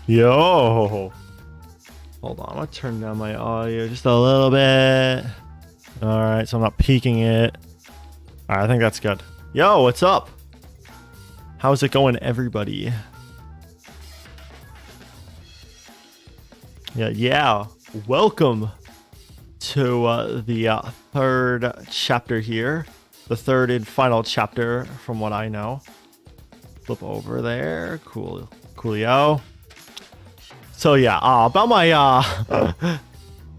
Yo. Hold on, I'm gonna turn down my audio just a little bit. Alright, so I'm not peaking it. Alright, I think that's good. Yo, what's up? How's it going, everybody? Yeah. Welcome to the third chapter here. The third and final chapter, from what I know. Flip over there. Coolio. So yeah, about my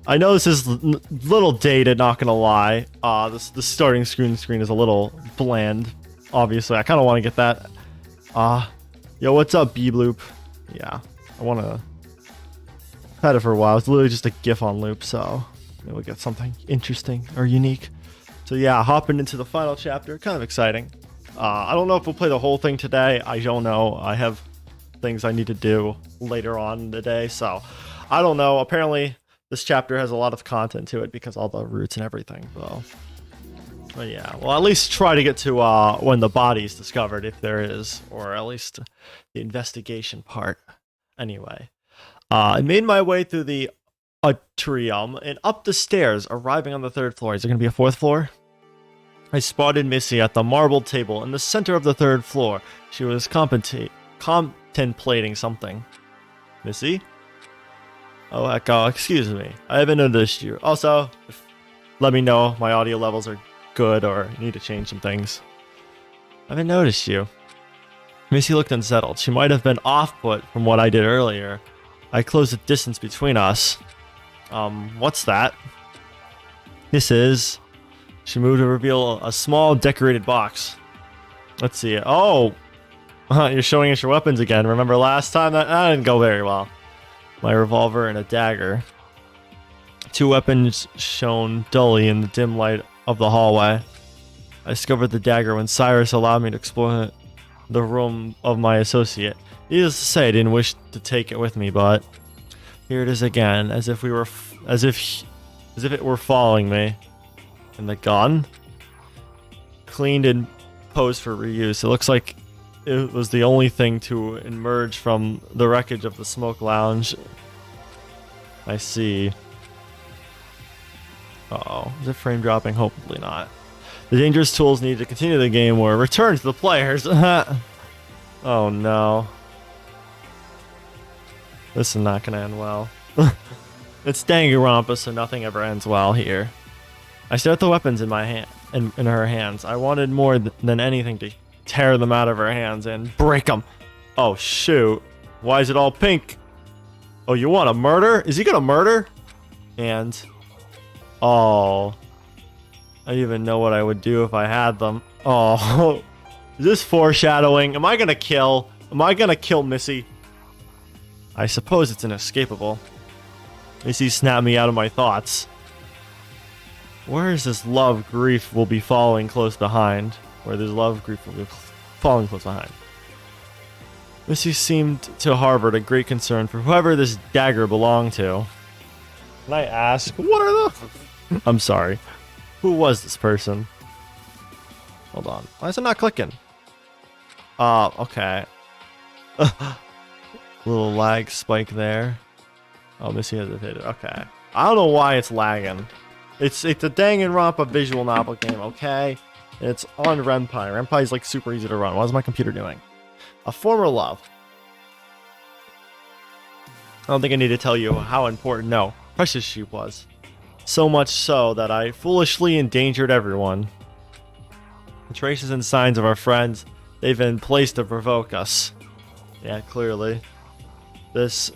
I know this is little dated, not gonna lie. The starting screen is a little bland. Obviously, I kind of want to get that. Yo, what's up, B-Loop? Yeah, I want to. Had it for a while. It's literally just a GIF on loop, so maybe we'll get something interesting or unique. So yeah, hopping into the final chapter, kind of exciting. I don't know if we'll play the whole thing today. I don't know. I have things I need to do later on in the day, so I don't know. Apparently, this chapter has a lot of content to it because all the roots and everything. But yeah, well, at least try to get to when the body's discovered, if there is, or at least the investigation part. Anyway, I made my way through the atrium and up the stairs, arriving on the third floor. Is there going to be a fourth floor? I spotted Missy at the marble table in the center of the third floor. She was contemplating something. Missy? Oh, Echo, excuse me. I haven't noticed you. Also, let me know if my audio levels are good or need to change some things. I haven't noticed you. Missy looked unsettled. She might have been off-put from what I did earlier. I closed the distance between us. What's that? This is... She moved to reveal a small decorated box. Let's see it. Oh! You're showing us your weapons again. Remember last time? That didn't go very well. My revolver and a dagger. Two weapons shone dully in the dim light of the hallway. I discovered the dagger when Cyrus allowed me to explore the room of my associate. Needless to say, I didn't wish to take it with me, but here it is again, as if it were following me. And the gun, cleaned and posed for reuse. It looks like it was the only thing to emerge from the wreckage of the smoke lounge. I see. Uh-oh. Is it frame dropping? Hopefully not. The dangerous tools needed to continue the game were returned to the players. Oh no. This is not gonna end well. It's Danganronpa, so nothing ever ends well here. I stared at the weapons in my hand, in her hands. I wanted more than anything to tear them out of her hands and break them. Oh shoot! Why is it all pink? Oh, you want to murder? Is he gonna murder? And oh, I didn't even know what I would do if I had them. Oh, is this foreshadowing? Am I gonna kill? Am I gonna kill Missy? I suppose it's inescapable. Missy snapped me out of my thoughts. Where is this love grief will be following close behind? Where this love grief will be following close behind. Missy seemed to harbor a great concern for whoever this dagger belonged to. Can I ask, what are the... I'm sorry. Who was this person? Hold on. Why is it not clicking? Okay. Little lag spike there. Oh, Missy hesitated. Okay. I don't know why it's lagging. It's a Danganronpa visual novel game, okay? It's on Renpai. Renpai is like super easy to run. What is my computer doing? A former love. I don't think I need to tell you how important, no, precious she was. So much so that I foolishly endangered everyone. The traces and signs of our friends, they've been placed to provoke us. Yeah, clearly. This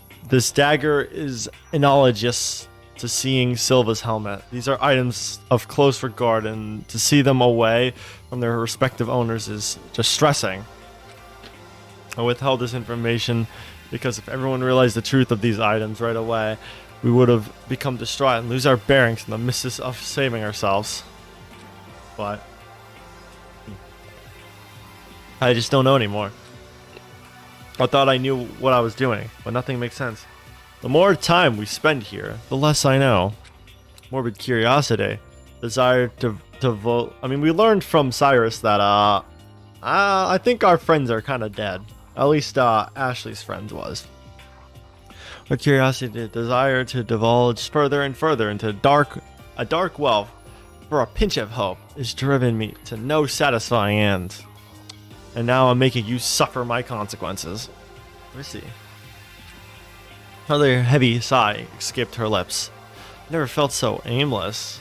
dagger is analogous to seeing Silva's helmet. These are items of close regard, and to see them away from their respective owners is distressing. I withheld this information because if everyone realized the truth of these items right away, we would have become distraught and lose our bearings in the midst of saving ourselves. But I just don't know anymore. I thought I knew what I was doing, but nothing makes sense. The more time we spend here, the less I know. Morbid curiosity, desire to vote. I mean, we learned from Cyrus that I think our friends are kind of dead. At least Ashley's friends was. Her curiosity, the desire to divulge further and further into a dark well for a pinch of hope, has driven me to no satisfying end. And now I'm making you suffer my consequences. Where's he? Another heavy sigh escaped her lips. Never felt so aimless.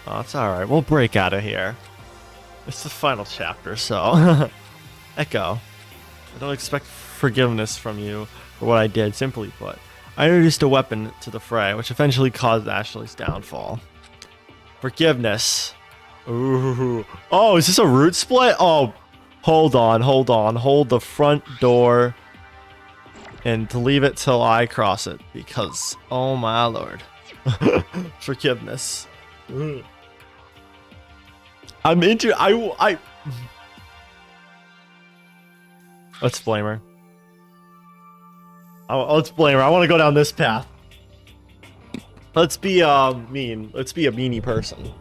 Oh, it's alright. We'll break out of here. It's the final chapter, so... Echo. I don't expect forgiveness from you for what I did, simply put. I introduced a weapon to the fray, which eventually caused Ashley's downfall. Forgiveness. Ooh. Oh, is this a root split? Oh, hold on. Hold the front door and to leave it till I cross it, because, oh my lord. Forgiveness. I'm into... Let's blame her. Let's blame her. I want to go down this path. Let's be mean. Let's be a meanie person.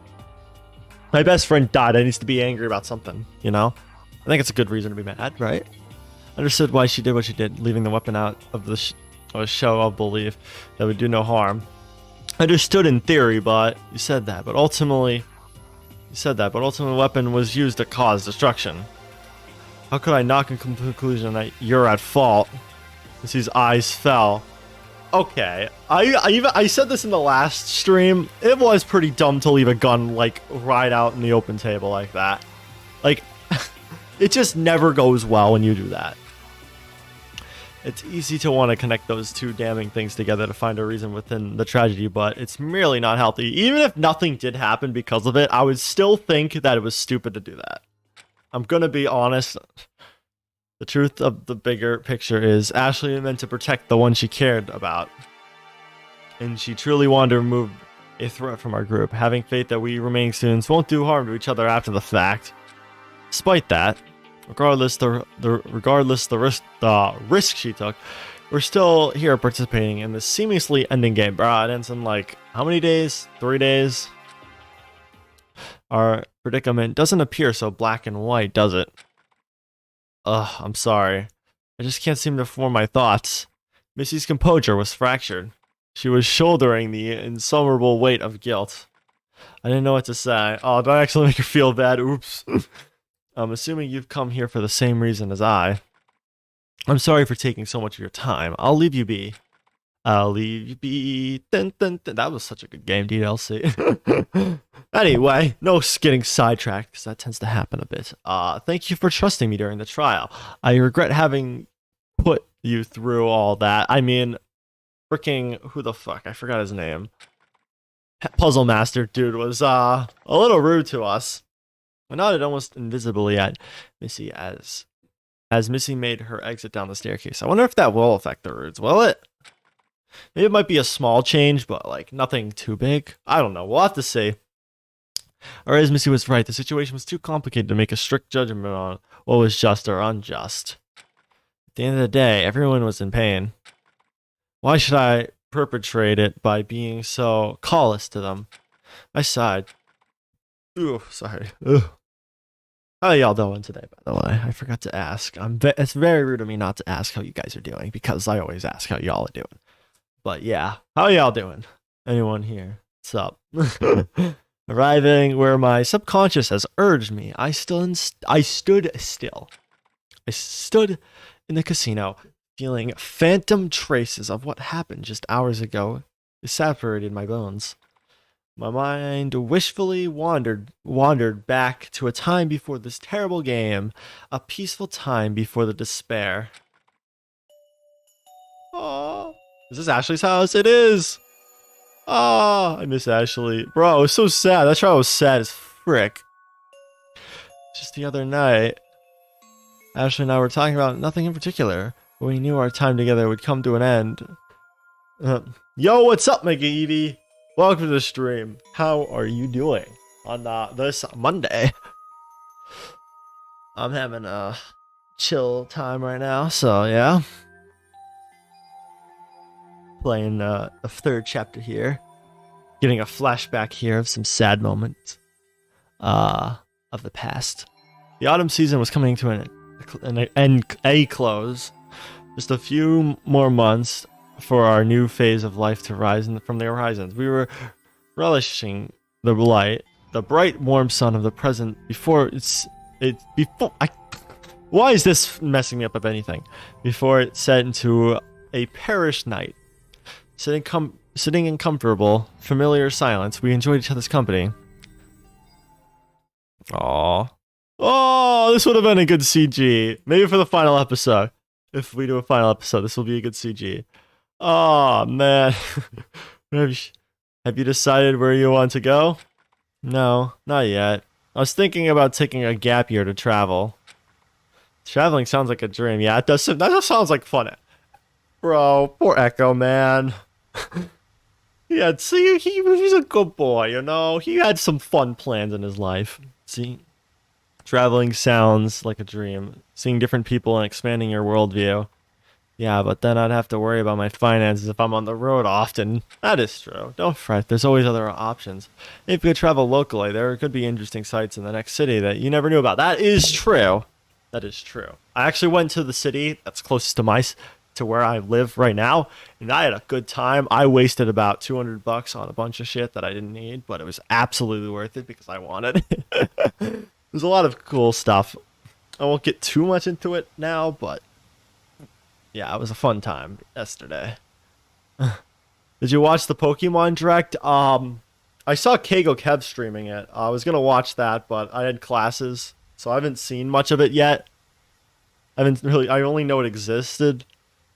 My best friend died. I need to be angry about something, you know? I think it's a good reason to be mad, right? Understood why she did what she did, leaving the weapon out of the show of belief that would do no harm. Understood in theory, but you said that. But ultimately, the weapon was used to cause destruction. How could I not come to the conclusion that you're at fault? As his eyes fell. Okay, I said this in the last stream. It was pretty dumb to leave a gun like right out in the open table like that. Like, it just never goes well when you do that. It's easy to want to connect those two damning things together to find a reason within the tragedy, but it's merely not healthy. Even if nothing did happen because of it, I would still think that it was stupid to do that. I'm gonna be honest. The truth of the bigger picture is Ashley meant to protect the one she cared about. And she truly wanted to remove a threat from our group, having faith that we remaining students won't do harm to each other after the fact. Despite that, regardless the risk she took, we're still here participating in this seamlessly ending game. Bro, it ends in like, how many days? 3 days? Our predicament doesn't appear so black and white, does it? Ugh, I'm sorry. I just can't seem to form my thoughts. Missy's composure was fractured. She was shouldering the insufferable weight of guilt. I didn't know what to say. Oh, did I actually make her feel bad? Oops. I'm assuming you've come here for the same reason as I. I'm sorry for taking so much of your time. I'll leave you be. I'll leave you be. Dun, dun, dun. That was such a good game, DLC. Anyway, no getting sidetracked, because that tends to happen a bit. Thank you for trusting me during the trial. I regret having put you through all that. I mean, freaking, who the fuck? I forgot his name. Puzzle Master dude was a little rude to us. I nodded almost invisibly at Missy as Missy made her exit down the staircase. I wonder if that will affect the roots. Will it? Maybe it might be a small change, but like nothing too big. I don't know. We'll have to see. Or as Missy was right, the situation was too complicated to make a strict judgment on what was just or unjust. At the end of the day, everyone was in pain. Why should I perpetrate it by being so callous to them? I sighed. Ooh, sorry. Ugh. How are y'all doing today, by the way? I forgot to ask. It's very rude of me not to ask how you guys are doing, because I always ask how y'all are doing. But yeah, how are y'all doing? Anyone here? What's up? Arriving where my subconscious has urged me, I stood still. I stood in the casino, feeling phantom traces of what happened just hours ago. It separated my bones. My mind wishfully wandered back to a time before this terrible game, a peaceful time before the despair. Oh, is this Ashley's house? It is. Oh, I miss Ashley. Bro, it was so sad. That trial was sad as frick. Just the other night, Ashley and I were talking about nothing in particular, but we knew our time together would come to an end. Yo, what's up, McGeady? Welcome to the stream. How are you doing on this Monday? I'm having a chill time right now, so yeah. Playing the third chapter here. Getting a flashback here of some sad moments of the past. The autumn season was coming to a close. Just a few more months for our new phase of life to rise from the horizons. We were relishing the light, the bright, warm sun of the present before before I. Why is this messing me up, if anything? Before it set into a perish night. Sitting in comfortable, familiar silence, we enjoyed each other's company. Aww. Oh, this would have been a good CG. Maybe for the final episode. If we do a final episode, this will be a good CG. Oh, man. Have you decided where you want to go? No, not yet. I was thinking about taking a gap year to travel. Traveling sounds like a dream. Yeah, it does. That just sounds like fun. Bro, poor Echo, man. Yeah, see, he's a good boy, you know? He had some fun plans in his life. See? Traveling sounds like a dream. Seeing different people and expanding your worldview. Yeah, but then I'd have to worry about my finances if I'm on the road often. That is true. Don't fret, there's always other options. If you could travel locally, there could be interesting sights in the next city that you never knew about. That is true. That is true. I actually went to the city that's closest to where I live right now, and I had a good time. I wasted about $200 on a bunch of shit that I didn't need, but it was absolutely worth it because I wanted it. There's a lot of cool stuff. I won't get too much into it now, but yeah, it was a fun time yesterday. Did you watch the Pokemon Direct? I saw Kago Kev streaming it. I was gonna watch that, but I had classes, so I haven't seen much of it yet. I only know it existed.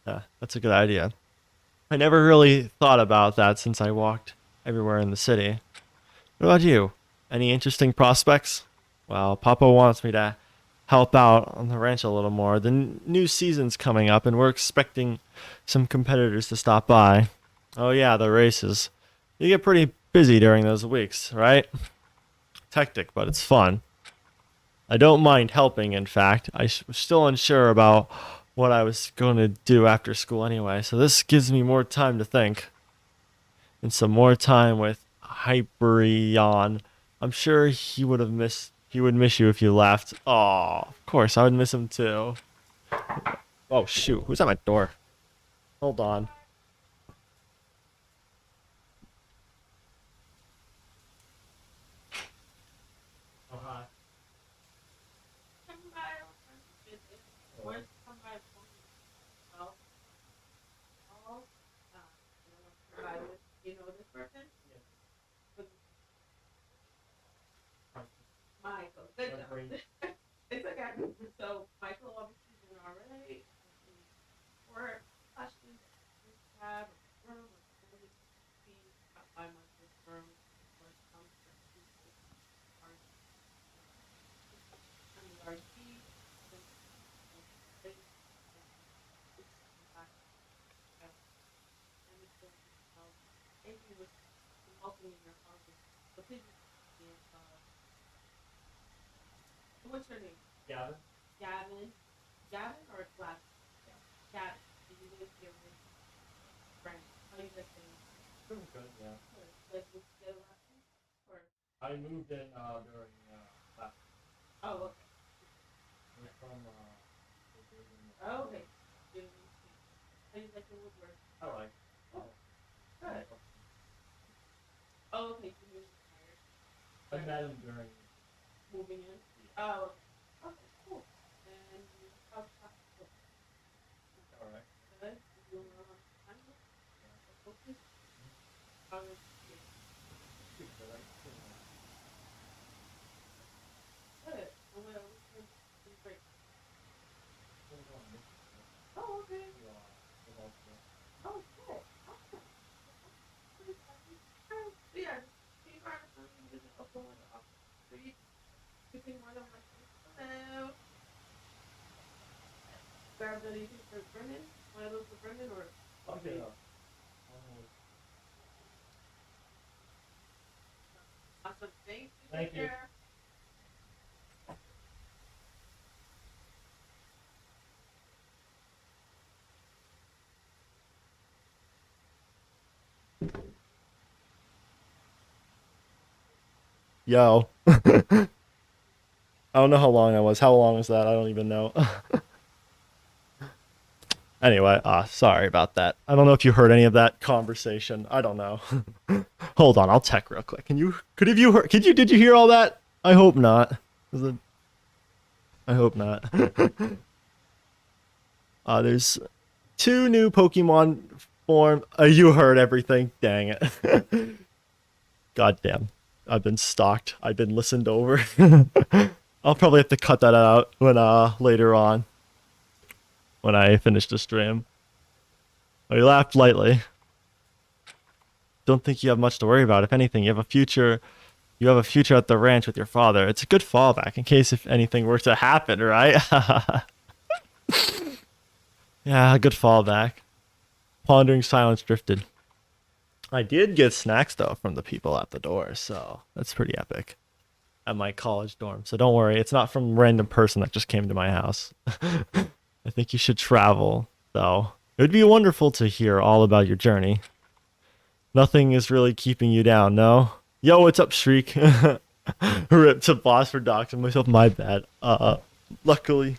Yeah, that's a good idea. I never really thought about that since I walked everywhere in the city. What about you? Any interesting prospects? Well, Papa wants me to help out on the ranch a little more. The new season's coming up, and we're expecting some competitors to stop by. Oh yeah, the races. You get pretty busy during those weeks, right? It's hectic, but it's fun. I don't mind helping, in fact. I was still unsure about what I was going to do after school anyway, so this gives me more time to think. And some more time with Hyperion. I'm sure he would miss you if you left. Aw, of course, I would miss him too. Oh shoot, who's at my door? Hold on. Oh, hi. You know this person? Michael, good job. It's okay. So Michael obviously doing all right. Or questions you have room or see about 5 months this room or some RG. What's your name? Gavin. Gavin. Gavin or Gavin? Gavin. Did you live here with friends? How you guys doing? Doing good, yeah. Good. Like with the last name? Or I moved in during last. Oh, okay. We're from oh, okay. How you like the woodwork? I like. Oh, good. Oh, okay. You moved tired. I met him during moving in. Oh, okay, cool. And how's that? All right. Good. You doing well on time? Yeah. Focus. How is it? Good. Good. And what else is great? Oh, okay. Oh, cool. Awesome. Yeah. Can you find something to visit up on the street? You can more than one. Hello. Grab anything for Brennan? One of those for Brennan or? Okay. Awesome. Thank you. Thank you. Yo. I don't know how long I was. How long was that? I don't even know. Anyway, sorry about that. I don't know if you heard any of that conversation. I don't know. Hold on, I'll check real quick. Did you hear all that? I hope not. I hope not. There's 2 new Pokemon form. You heard everything. Dang it. God damn. I've been stalked. I've been listened over. I'll probably have to cut that out when later on. When I finish the stream. Oh, you laughed lightly. Don't think you have much to worry about. If anything, you have a future at the ranch with your father. It's a good fallback in case if anything were to happen, right? Yeah, a good fallback. Pondering silence drifted. I did get snacks though from the people at the door, so that's pretty epic. At my college dorm. So don't worry, it's not from a random person that just came to my house. I think you should travel, though. It would be wonderful to hear all about your journey. Nothing is really keeping you down, no? Yo, what's up, Shriek? Rip to boss for doxing myself, my bad. Luckily,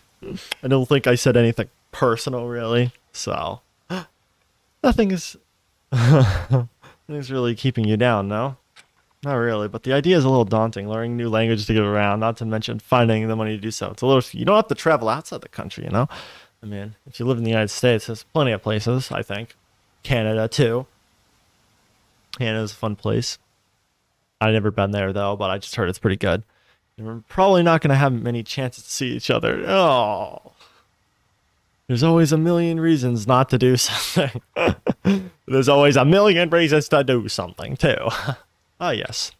I don't think I said anything personal, really. So, nothing is really keeping you down, no? Not really, but the idea is a little daunting. Learning new language to get around, not to mention finding the money to do so. It's a little. You don't have to travel outside the country, you know. I mean, if you live in the United States, there's plenty of places. I think Canada too. Canada's a fun place. I've never been there though, but I just heard it's pretty good. And we're probably not going to have many chances to see each other. Oh, there's always a million reasons not to do something. There's always a million reasons to do something too. Oh, yes.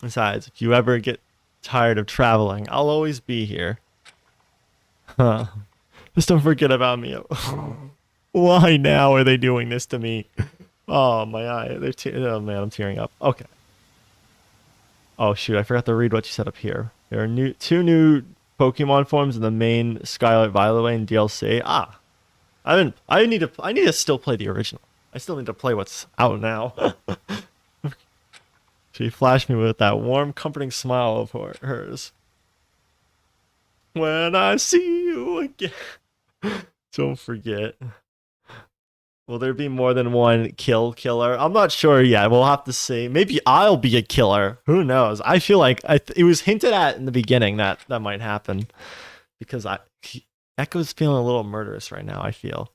Besides, if you ever get tired of traveling, I'll always be here. Huh. Just don't forget about me. Why now are they doing this to me? Oh, my eye. Oh, man, I'm tearing up. Okay. Oh, shoot. I forgot to read what you said up here. There are 2 new Pokemon forms in the main Scarlet Violet Way in DLC. I need to still play the original. I still need to play what's out now. She flashed me with that warm, comforting smile of hers. When I see you again. Don't forget. Will there be more than one killer? I'm not sure yet. We'll have to see. Maybe I'll be a killer. Who knows? I feel like it was hinted at in the beginning that might happen. Because Echo's feeling a little murderous right now, I feel.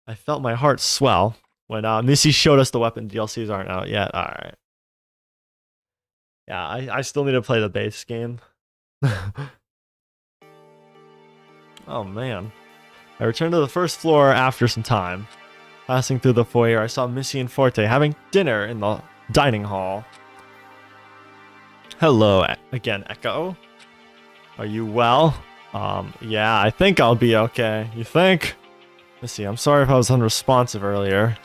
I felt my heart swell when Missy showed us the weapon DLCs aren't out yet. Alright. Yeah, I still need to play the base game. Oh, man. I returned to the first floor after some time. Passing through the foyer, I saw Missy and Forte having dinner in the dining hall. Hello again, Echo. Are you well? Yeah, I think I'll be okay. You think? Missy, I'm sorry if I was unresponsive earlier.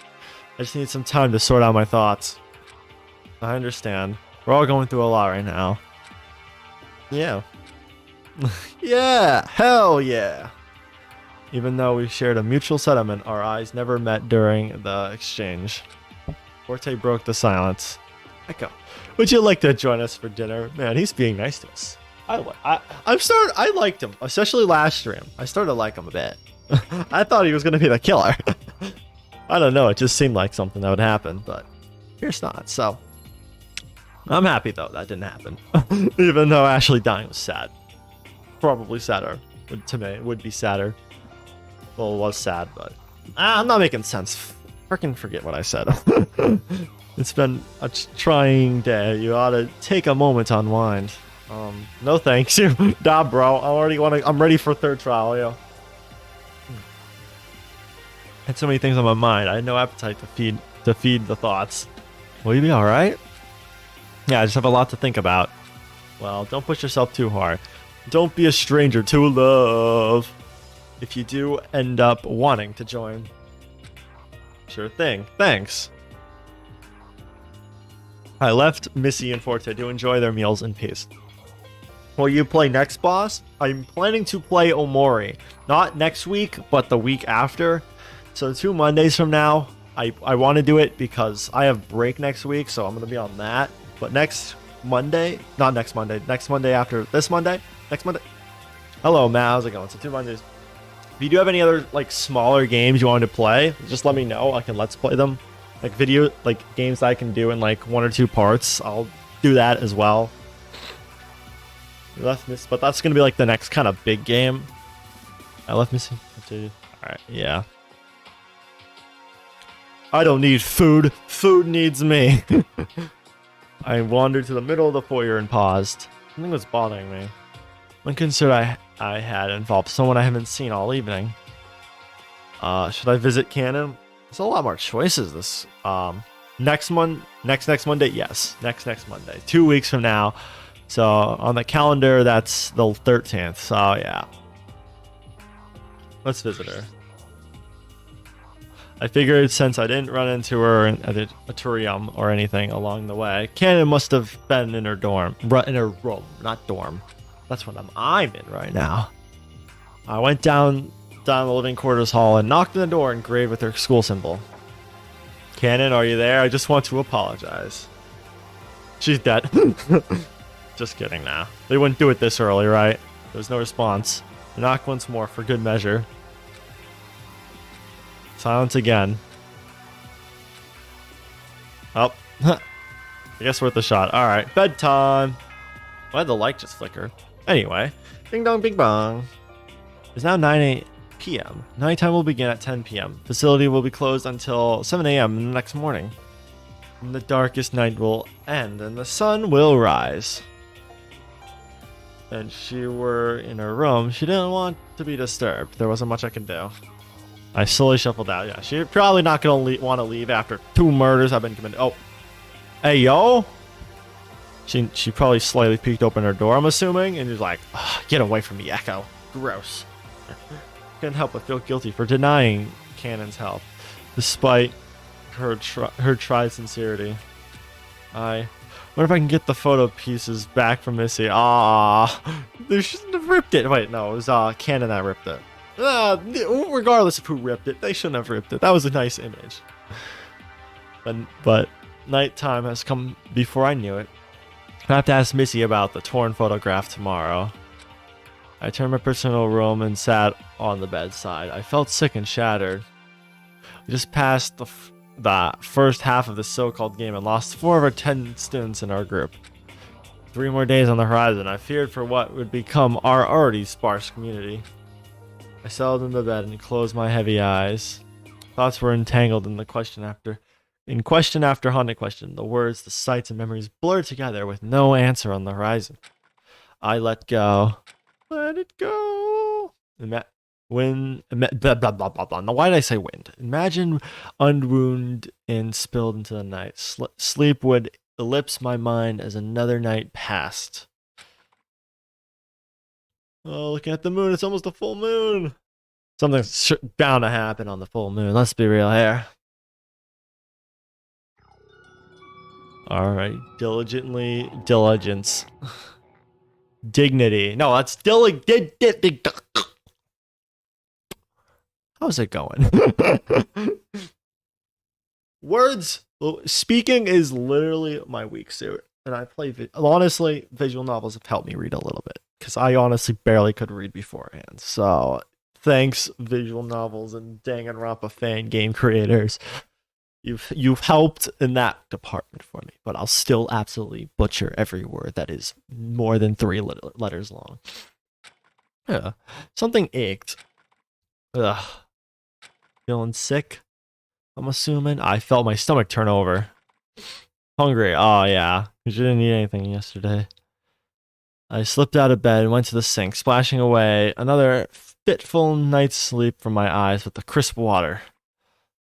I just need some time to sort out my thoughts. I understand. We're all going through a lot right now. Yeah. Yeah, hell yeah. Even though we shared a mutual sentiment, our eyes never met during the exchange. Forte broke the silence. Echo, would you like to join us for dinner? Man, he's being nice to us. I liked him, especially last stream. I started to like him a bit. I thought he was gonna be the killer. I don't know, it just seemed like something that would happen, but here's not, so. I'm happy though that didn't happen. Even though Ashley dying was sad. Probably sadder. To me, it would be sadder. Well, it was sad, but I'm not making sense. Freaking forget what I said. It's been a trying day. You ought to take a moment to unwind. No thanks. Nah, bro. I'm ready for third trial, yo. Had so many things on my mind. I had no appetite to feed the thoughts. Will you be alright? Yeah, I just have a lot to think about. Well, don't push yourself too hard. Don't be a stranger to love. If you do end up wanting to join. Sure thing. Thanks. I left Missy and Forte to enjoy their meals in peace. Will you play next, boss? I'm planning to play Omori. Not next week, but the week after. So 2 Mondays from now, I want to do it because I have break next week, so I'm going to be on that. But next Monday, not next Monday, next Monday after this Monday, next Monday. Hello, Matt, how's it going? So 2 Mondays. If you do have any other like smaller games you want to play, just let me know. I can let's play them. Like video, like games that I can do in like 1 or 2 parts. I'll do that as well. But that's gonna be like the next kind of big game. I left missing. Alright, yeah. I don't need food. Food needs me. I wandered to the middle of the foyer and paused. Something was bothering me. One concern I had involved someone I haven't seen all evening. Should I visit Cannon? There's a lot more choices this next Monday, yes. Next Monday. 2 weeks from now. So on the calendar that's the 13th. So yeah. Let's visit her. I figured since I didn't run into her at a Turium or anything along the way, Cannon must have been in her dorm. In her room, not dorm. That's what I'm in right now. I went down the living quarters hall and knocked on the door engraved with her school symbol. Cannon, are you there? I just want to apologize. She's dead. Just kidding now. They wouldn't do it this early, right? There was no response. I knocked once more for good measure. Silence again. Oh. I guess worth a shot. Alright, bedtime. Why did the light just flicker? Anyway. Ding dong bing bong. It's now 9 p.m. Nighttime will begin at 10 p.m. Facility will be closed until 7 a.m. the next morning. And the darkest night will end and the sun will rise. And she were in her room. She didn't want to be disturbed. There wasn't much I could do. I slowly shuffled out. Yeah, she's probably not going to want to leave after 2 murders have been committed. Oh. Hey, yo. She probably slightly peeked open her door, I'm assuming, and was like, get away from me, Echo. Gross. Couldn't help but feel guilty for denying Cannon's help, despite her tried sincerity. I wonder if I can get the photo pieces back from Missy. They shouldn't have ripped it. Wait, no, it was Cannon that ripped it. Regardless of who ripped it, they shouldn't have ripped it. That was a nice image. But nighttime has come before I knew it. I have to ask Missy about the torn photograph tomorrow. I turned my personal room and sat on the bedside. I felt sick and shattered. We just passed the first half of the so-called game and lost 4 of our 10 students in our group. 3 more days on the horizon. I feared for what would become our already sparse community. I settled in the bed and closed my heavy eyes. Thoughts were entangled in question after haunted question. The words, the sights, and memories blurred together with no answer on the horizon. I let go. Let it go. Blah, blah, blah, blah, blah. Now, why did I say wind? Imagine unwound and spilled into the night. Sleep would ellipse my mind as another night passed. Oh, looking at the moon, it's almost a full moon. Something's bound to happen on the full moon. Let's be real here. Alright, diligence. Dignity. No, that's how's it going? Words. Speaking is literally my weak suit. And I play, honestly, visual novels have helped me read a little bit. Because I honestly barely could read beforehand. So, thanks, visual novels and Danganronpa fan game creators. You've helped in that department for me. But I'll still absolutely butcher every word that is more than 3 letters long. Yeah. Something ached. Ugh. Feeling sick? I'm assuming. I felt my stomach turn over. Hungry. Oh, yeah. Because you didn't eat anything yesterday. I slipped out of bed and went to the sink, splashing away another fitful night's sleep from my eyes with the crisp water.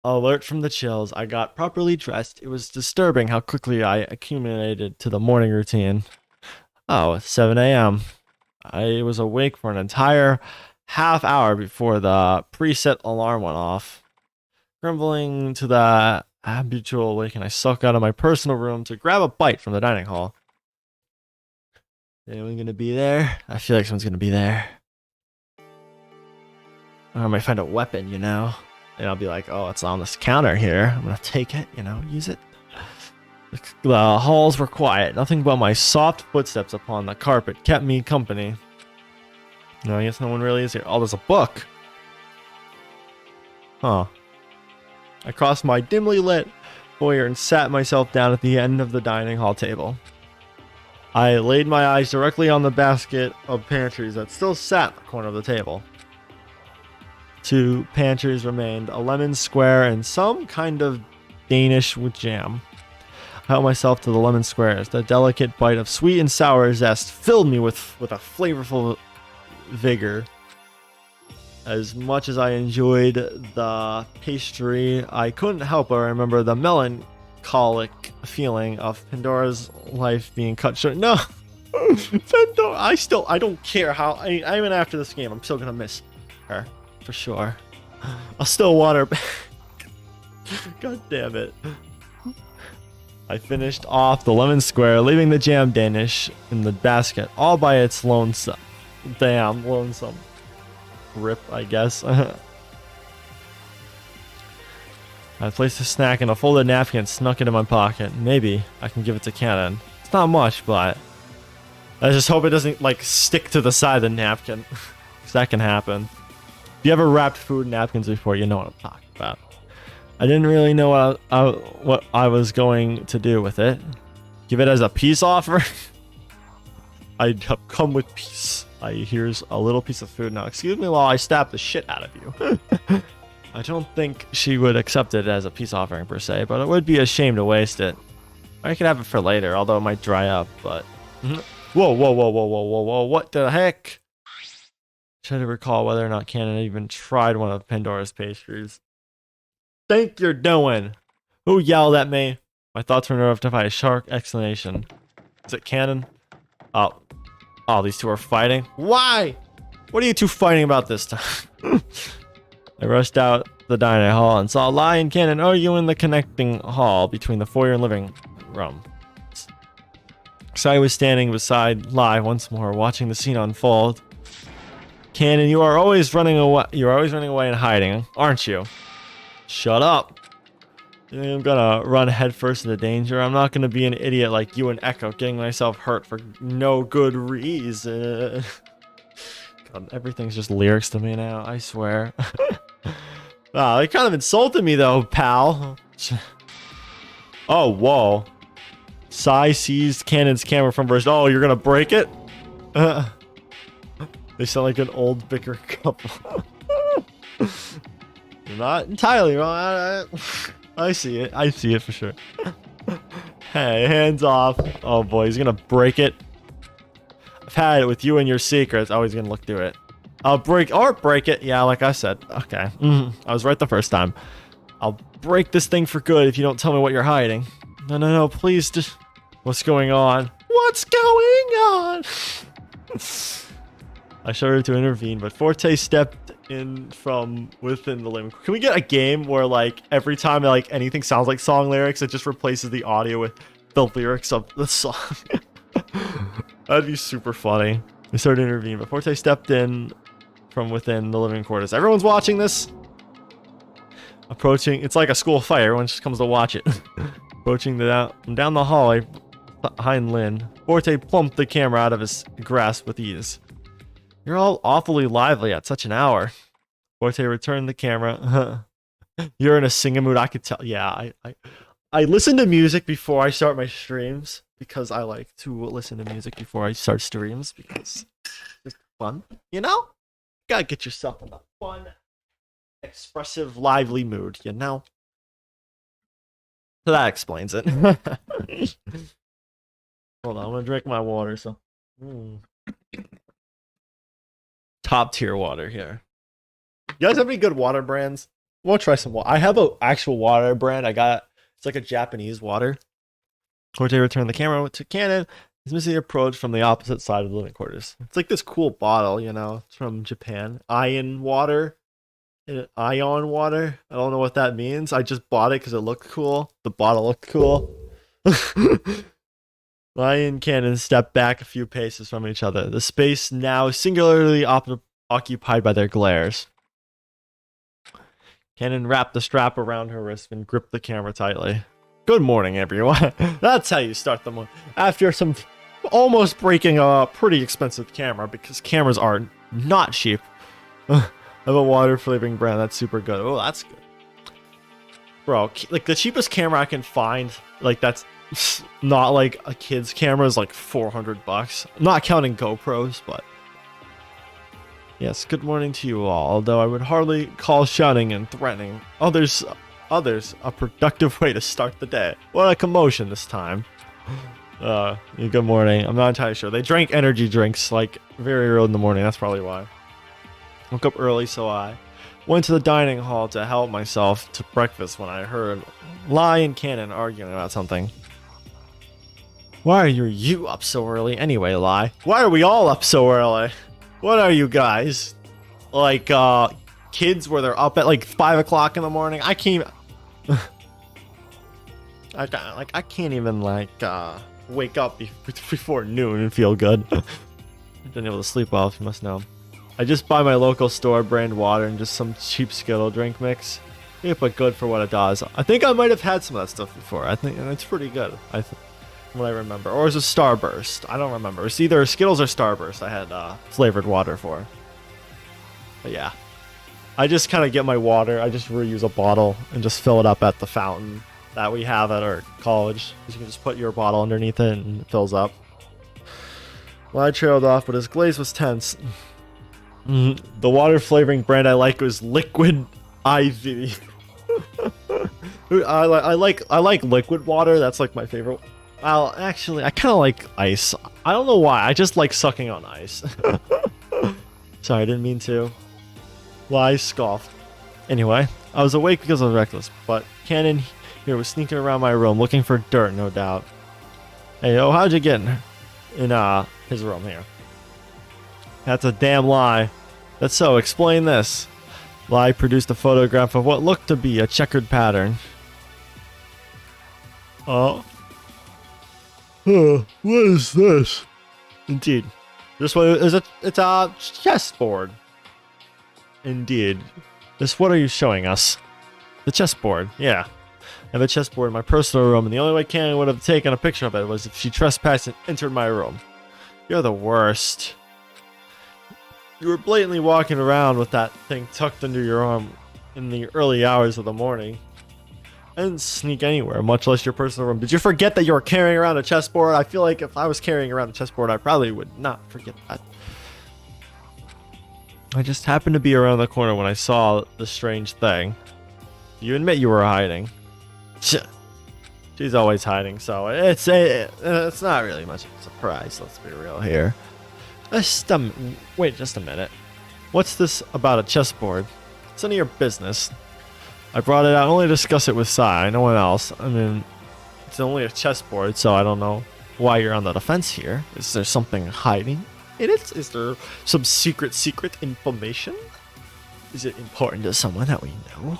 Alert from the chills, I got properly dressed. It was disturbing how quickly I accumulated to the morning routine. Oh, it's 7 a.m. I was awake for an entire half hour before the preset alarm went off. Grumbling to the habitual awaken, I sulk out of my personal room to grab a bite from the dining hall. Anyone gonna be there? I feel like someone's gonna be there. Or I might find a weapon, you know? And I'll be like, oh, it's on this counter here. I'm gonna take it, you know, use it. The halls were quiet. Nothing but my soft footsteps upon the carpet kept me company. No, I guess no one really is here. Oh, there's a book. Huh. I crossed my dimly lit foyer and sat myself down at the end of the dining hall table. I laid my eyes directly on the basket of pantries that still sat in the corner of the table. 2 pantries remained, a lemon square and some kind of Danish with jam. I helped myself to the lemon squares. The delicate bite of sweet and sour zest filled me with a flavorful vigor. As much as I enjoyed the pastry, I couldn't help but remember the melancholic feeling of Pandora's life being cut short. No! Pandora, I don't care how, even after this game, I'm still gonna miss her. For sure. I'll still want her back. God damn it. I finished off the lemon square, leaving the jam Danish in the basket, all by its lonesome. Damn, lonesome. Rip, I guess. I placed the snack in a folded napkin and snuck it in my pocket. Maybe I can give it to Cannon. It's not much, but I just hope it doesn't, like, stick to the side of the napkin. Because that can happen. If you ever wrapped food in napkins before, you know what I'm talking about. I didn't really know what I was going to do with it. Give it as a peace offer? I'd have come with peace. Here's a little piece of food now. Excuse me while I stab the shit out of you. I don't think she would accept it as a peace offering per se, but it would be a shame to waste it. I could have it for later, although it might dry up, but... Whoa, whoa, whoa, whoa, whoa, whoa, whoa, what the heck? Try to recall whether or not Cannon even tried one of Pandora's pastries. Think you're doing? Who yelled at me? My thoughts were nerved by a sharp exclamation. Is it Cannon? Oh, these two are fighting? Why? What are you two fighting about this time? I rushed out the dining hall and saw Lai and Cannon arguing in the connecting hall between the foyer and living room. So I was standing beside Lai once more, watching the scene unfold. Cannon, you are always running away. You're always running away and hiding, aren't you? Shut up. I'm gonna run headfirst into danger. I'm not gonna be an idiot like you and Echo, getting myself hurt for no good reason. God, everything's just lyrics to me now, I swear. Wow, they kind of insulted me though, pal. Oh, whoa. Sai seized Cannon's camera from first. Oh, you're gonna break it? They sound like an old bicker couple. You're not entirely wrong. I see it. I see it for sure. Hey, hands off. Oh boy, he's gonna break it. I've had it with you and your secrets. Oh, he's gonna look through it. I'll break it. Yeah, like I said. Okay. I was right the first time. I'll break this thing for good if you don't tell me what you're hiding. No, please just... What's going on? What's going on? I started to intervene, but Forte stepped in from within the living room. Can we get a game where, like, every time, like, anything sounds like song lyrics, it just replaces the audio with the lyrics of the song? That'd be super funny. We started to intervene, but Forte stepped in from within the living quarters. Everyone's watching this? Approaching, it's like a school fight. Everyone just comes to watch it. Approaching down the hallway behind Lynn, Forte plumped the camera out of his grasp with ease. You're all awfully lively at such an hour. Forte returned the camera. You're in a singing mood, I could tell. Yeah, I listen to music before I start my streams because I like to listen to music before I start streams because it's fun, you know? Gotta get yourself in a fun, expressive, lively mood, you know? So that explains it. Hold on, I'm gonna drink my water, so... Top tier water here. You guys have any good water brands? We'll try some water. I have an actual water brand. I got it's like a Japanese water. Forte returned the camera to Cannon. He's missing the approach from the opposite side of the living quarters. It's like this cool bottle, you know. It's from Japan. Ion water. Ion water. I don't know what that means. I just bought it because it looked cool. The bottle looked cool. Lion and Cannon stepped back a few paces from each other, the space now singularly occupied by their glares. Cannon wrapped the strap around her wrist and gripped the camera tightly. Good morning, everyone. That's how you start the morning. After some almost breaking a pretty expensive camera, because cameras are not cheap. have a water flavoring brand that's super good. Oh, that's good. Bro, like the cheapest camera I can find, like that's not like a kid's camera, is like $400. I'm not counting GoPros, but yes, good morning to you all. Although I would hardly call shouting and threatening others a productive way to start the day. What a commotion this time. Good morning. I'm not entirely sure. They drank energy drinks like very early in the morning. That's probably why. Woke up early, so I went to the dining hall to help myself to breakfast when I heard Lai and Cannon arguing about something. Why are you up so early anyway, Lai? Why are we all up so early? What are you guys? Like, kids where they're up at like 5 o'clock in the morning? I can't... I can't even, wake up before noon and feel good. I've been able to sleep well, if you must know. I just buy my local store brand water and just some cheap Skittle drink mix. Yeah, but good for what it does. I think I might have had some of that stuff before. I think it's pretty good. From what I remember. Or is it Starburst? I don't remember. It's either Skittles or Starburst I had flavored water for. But yeah. I just kind of get my water. I just reuse a bottle and just fill it up at the fountain that we have at our college. You can just put your bottle underneath it and it fills up. Well, I trailed off, but his glaze was tense. The water flavoring brand I like was Liquid IV. I like liquid water. That's like my favorite. Well, actually, I kind of like ice. I don't know why. I just like sucking on ice. Sorry, I didn't mean to. Lie scoffed. Anyway, I was awake because I was reckless, but Cannon here was sneaking around my room looking for dirt, no doubt. Hey, yo, how'd you get in his room here? That's a damn lie. That's so. Explain this. Lie produced a photograph of what looked to be a checkered pattern. Oh. What is this? Indeed. This one is it's a chessboard. Indeed. What are you showing us? The chessboard. Yeah. I have a chessboard in my personal room, and the only way Cannon would have taken a picture of it was if she trespassed and entered my room. You're the worst. You were blatantly walking around with that thing tucked under your arm in the early hours of the morning. I didn't sneak anywhere, much less your personal room. Did you forget that you were carrying around a chessboard? I feel like if I was carrying around a chessboard, I probably would not forget that. I just happened to be around the corner when I saw the strange thing. You admit you were hiding. She's always hiding, so it's not really much of a surprise, let's be real here. Wait just a minute. What's this about a chessboard? It's none of your business. I brought it out only to discuss it with Sai, no one else. I mean, it's only a chessboard, so I don't know why you're on the defense here. Is there something hiding in it? Is there some secret information? Is it important to someone that we know?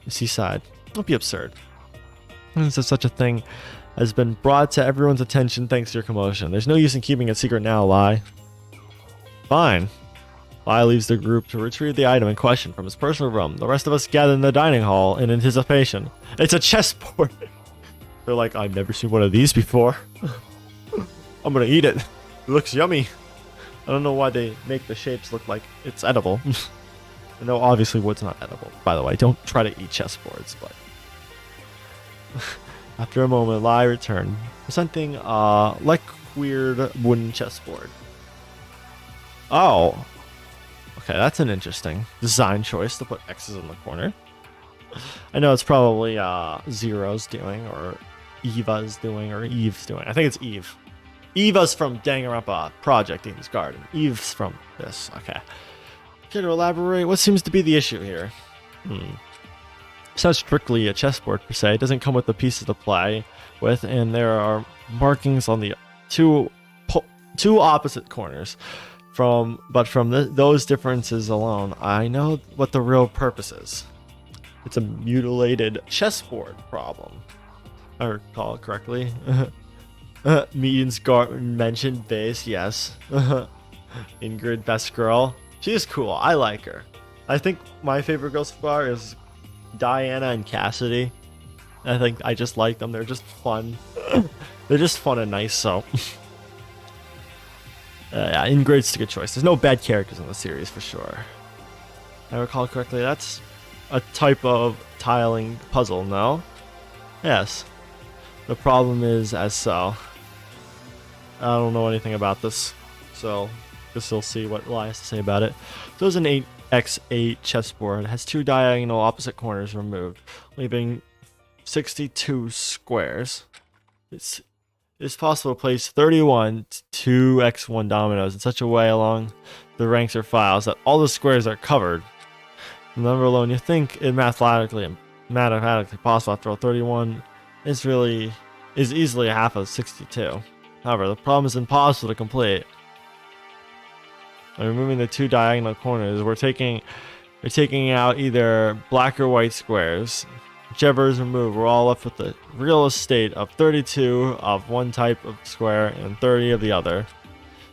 He sighed. Don't be absurd. Since such a thing has been brought to everyone's attention thanks to your commotion. There's no use in keeping it secret now, Lai. Fine. Lai leaves the group to retrieve the item in question from his personal room. The rest of us gather in the dining hall in anticipation. It's a chessboard. They're like, I've never seen one of these before. I'm gonna eat it. It looks yummy. I don't know why they make the shapes look like it's edible. I know obviously wood's not edible. By the way, don't try to eat chessboards, but... After a moment, Lai returned, presenting a like weird wooden chessboard. Oh. Okay, that's an interesting design choice to put X's in the corner. I know it's probably Zero's doing, or Eva's doing, or Eve's doing. I think it's Eve. Eva's from Danganronpa Project Eve's Garden. Eve's from this. Okay. Care to elaborate? What seems to be the issue here? It's not strictly a chessboard per se. It doesn't come with the pieces to play with, and there are markings on the two opposite corners. But from those differences alone, I know what the real purpose is. It's a mutilated chessboard problem. I recall it correctly. Mentioned base, yes. Ingrid, best girl. She is cool. I like her. I think my favorite girl so far is Diana and Cassidy. I think I just like them. They're just fun. They're just fun and nice, so... yeah, Ingrid's a good choice. There's no bad characters in the series, for sure. I recall correctly, that's a type of tiling puzzle, no? Yes. The problem is as so. I don't know anything about this, so guess you'll see what Lai has to say about it. So it's an 8x8 chessboard. It has 2 diagonal opposite corners removed, leaving 62 squares. It's possible to place 31 2x1 dominoes in such a way along the ranks or files that all the squares are covered. The number alone, you think it mathematically possible to throw 31 is easily a half of 62. However, the problem is impossible to complete. By removing the 2 diagonal corners, we're taking out either black or white squares. Whichever is removed, we're all left with the real estate of 32 of one type of square and 30 of the other.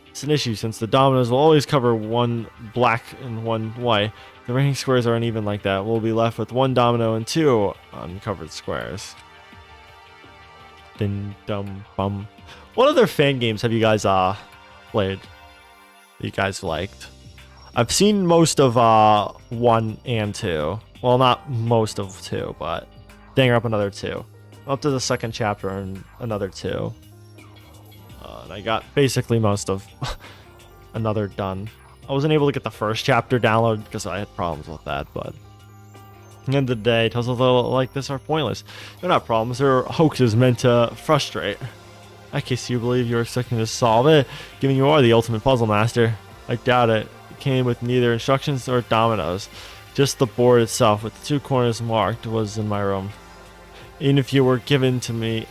It's an issue since the dominoes will always cover 1 black and 1 white. The remaining squares are uneven like that. We'll be left with 1 domino and 2 uncovered squares. Din dum bum. What other fan games have you guys played that you guys liked? I've seen most of 1 and 2. Well, not most of 2, but Danganronpa another 2. Up to the 2nd chapter and another 2. And I got basically most of another done. I wasn't able to get the 1st chapter downloaded because I had problems with that, but at the end of the day, puzzles like this are pointless. They're not problems, they're hoaxes meant to frustrate. In that case, you believe you're expecting to solve it, given you are the ultimate puzzle master. I doubt it. It came with neither instructions or dominoes. Just the board itself, with the 2 corners marked, was in my room. Even if you were given to me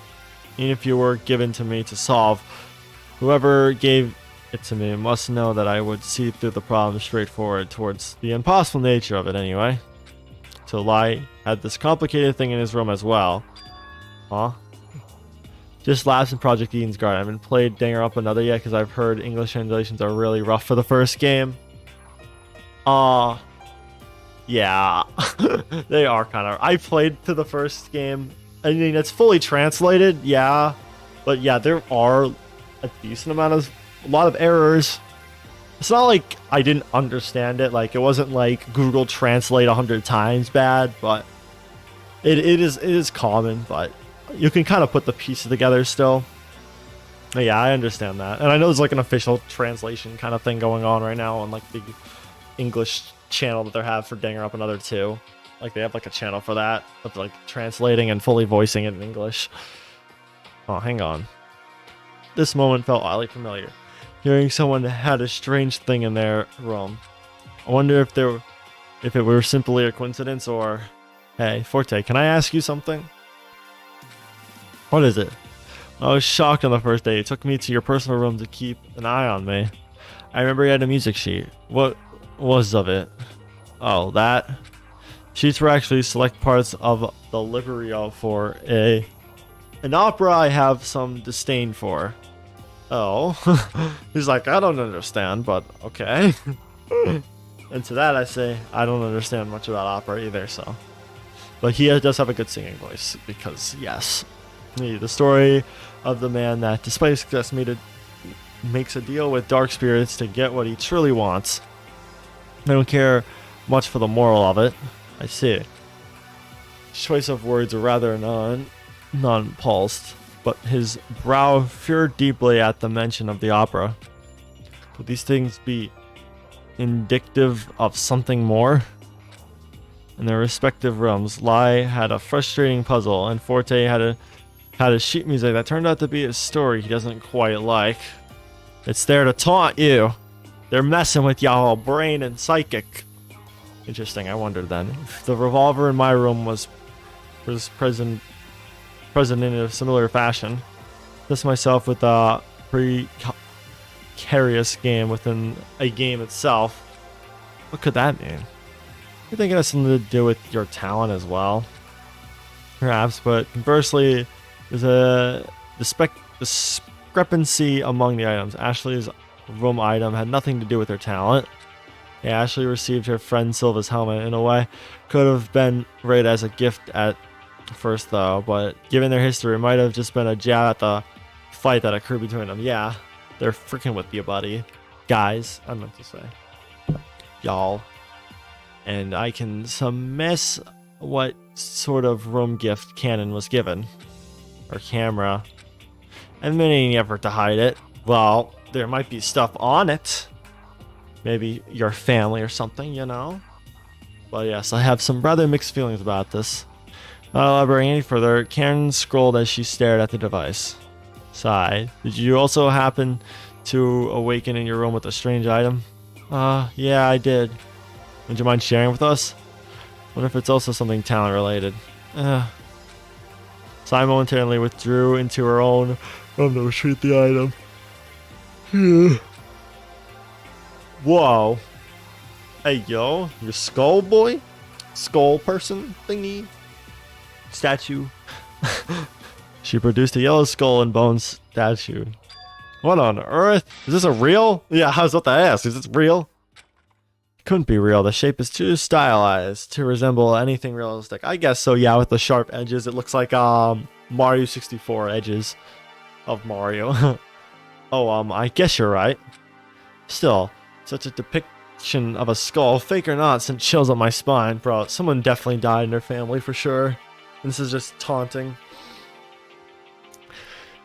to solve, whoever gave it to me must know that I would see through the problem straightforward towards the impossible nature of it anyway. So Lai had this complicated thing in his room as well. Huh? Just Lapse and Project Eden's Garden. I haven't played Danganronpa another yet because I've heard English translations are really rough for the first game. Yeah, they are kind of. I played to the first game. I mean, it's fully translated, yeah, but yeah, there are a decent amount of a lot of errors. It's not like I didn't understand it. Like it wasn't like Google Translate 100 times bad, but it is common. But you can kind of put the pieces together still. But yeah, I understand that, and I know there's like an official translation kind of thing going on right now on like the English channel that they have for Danganronpa another 2. Like they have like a channel for that of like translating and fully voicing it in English. Oh, hang on. This moment felt oddly familiar. Hearing someone had a strange thing in their room. I wonder if it were simply a coincidence or... Hey, Forte, can I ask you something? What is it? I was shocked on the first day. It took me to your personal room to keep an eye on me. I remember you had a music sheet. What was of it? Oh, that? Sheets were actually select parts of the liverio for an opera I have some disdain for. Oh. He's like, I don't understand, but okay. And to that I say, I don't understand much about opera either, so. But he does have a good singing voice, because yes. The story of the man that, despite his success, makes a deal with dark spirits to get what he truly wants. I don't care much for the moral of it. I see. Choice of words are rather non-pulsed, but his brow furrowed deeply at the mention of the opera. Could these things be indicative of something more? In their respective rooms, Lai had a frustrating puzzle, and Forte had a sheet music that turned out to be a story he doesn't quite like. It's there to taunt you. They're messing with y'all brain and psychic. Interesting, I wonder then. If the revolver in my room was present in a similar fashion. This myself with a precarious game within a game itself. What could that mean? You think it has something to do with your talent as well? Perhaps, but conversely, there's a discrepancy among the items. Ashley's room item had nothing to do with her talent. Yeah, Ashley received her friend Silva's helmet. In a way, could have been rated as a gift at first though, but given their history, it might have just been a jab at the fight that occurred between them. Yeah, they're freaking with you, buddy. Guys, I meant to say. Y'all. and I can miss what sort of room gift Canon was given, or camera, and made any effort to hide it. Well, there might be stuff on it. Maybe your family or something, you know? But yes, I have some rather mixed feelings about this. Not elaborating any further, Karen scrolled as she stared at the device. Sighed. Did you also happen to awaken in your room with a strange item? Yeah, I did. Would you mind sharing with us? Wonder if it's also something talent related. Sai momentarily withdrew into her own room to retrieve the item. Whoa. Hey, yo. Your skull boy? Skull person thingy? Statue? She produced a yellow skull and bones statue. What on earth? Is this a real? Yeah, I was about to ask. Is this real? Couldn't be real. The shape is too stylized to resemble anything realistic. I guess so, yeah, with the sharp edges. It looks like Mario 64 edges of Mario. Oh, I guess you're right. Still, such a depiction of a skull, fake or not, sent chills up my spine. Bro, someone definitely died in their family for sure. This is just taunting.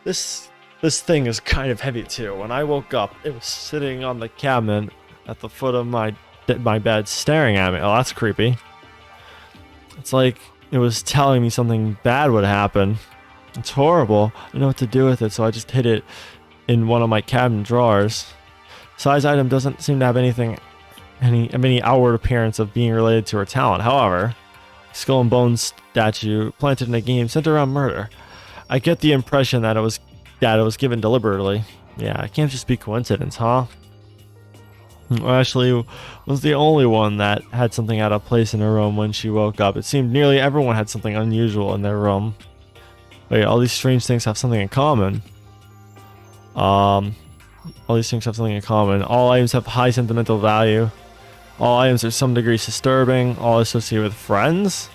This thing is kind of heavy too. When I woke up, it was sitting on the cabinet at the foot of my bed, staring at me. Oh, that's creepy. It's like it was telling me something bad would happen. It's horrible. I didn't know what to do with it, so I just hid it in one of my cabinet drawers. Sai's item doesn't seem to have any outward appearance of being related to her talent. However, Skull and Bones statue planted in a game centered around murder. I get the impression that it was given deliberately. Yeah, it can't just be coincidence, huh? Ashley was the only one that had something out of place in her room when she woke up. It seemed nearly everyone had something unusual in their room. Wait, all these strange things have something in common. All these things have something in common. All items have high sentimental value. All items are some degree disturbing. All associated with friends.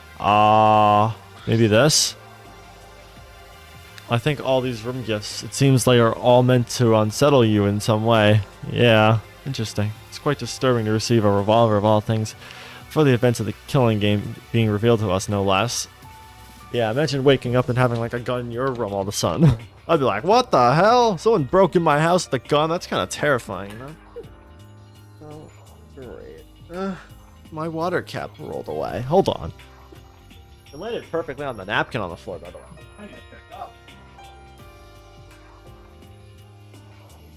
Maybe this. I think all these room gifts, it seems like, are all meant to unsettle you in some way. Yeah, interesting. It's quite disturbing to receive a revolver of all things for the events of the killing game being revealed to us, no less. Yeah, imagine waking up and having like a gun in your room all of a sudden. I'd be like, what the hell? Someone broke in my house with a gun? That's kind of terrifying, you know? Oh, great. My water cap rolled away. Hold on. It landed perfectly on the napkin on the floor, by the way.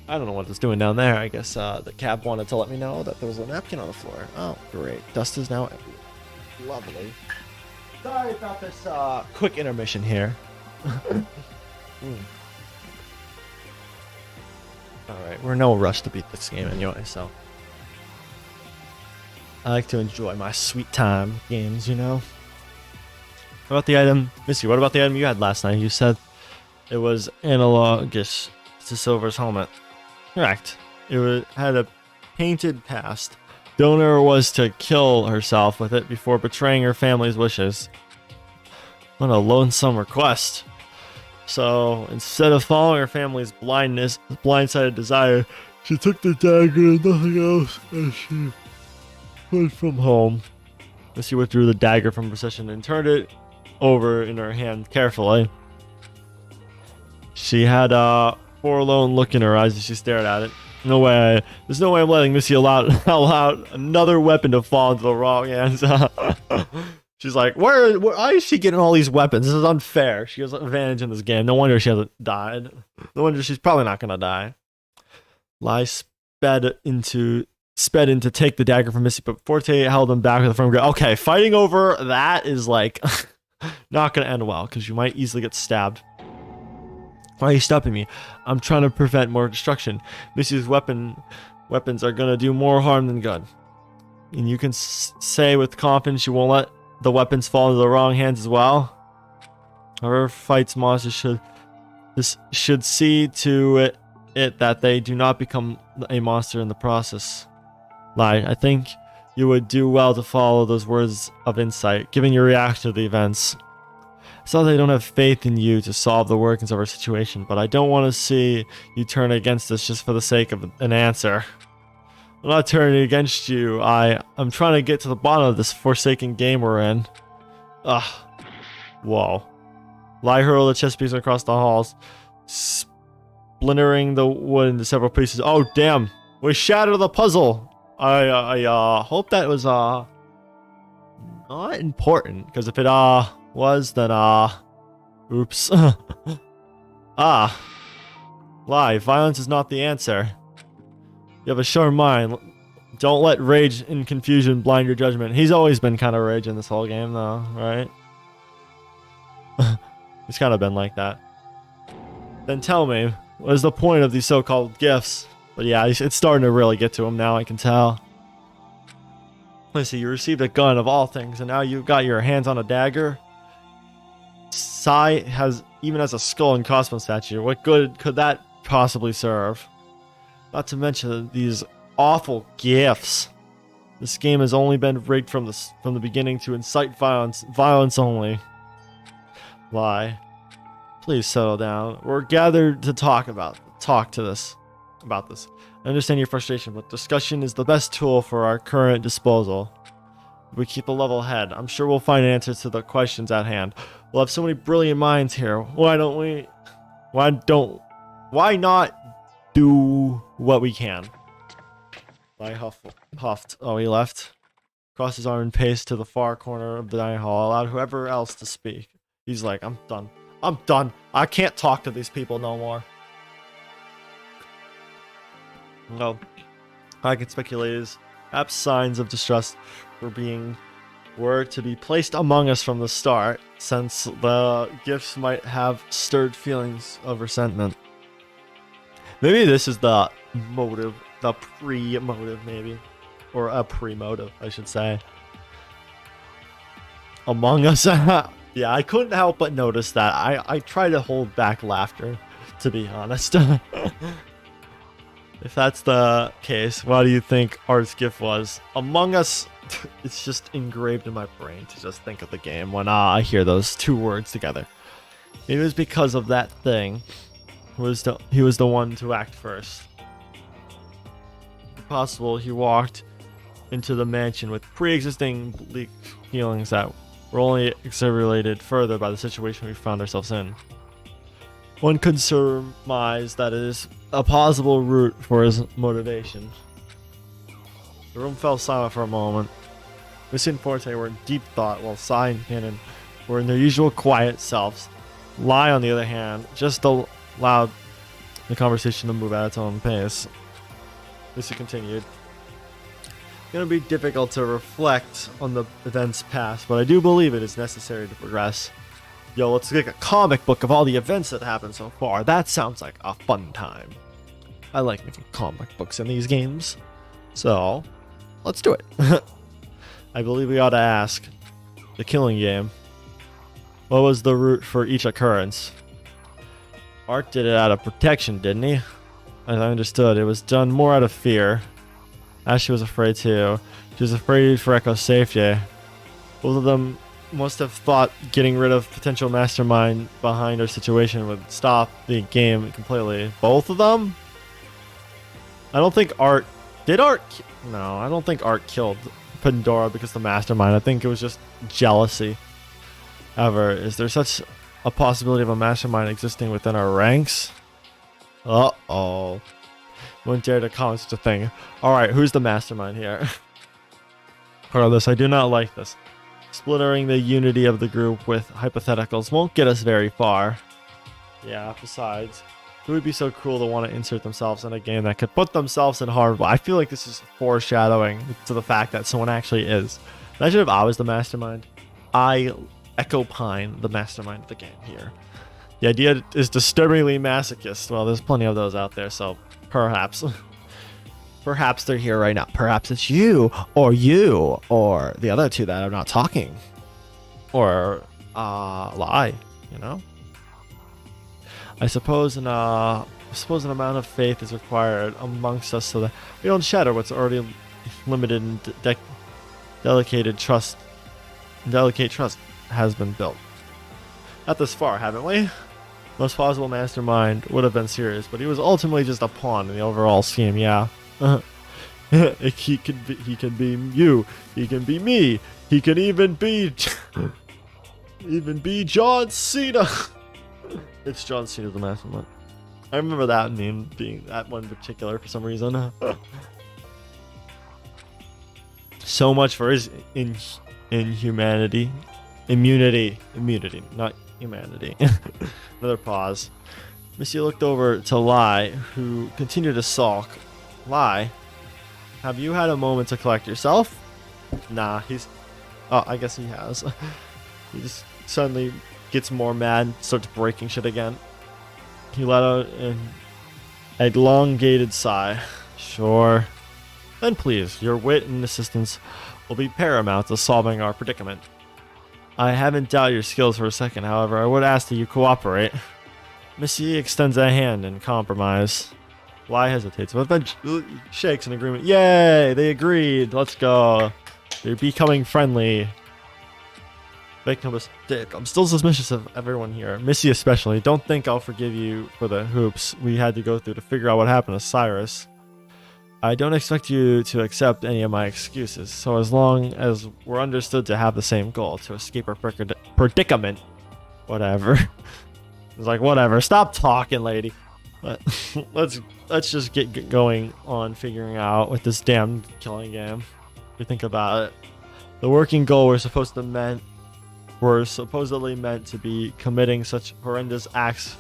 I don't know what it's doing down there. I guess the cap wanted to let me know that there was a napkin on the floor. Oh, great. Dust is now everywhere. Lovely. Sorry about this quick intermission here. Alright, we're in no rush to beat this game anyway, so. I like to enjoy my sweet time games, you know? How about the item? Missy, what about the item you had last night? You said it was analogous to Silver's helmet. Correct. Had a painted past. Donor was to kill herself with it before betraying her family's wishes. What a lonesome request. So instead of following her family's blindsided desire, she took the dagger and nothing else, and she went from home. She withdrew the dagger from precision and turned it over in her hand carefully. She had a forlorn look in her eyes as she stared at it. No way. There's no way I'm letting Missy allow another weapon to fall into the wrong hands. She's like, why is she getting all these weapons? This is unfair. She has an advantage in this game. No wonder she hasn't died. No wonder she's probably not gonna die. Lai sped in to take the dagger from Missy, but Forte held him back with a firm grip. Okay, fighting over that is like not gonna end well, because you might easily get stabbed. Why are you stopping me? I'm trying to prevent more destruction. Missy's weapons are gonna do more harm than good. And you can say with confidence you won't let the weapons fall into the wrong hands as well. Whoever fights monsters should see to it that they do not become a monster in the process. Lai, I think you would do well to follow those words of insight, given your reaction to the events. It's not that I don't have faith in you to solve the workings of our situation, but I don't want to see you turn against us just for the sake of an answer. I'm not turning against you. I'm trying to get to the bottom of this forsaken game we're in. Ugh. Whoa. Lai hurled the chess piece across the halls, splintering the wood into several pieces. Oh, damn. We shattered the puzzle. I hope that was, not important. Because if it, was, then, oops. Lai, violence is not the answer. You have a sharp mind. Don't let rage and confusion blind your judgment. He's always been kind of rage in this whole game, though, right? He's kind of been like that. Then tell me, what is the point of these so-called gifts? But yeah, it's starting to really get to him now, I can tell. Let's see, you received a gun of all things, and now you've got your hands on a dagger. Sai even has a skull and crossbones statue. What good could that possibly serve? Not to mention these awful gifts. This game has only been rigged from the beginning to incite violence only. Lie. Please settle down. We're gathered to talk about this. I understand your frustration, but discussion is the best tool for our current disposal. If we keep a level head, I'm sure we'll find answers to the questions at hand. We'll have so many brilliant minds here. Why not do what we can? I huffed. Oh, he left. Crossed his arm and paced to the far corner of the dining hall, allowed whoever else to speak. He's like, I'm done. I'm done. I can't talk to these people no more. No. I can speculate is perhaps signs of distrust were to be placed among us from the start, since the gifts might have stirred feelings of resentment. Maybe this is the motive, the pre-motive maybe. Or a pre-motive, I should say. Among us. Yeah, I couldn't help but notice that. I try to hold back laughter, to be honest. If that's the case, what do you think Art's gift was? Among Us, it's just engraved in my brain to just think of the game when I hear those two words together. It was because of that thing. He was the one to act first. If possible, he walked into the mansion with pre-existing bleak feelings that were only exacerbated further by the situation we found ourselves in. One could surmise that it is a possible route for his motivation. The room fell silent for a moment. Missy and Forte were in deep thought, while Sai and Cannon were in their usual quiet selves. Lai, on the other hand, just allowed the conversation to move at its own pace. Missy continued. It's going to be difficult to reflect on the events past, but I do believe it is necessary to progress. Yo, let's make a comic book of all the events that happened so far. That sounds like a fun time. I like making comic books in these games. So, let's do it. I believe we ought to ask. The killing game. What was the route for each occurrence? Art did it out of protection, didn't he? As I understood, it was done more out of fear. Ashley was afraid too. She was afraid for Echo's safety. Both of them must have thought getting rid of potential mastermind behind our situation would stop the game completely. Both of them? I don't think Art... Did Art... No, I don't think Art killed Pandora because of the mastermind. I think it was just jealousy. However, is there such a possibility of a mastermind existing within our ranks? Uh-oh. Wouldn't dare to comment such a thing. Alright, who's the mastermind here? Regardless, I do not like this. Splintering the unity of the group with hypotheticals won't get us very far. Yeah, besides, who would be so cruel to want to insert themselves in a game that could put themselves in harm's way? I feel like this is foreshadowing to the fact that someone actually is. Imagine if I was the mastermind. I echo pine the mastermind of the game here. The idea is disturbingly masochist. Well, there's plenty of those out there, so perhaps. Perhaps they're here right now. Perhaps it's you, or the other two that are not talking. Or, lie, you know? I suppose an amount of faith is required amongst us so that we don't shatter what's already limited and delicate trust has been built. Not this far, haven't we? Most possible mastermind would have been serious, but he was ultimately just a pawn in the overall scheme, yeah. He can be you. He can be me. He can even be John Cena. It's John Cena the Mastermind. I remember that meme being that one in particular for some reason. So much for his inhumanity. Immunity, not humanity. Another pause. Missy looked over to Lai, who continued to sulk. Lai, have you had a moment to collect yourself? Nah, he's... Oh, I guess he has. He just suddenly gets more mad, starts breaking shit again. He let out an elongated sigh. Sure. Then please, your wit and assistance will be paramount to solving our predicament. I haven't doubted your skills for a second, however, I would ask that you cooperate. Missy extends a hand in compromise. Lai hesitates, but then shakes in agreement. Yay! They agreed. Let's go. They're becoming friendly. Make no mistake, I'm still suspicious of everyone here. Missy especially. Don't think I'll forgive you for the hoops we had to go through to figure out what happened to Cyrus. I don't expect you to accept any of my excuses, so as long as we're understood to have the same goal, to escape our predicament, whatever. It's like, whatever, stop talking, lady. But let's just get going on figuring out with this damn killing game. If you think about it, the working goal we're supposedly meant to be committing such horrendous acts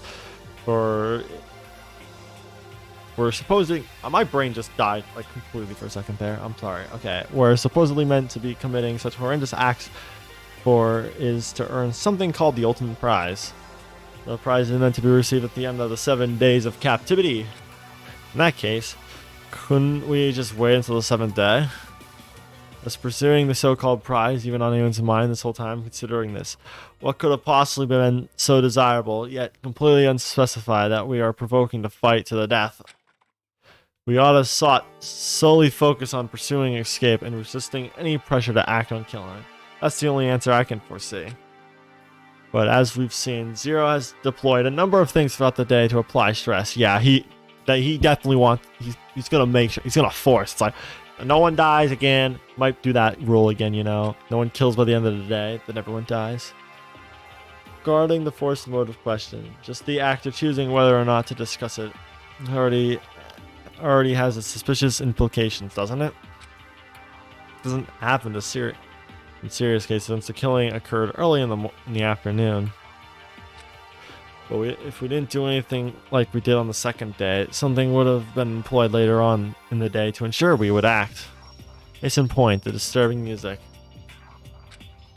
for... We're supposing... my brain just died, like, completely for a second there. I'm sorry. Okay. We're supposedly meant to be committing such horrendous acts for is to earn something called the ultimate prize. The prize is meant to be received at the end of the 7 days of captivity. In that case, couldn't we just wait until the 7th day? As pursuing the so-called prize even on anyone's mind this whole time considering this? What could have possibly been so desirable, yet completely unspecified, that we are provoking to fight to the death? We ought to have sought solely focus on pursuing escape and resisting any pressure to act on killing. That's the only answer I can foresee. But as we've seen, Zero has deployed a number of things throughout the day to apply stress. Yeah, he definitely wants... He's gonna make sure... He's gonna force. It's like, no one dies again. Might do that rule again, you know. No one kills by the end of the day, then everyone dies. Regarding the forced motive question, just the act of choosing whether or not to discuss it already has its suspicious implications, doesn't it? Doesn't happen in serious cases, since the killing occurred early in the afternoon. But if we didn't do anything like we did on the second day, something would have been employed later on in the day to ensure we would act. Case in point, the disturbing music.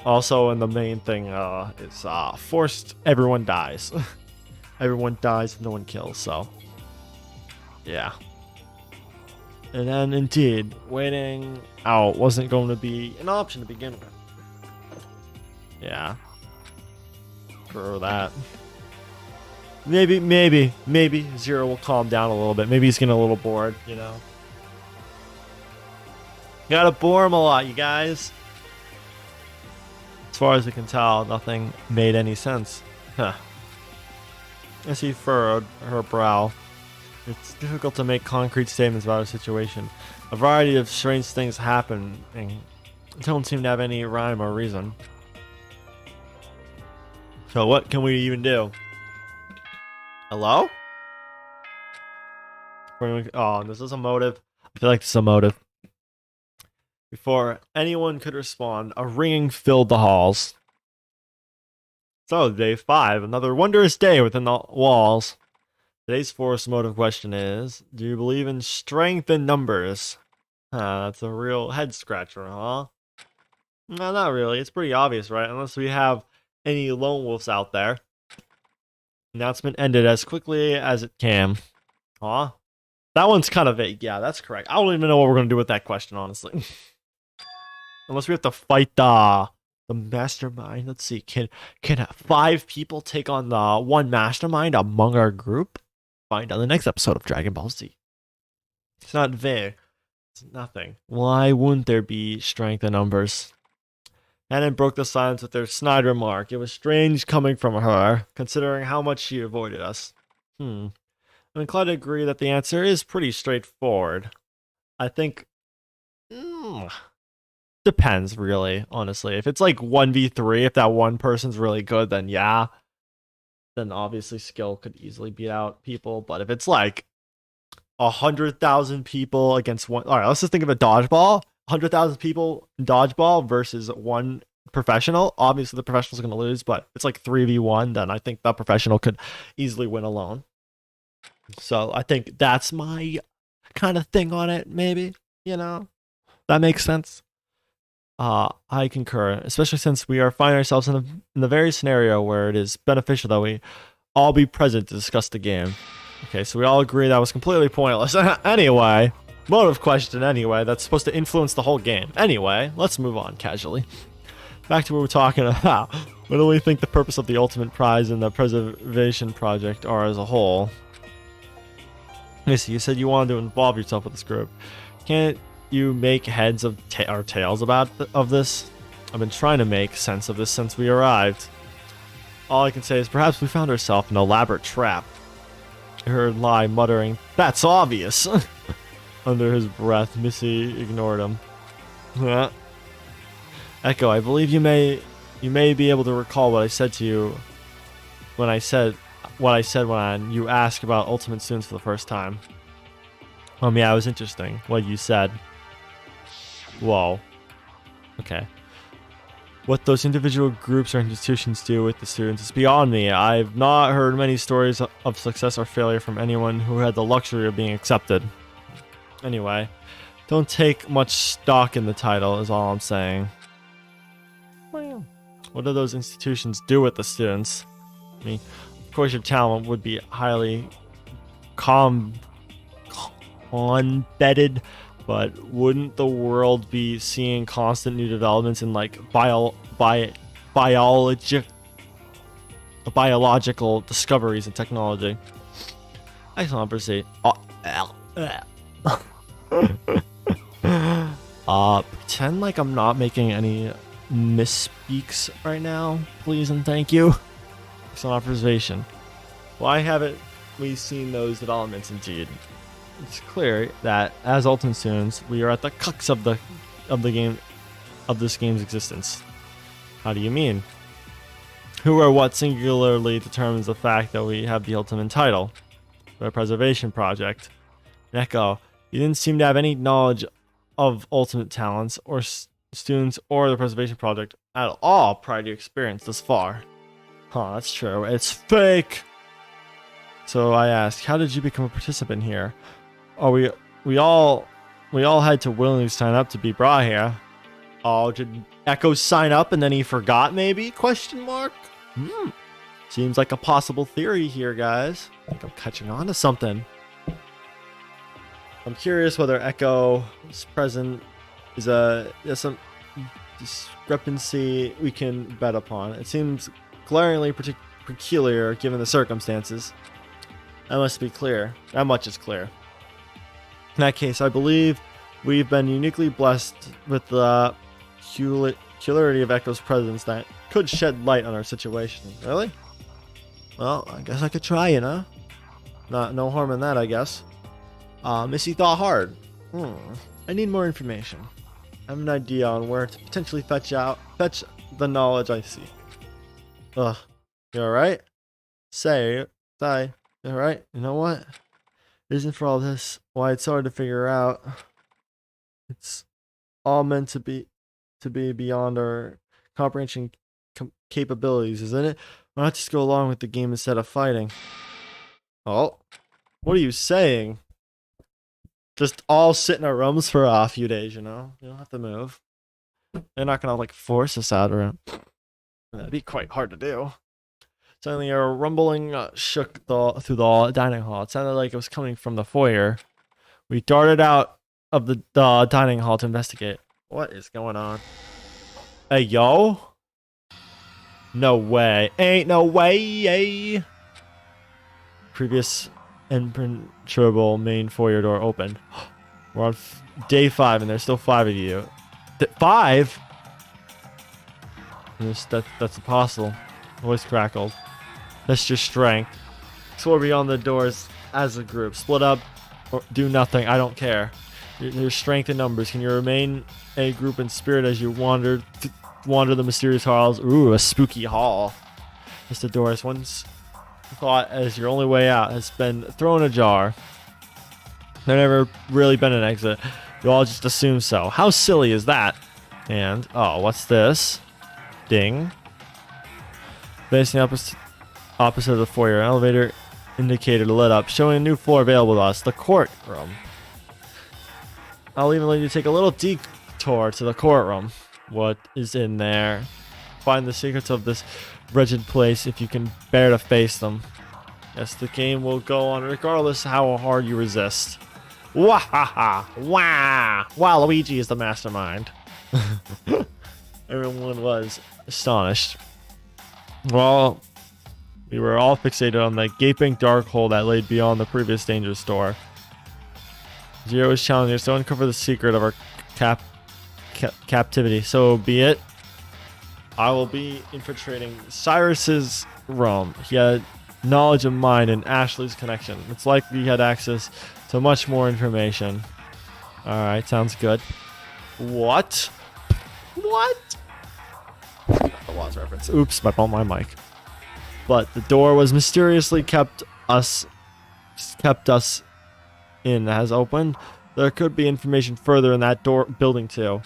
Also, and the main thing is forced everyone dies. Everyone dies, no one kills, so... Yeah. And then, indeed, waiting out wasn't going to be an option to begin with. Yeah. For that. Maybe Zero will calm down a little bit. Maybe he's getting a little bored, you know. Gotta bore him a lot, you guys. As far as we can tell, nothing made any sense. Huh. As he furrowed her brow, it's difficult to make concrete statements about a situation. A variety of strange things happen and don't seem to have any rhyme or reason. So what can we even do? Hello? Oh, this is a motive. I feel like this is a motive. Before anyone could respond, a ringing filled the halls. So, day 5, another wondrous day within the walls. Today's forced motive question is, do you believe in strength in numbers? That's a real head scratcher, huh? No, not really. It's pretty obvious, right? Unless we have any lone wolves out there. Announcement ended as quickly as it came. Huh? That one's kind of vague. Yeah, that's correct. I don't even know what we're going to do with that question, honestly. Unless we have to fight the mastermind. Let's see. Can 5 people take on the one mastermind among our group? Find out in the next episode of Dragon Ball Z. It's not vague. It's nothing. Why wouldn't there be strength in numbers? Hannon broke the silence with their snide remark. It was strange coming from her, considering how much she avoided us. I'm inclined to agree that the answer is pretty straightforward. I think Mm, depends, really, honestly. If it's like 1v3, if that one person's really good, then yeah. Then obviously skill could easily beat out people. But if it's like 100,000 people against one, all right, let's just think of a dodgeball. 100,000 people in dodgeball versus one professional. Obviously, the professional's going to lose, but it's like 3v1. Then I think the professional could easily win alone. So I think that's my kind of thing on it. Maybe, that makes sense. I concur, especially since we are finding ourselves in the very scenario where it is beneficial that we all be present to discuss the game. Okay, so we all agree that was completely pointless. Anyway, motive question anyway, that's supposed to influence the whole game. Anyway, let's move on casually. Back to what we're talking about. What do we think the purpose of the ultimate prize and the preservation project are as a whole? Missy, you said you wanted to involve yourself with this group. Can't you make heads of or tails of this? I've been trying to make sense of this since we arrived. All I can say is perhaps we found ourselves in an elaborate trap. I heard Lai muttering, "That's obvious." Under his breath, Missy ignored him. Echo, I believe you may be able to recall what I said to you when when you asked about Ultimate Students for the first time. Yeah, it was interesting what you said. Whoa. Okay. What those individual groups or institutions do with the students is beyond me. I've not heard many stories of success or failure from anyone who had the luxury of being accepted. Anyway, don't take much stock in the title is all I'm saying. What do those institutions do with the students? I mean, of course your talent would be highly embedded, but wouldn't the world be seeing constant new developments in like biological discoveries and technology? I can't proceed. Pretend like I'm not making any misspeaks right now, please and thank you. Excellent observation. Why haven't we seen those developments indeed? It's clear that as Ultimate students, we are at the crux of the game of this game's existence. How do you mean? Who or what singularly determines the fact that we have the ultimate title? The preservation project. Neko, you didn't seem to have any knowledge of ultimate talents or students or the preservation project at all prior to your experience this far. Huh, that's true. It's fake. So I asked, how did you become a participant here? Oh, we all had to willingly sign up to be brought here. Oh, did Echo sign up and then he forgot maybe? Question mark? Seems like a possible theory here, guys. I think I'm catching on to something. I'm curious whether Echo's present is there's some discrepancy we can bet upon. It seems glaringly peculiar given the circumstances. That must be clear. That much is clear. In that case, I believe we've been uniquely blessed with the peculiarity of Echo's presence that could shed light on our situation. Really? Well, I guess I could try, no harm in that, I guess. Missy thought hard. I need more information. I have an idea on where to potentially fetch the knowledge I seek. You alright? You alright? You know what? Reason for all this, why it's hard to figure out. It's all meant to be beyond our comprehension capabilities, isn't it? Why not just go along with the game instead of fighting? Oh, what are you saying? Just all sit in our rooms for a few days, You don't have to move. They're not gonna like force us out, or that'd be quite hard to do. Suddenly a rumbling shook through the dining hall. It sounded like it was coming from the foyer. We darted out of the dining hall to investigate. What is going on? Hey, yo? No way. Ain't no way. Previous impenetrable main foyer door opened. We're on day 5 and there's still 5 of you. 5? That's impossible. Voice crackled. That's your strength. Explore beyond the doors as a group. Split up or do nothing. I don't care. There's strength in numbers. Can you remain a group in spirit as you wander the mysterious halls? Ooh, a spooky hall. Mr. Doris, once thought as your only way out has been thrown ajar. There never really been an exit. You all just assume so. How silly is that? And, oh, what's this? Ding. Facing opposite of the foyer, an elevator indicator lit up, showing a new floor available to us, the courtroom. I'll even let you take a little detour to the courtroom. What is in there? Find the secrets of this wretched place if you can bear to face them. Yes, the game will go on regardless how hard you resist. Wah ha ha! Wow! Wow, Luigi is the mastermind. Everyone was astonished. Well, we were all fixated on the gaping dark hole that lay beyond the previous dangerous door. Zero is challenging us to uncover the secret of our captivity. So be it. I will be infiltrating Cyrus's realm. He had knowledge of mine and Ashley's connection. It's like he had access to much more information. Alright, sounds good. What? What? The Lost reference. Oops, I bumped my mic. But the door was mysteriously kept us in has opened. There could be information further in that building too.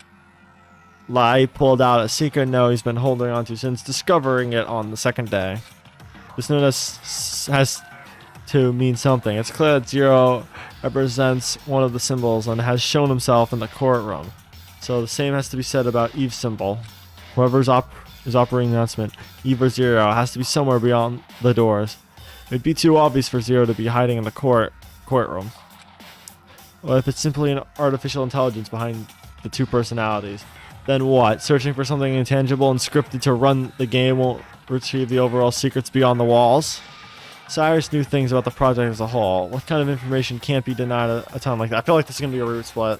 Lai pulled out a secret note he's been holding on to since discovering it on the second day. This note has to mean something. It's clear that Zero represents one of the symbols and has shown himself in the courtroom. So the same has to be said about Eve's symbol. Whoever is operating the announcement, Eve or Zero, has to be somewhere beyond the doors. It would be too obvious for Zero to be hiding in the courtroom. Well, if it's simply an artificial intelligence behind the two personalities, then what? Searching for something intangible and scripted to run the game won't retrieve the overall secrets beyond the walls? Cyrus knew things about the project as a whole. What kind of information can't be denied at a time like that? I feel like this is going to be a root split.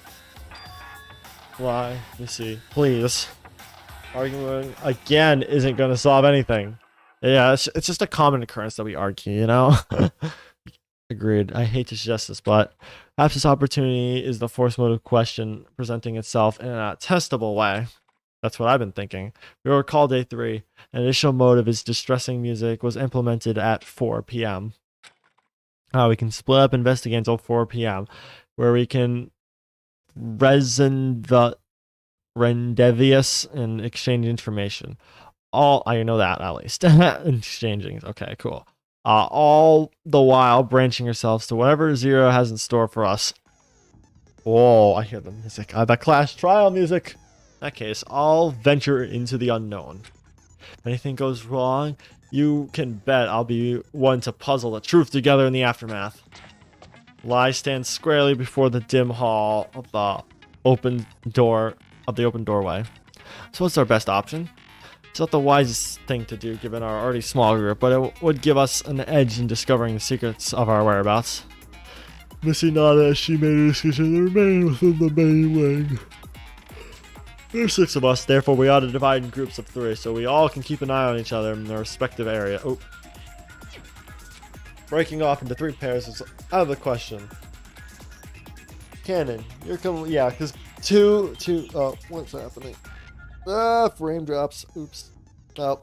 Why? Let me see. Please. Arguing again isn't going to solve anything. Yeah, it's just a common occurrence that we argue, you know? Agreed. I hate to suggest this, but perhaps this opportunity is the force motive question presenting itself in a testable way. That's what I've been thinking. We recall day 3. An initial motive is distressing music was implemented at 4 p.m. We can split up and investigate until 4 p.m. where we can reason the rendezvous and exchange information. I know that at least. Exchanging. Okay, cool. All the while branching ourselves to whatever Zero has in store for us. Whoa, I hear the music. The Clash trial music. In that case, I'll venture into the unknown. If anything goes wrong, you can bet I'll be one to puzzle the truth together in the aftermath. Lai stands squarely before the dim hall of the open doorway. So what's our best option? It's not the wisest thing to do given our already small group, but it would give us an edge in discovering the secrets of our whereabouts. Missy nodded as she made a decision to remain within the main wing. There are 6 of us, therefore we ought to divide in groups of 3 so we all can keep an eye on each other in their respective area. Oh. Breaking off into 3 pairs is out of the question. Cannon, you're coming. Yeah, because two. Oh, what's happening? Frame drops. Oops. Oh.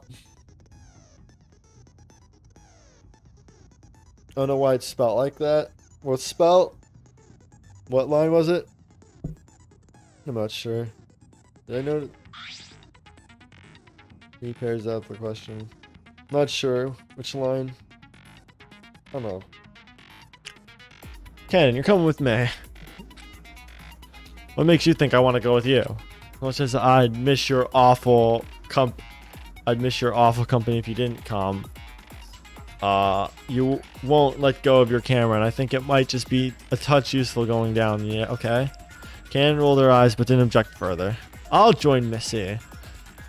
I don't know why it's spelled like that. What's spelled? What line was it? I'm not sure. Did I know? 3 pairs out the question. Not sure which line. I don't know. Cannon, you're coming with me. What makes you think I want to go with you? Much as I'd miss your awful company if you didn't come. You won't let go of your camera, and I think it might just be a touch useful going down. Yeah, okay. Cannon rolled her eyes, but didn't object further. I'll join Missy.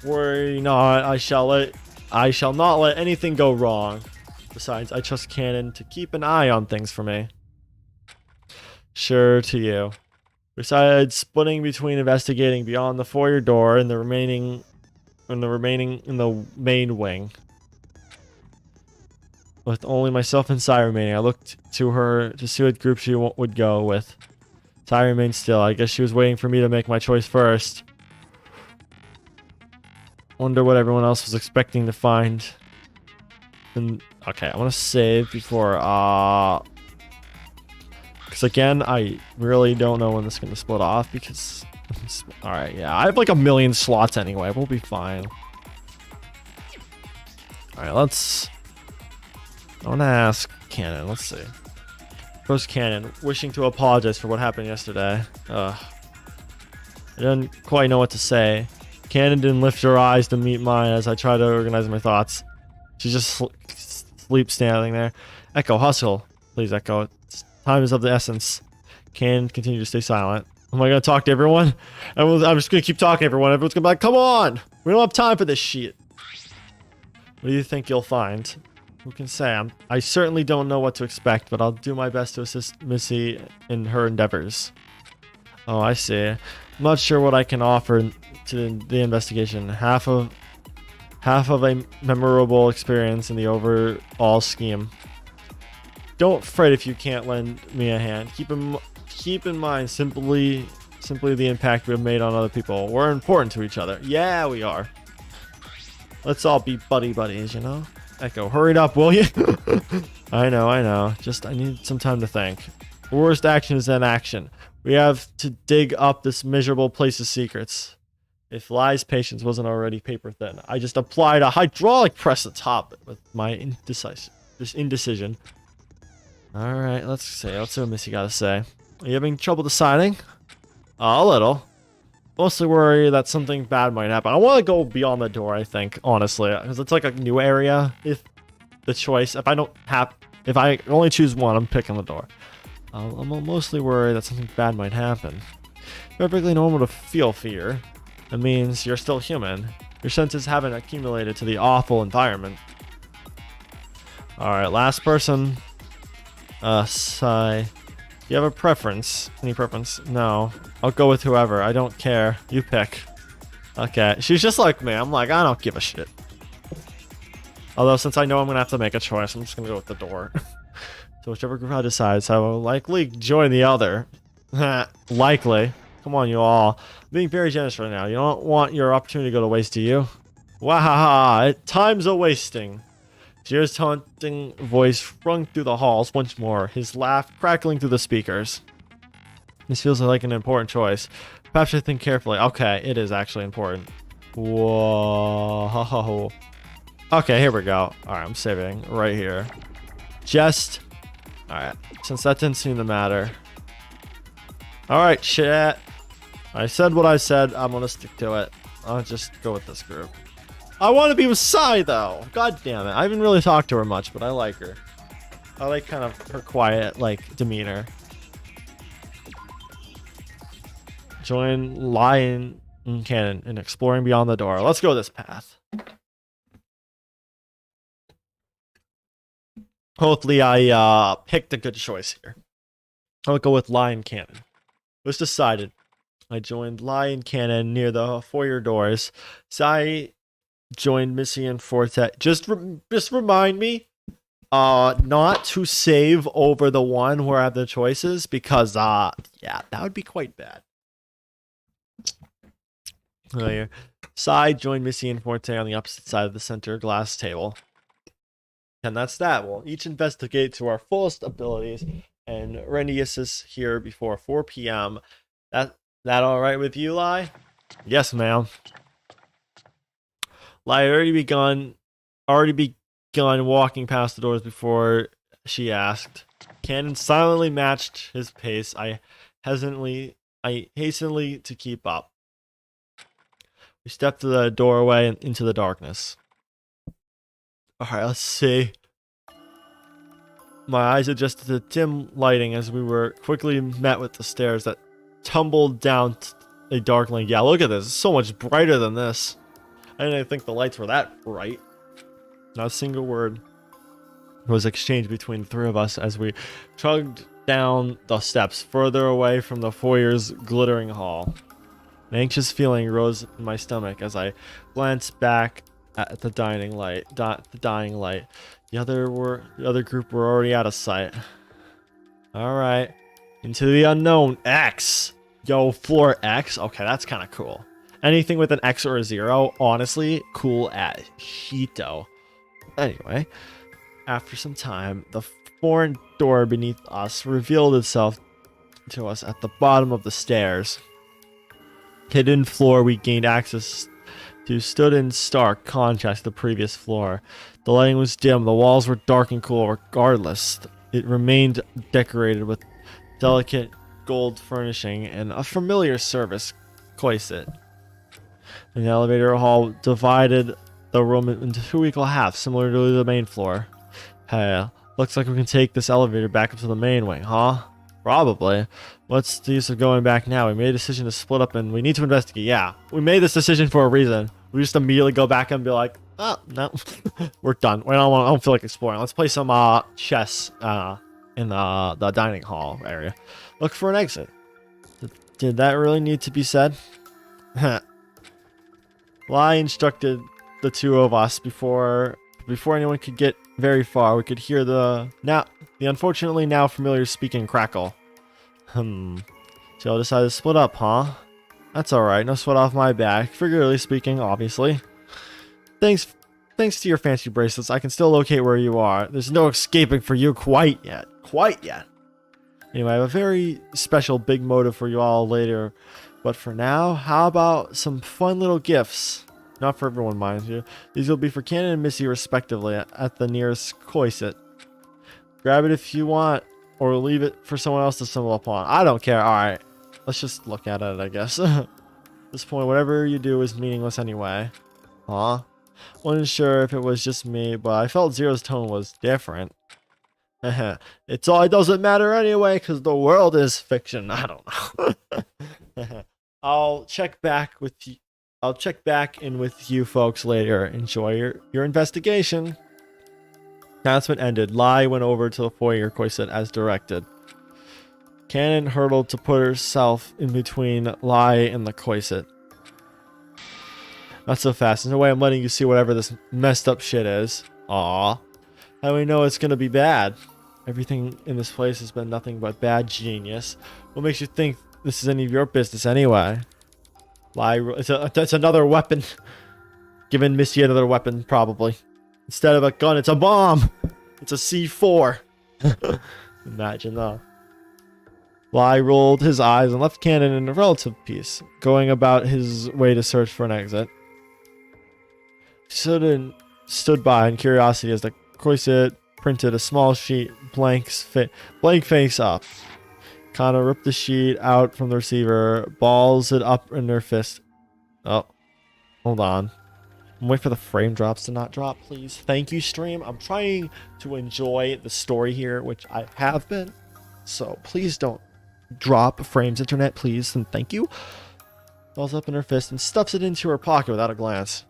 Worry not, I shall not let anything go wrong. Besides, I trust Cannon to keep an eye on things for me. Sure to you. Besides splitting between investigating beyond the foyer door and the main wing. With only myself and Sai remaining, I looked to her to see what group she would go with. Sai remained still. I guess she was waiting for me to make my choice first. Wonder what everyone else was expecting to find. And okay, I want to save before because again, I really don't know when this is going to split off because all right, yeah, I have like 1,000,000 slots anyway. We'll be fine. All right, I want to ask Cannon. Let's see. First, Cannon, wishing to apologize for what happened yesterday. I didn't quite know what to say. Cannon didn't lift her eyes to meet mine as I tried to organize my thoughts. She just sleeps standing there. Echo, hustle. Please, Echo. Time is of the essence. Cannon continued to stay silent. Am I going to talk to everyone? I'm just going to keep talking to everyone. Everyone's going to be like, come on! We don't have time for this shit. What do you think you'll find? Who can say? I certainly don't know what to expect, but I'll do my best to assist Missy in her endeavors. Oh, I see. I'm not sure what I can offer to the investigation. Half of a memorable experience in the overall scheme. Don't fret if you can't lend me a hand. Keep in mind simply the impact we've made on other people. We're important to each other. Yeah, we are. Let's all be buddies, you know? Echo, hurry up, will you? I know. Just, I need some time to think. The worst action is inaction. We have to dig up this miserable place's secrets. If Lai's patience wasn't already paper thin, I just applied a hydraulic press atop it with my indecision. Alright, let's see. Let's see what Missy got to say. Are you having trouble deciding? A little. Mostly worried that something bad might happen. I want to go beyond the door, I think, honestly, because it's like a new area. If I only choose one, I'm picking the door. I'm mostly worried that something bad might happen. It's perfectly normal to feel fear. It means you're still human. Your senses haven't accumulated to the awful environment. Alright, last person. Sai. Do you have a preference? Any preference? No. I'll go with whoever. I don't care. You pick. Okay. She's just like me. I'm like, I don't give a shit. Although, since I know I'm going to have to make a choice, I'm just going to go with the door. So whichever group I decides, I will likely join the other. Likely. Come on, you all. I'm being very generous right now. You don't want your opportunity to go to waste, do you? Wahaha. Time's a wasting. Jir's taunting voice rung through the halls once more, his laugh crackling through the speakers. This feels like an important choice. Perhaps I think carefully. Okay, it is actually important. Whoa. Okay, here we go. Alright, I'm saving right here. Alright, since that didn't seem to matter. Alright, chat. I said what I said. I'm gonna stick to it. I'll just go with this group. I want to be with Sai, though. God damn it. I haven't really talked to her much, but I like her. I like kind of her quiet, like, demeanor. Join Lion and Cannon in exploring beyond the door. Let's go this path. Hopefully I picked a good choice here. I'll go with Lion Cannon. It was decided. I joined Lion Cannon near the foyer doors. Sai joined Missy and Forte. Just remind me not to save over the one where I have the choices, because yeah, that would be quite bad. Here. Sai joined Missy and Forte on the opposite side of the center glass table. And that's that. We'll each investigate to our fullest abilities, and Rendius is here before 4 p.m. That all right with you, Lai? Yes, ma'am. Lai had already begun walking past the doors before she asked. Cannon silently matched his pace. I hastened to keep up. We stepped through the doorway and into the darkness. Alright, let's see. My eyes adjusted to dim lighting as we were quickly met with the stairs that tumbled down a dark lane. Yeah, look at this. It's so much brighter than this. I didn't even think the lights were that bright. Not a single word was exchanged between the three of us as we chugged down the steps further away from the foyer's glittering hall. An anxious feeling rose in my stomach as I glanced back at the dying light. The other group were already out of sight. All right. Into the unknown. X. Yo, floor X. Okay, that's kind of cool. Anything with an X or a 0, honestly, cool as Hito. Anyway, after some time, the foreign door beneath us revealed itself to us at the bottom of the stairs. Hidden floor we gained access to stood in stark contrast to the previous floor. The lighting was dim, the walls were dark and cool. Regardless, it remained decorated with delicate gold furnishing and a familiar service closet. An elevator hall divided the room into 2 equal halves, similar to the main floor. Hey, looks like we can take this elevator back up to the main wing, huh? Probably. What's the use of going back now? We made a decision to split up and we need to investigate. Yeah, we made this decision for a reason. We just immediately go back and be like, oh, no, we're done. I don't feel like exploring. Let's play some chess in the dining hall area. Look for an exit. Did that really need to be said? Lai instructed the two of us before anyone could get very far. We could hear the unfortunately now familiar speaking crackle. So decided to split up, huh? That's alright, no sweat off my back. Figuratively speaking, obviously. Thanks to your fancy bracelets, I can still locate where you are. There's no escaping for you quite yet. Anyway, I have a very special big motive for you all later. But for now, how about some fun little gifts? Not for everyone, mind you. These will be for Canon and Missy respectively at the nearest Koiset. Grab it if you want, or leave it for someone else to stumble upon. I don't care. Alright, let's just look at it, I guess. At this point, whatever you do is meaningless anyway. Huh? Wasn't sure if it was just me, but I felt Zero's tone was different. It doesn't matter anyway, because the world is fiction. I don't know. I'll check back in with you folks later. Enjoy your investigation. Announcement ended. Lai went over to the foyer Koiset as directed. Cannon hurtled to put herself in between Lai and the Koiset. Not so fast. There's no way I'm letting you see whatever this messed up shit is. Aw. How do we know it's gonna be bad? Everything in this place has been nothing but bad genius. What makes you think this is any of your business anyway? That's another weapon. Giving Missy another weapon, probably. Instead of a gun, it's a bomb. It's a C4. Imagine that. Lai rolled his eyes and left Cannon in a relative peace, going about his way to search for an exit. Stood by in curiosity as the Koiset printed a small sheet, blank face up. Kana ripped the sheet out from the receiver, balls it up in her fist. Oh, hold on. Wait for the frame drops to not drop, please. Thank you, stream. I'm trying to enjoy the story here, which I have been. So please don't drop frames, internet, please, and thank you. Balls up in her fist and stuffs it into her pocket without a glance.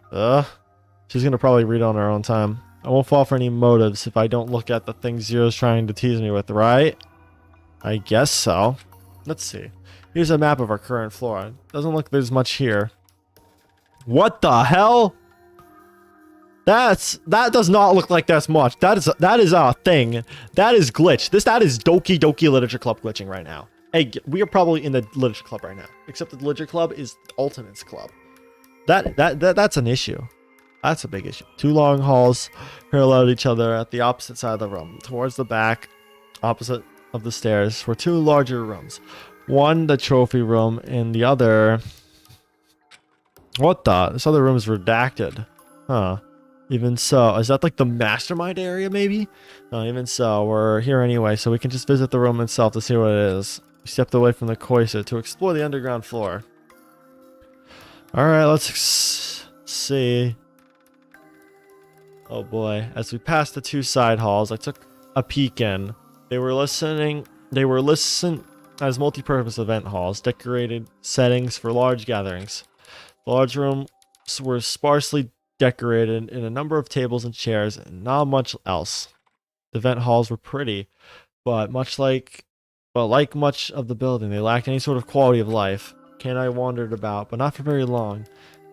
She's gonna probably read it on her own time. I won't fall for any motives if I don't look at the things Zero's trying to tease me with, right? I guess so. Let's see. Here's a map of our current floor. Doesn't look there's much here. What the hell? That does not look like that's much. That is a thing. That is glitch. That is Doki Doki Literature Club glitching right now. Hey, we are probably in the Literature Club right now. Except the Literature Club is the Ultimates Club. That's an issue. That's a big issue. Two long halls paralleled each other at the opposite side of the room. Towards the back, opposite of the stairs, were two larger rooms. One, the trophy room, and the other... What the? This other room is redacted. Huh. Even so, is that like the mastermind area, maybe? No, even so, we're here anyway, so we can just visit the room itself to see what it is. We stepped away from the Koiset to explore the underground floor. Alright, let's see. Oh boy. As we passed the two side halls, I took a peek in. They were listed as multi-purpose event halls, decorated settings for large gatherings. The large rooms were sparsely decorated in a number of tables and chairs, and not much else. The event halls were pretty, but like much of the building, they lacked any sort of quality of life. Ken and I wandered about, but not for very long.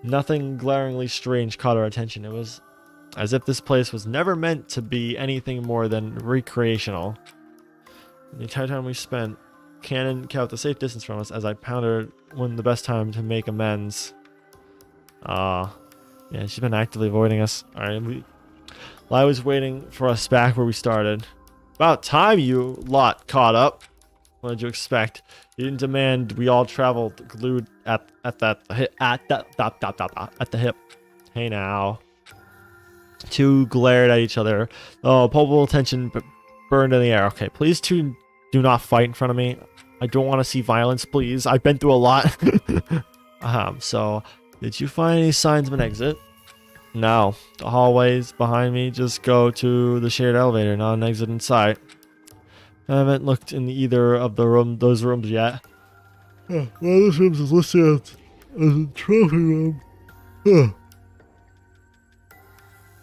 Nothing glaringly strange caught our attention. It was as if this place was never meant to be anything more than recreational. The entire time we spent cannon kept a safe distance from us as I pondered when the best time to make amends. Yeah, she's been actively avoiding us. Alright, Lai was waiting for us back where we started. About time you lot caught up. What did you expect? You didn't demand we all traveled glued at the hip. Hey now. Two glared at each other. Oh, palpable tension burned in the air. Okay, please do not fight in front of me. I don't want to see violence, please. I've been through a lot. So, did you find any signs of an exit? No. The hallways behind me just go to the shared elevator, not an exit in sight. I haven't looked in either of those rooms yet. One of those rooms is listed as a trophy room.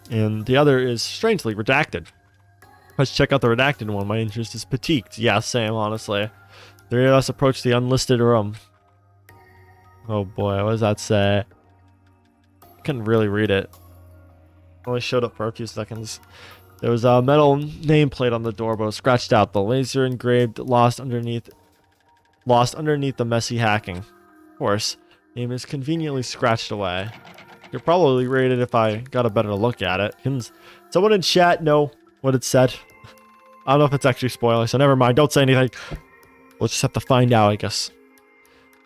And the other is strangely redacted. Let's check out the redacted one. My interest is fatigued. Yeah, same, honestly. Three of us approach the unlisted room. Oh boy, what does that say? I couldn't really read it. Only showed up for a few seconds. There was a metal nameplate on the door, but it was scratched out. The laser engraved lost underneath the messy hacking. Of course, name is conveniently scratched away. You'll probably read it if I got a better look at it. Can someone in chat know what it said? I don't know if it's actually spoiler, so never mind. Don't say anything. We'll just have to find out, I guess.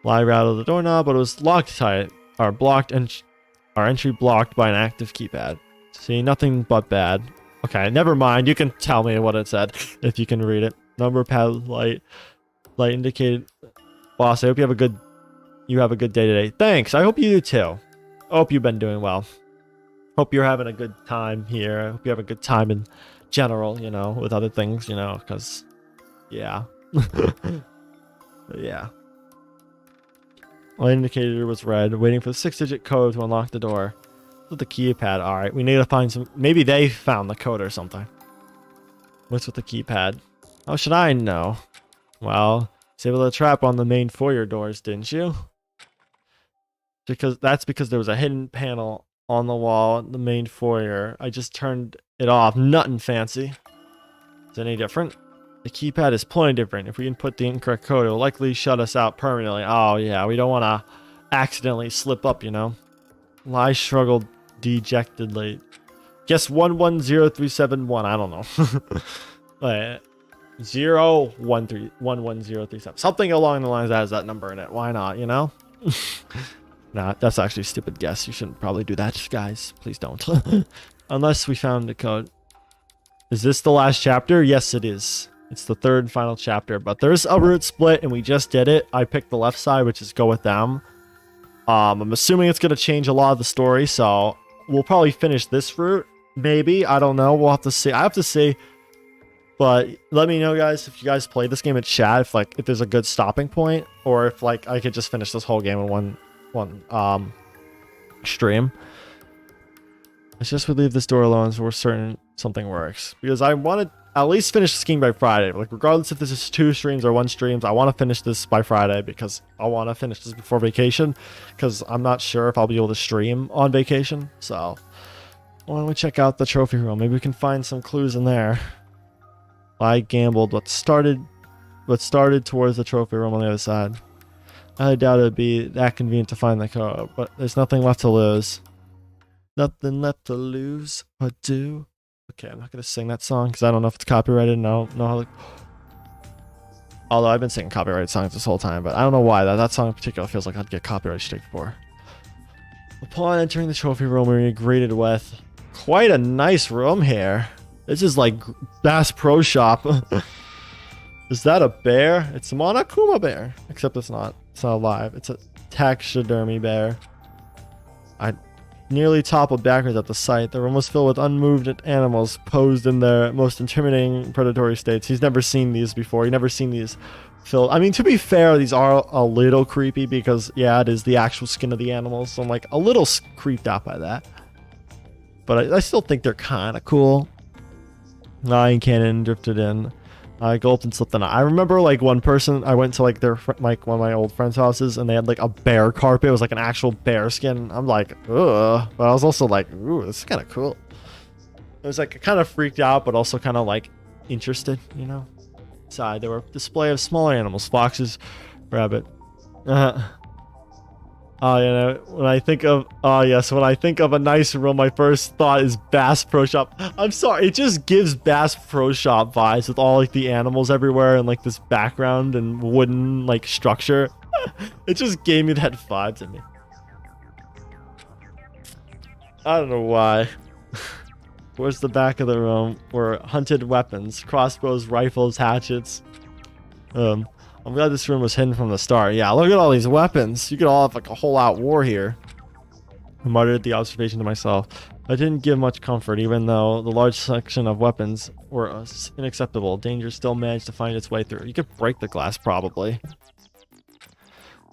Lie rattled the doorknob, but it was locked tight. Our entry blocked by an active keypad. See, nothing but bad. Okay, never mind. You can tell me what it said if you can read it. Number pad light indicated. Boss, I hope you have a good day today. Thanks. I hope you do too. I hope you've been doing well. Hope you're having a good time here. I hope you have a good time in general, you know, with other things, you know, because yeah. Yeah. Light indicator was red, waiting for the 6-digit code to unlock the door. With the keypad. Alright, we need to find some. Maybe they found the code or something. What's with the keypad? How should I know? Well, disabled the trap on the main foyer doors, didn't you? That's because there was a hidden panel on the wall in the main foyer. I just turned it off. Nothing fancy. Is it any different? The keypad is plenty different. If we input the incorrect code, it will likely shut us out permanently. Oh yeah, we don't want to accidentally slip up, you know. Lai struggled dejectedly. Guess 110371. I don't know. Wait, 01311037. Something along the lines that has that number in it. Why not, you know? Nah, that's actually a stupid guess. You shouldn't probably do that, guys. Please don't. Unless we found the code. Is this the last chapter? Yes, it is. It's the third and final chapter, but there's a route split and we just did it. I picked the left side, which is go with them. I'm assuming it's going to change a lot of the story, so we'll probably finish this route. Maybe. I don't know. We'll have to see. I have to see. But let me know, guys, if you guys play this game in chat, if there's a good stopping point, or if I could just finish this whole game in one stream. Let's just leave this door alone so we're certain something works. Because I want to at least finish this game by Friday. Like, regardless if this is 2 streams or 1 streams, I want to finish this by Friday because I want to finish this before vacation. Because I'm not sure if I'll be able to stream on vacation. So, why don't we check out the trophy room? Maybe we can find some clues in there. I gambled what started towards the trophy room on the other side. I doubt it'd be that convenient to find the code, but there's nothing left to lose. Nothing left to lose or do. Okay, I'm not gonna sing that song because I don't know if it's copyrighted and I don't know how. Although I've been singing copyrighted songs this whole time, but I don't know why that song in particular feels like I'd get copyright straight for. Upon entering the trophy room, we were greeted with quite a nice room here. This is like Bass Pro Shop. Is that a bear? It's a Monokuma bear, except it's not. It's not alive. It's a taxidermy bear. I nearly toppled backwards at the sight. The room was filled with unmoved animals posed in their most intimidating predatory states. He's never seen these before. He's never seen these filled. I mean, to be fair, these are a little creepy because, yeah, it is the actual skin of the animals. So I'm like a little creeped out by that. But I still think they're kind of cool. Nine cannon drifted in. I gulped and slipped in. I remember like one person, I went to like one of my old friends' houses and they had like a bear carpet. It was like an actual bear skin. I'm like, ugh. But I was also like, ooh, this is kind of cool. It was like kind of freaked out, but also kind of like interested, you know? Inside, there were a display of smaller animals, foxes, rabbit. Oh, you know, when I think of, oh yes, when I think of a nice room, my first thought is Bass Pro Shop. I'm sorry, it just gives Bass Pro Shop vibes with all like the animals everywhere and like this background and wooden like structure. It just gave me that vibe to me. I don't know why. Towards the back of the room were hunted weapons, crossbows, rifles, hatchets. I'm glad this room was hidden from the start. Yeah, look at all these weapons. You could all have like a whole out war here. I muttered the observation to myself. I didn't give much comfort, even though the large section of weapons were unacceptable. Danger still managed to find its way through. You could break the glass, probably.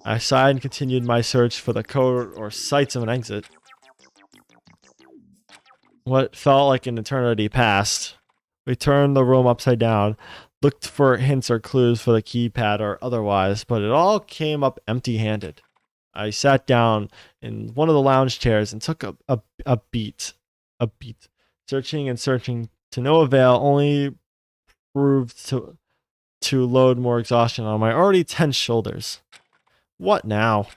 I sighed and continued my search for the code or sights of an exit. What felt like an eternity passed. We turned the room upside down. Looked for hints or clues for the keypad or otherwise, but it all came up empty-handed. I sat down in one of the lounge chairs and took a beat. Searching and searching to no avail, only proved to load more exhaustion on my already tense shoulders. What now?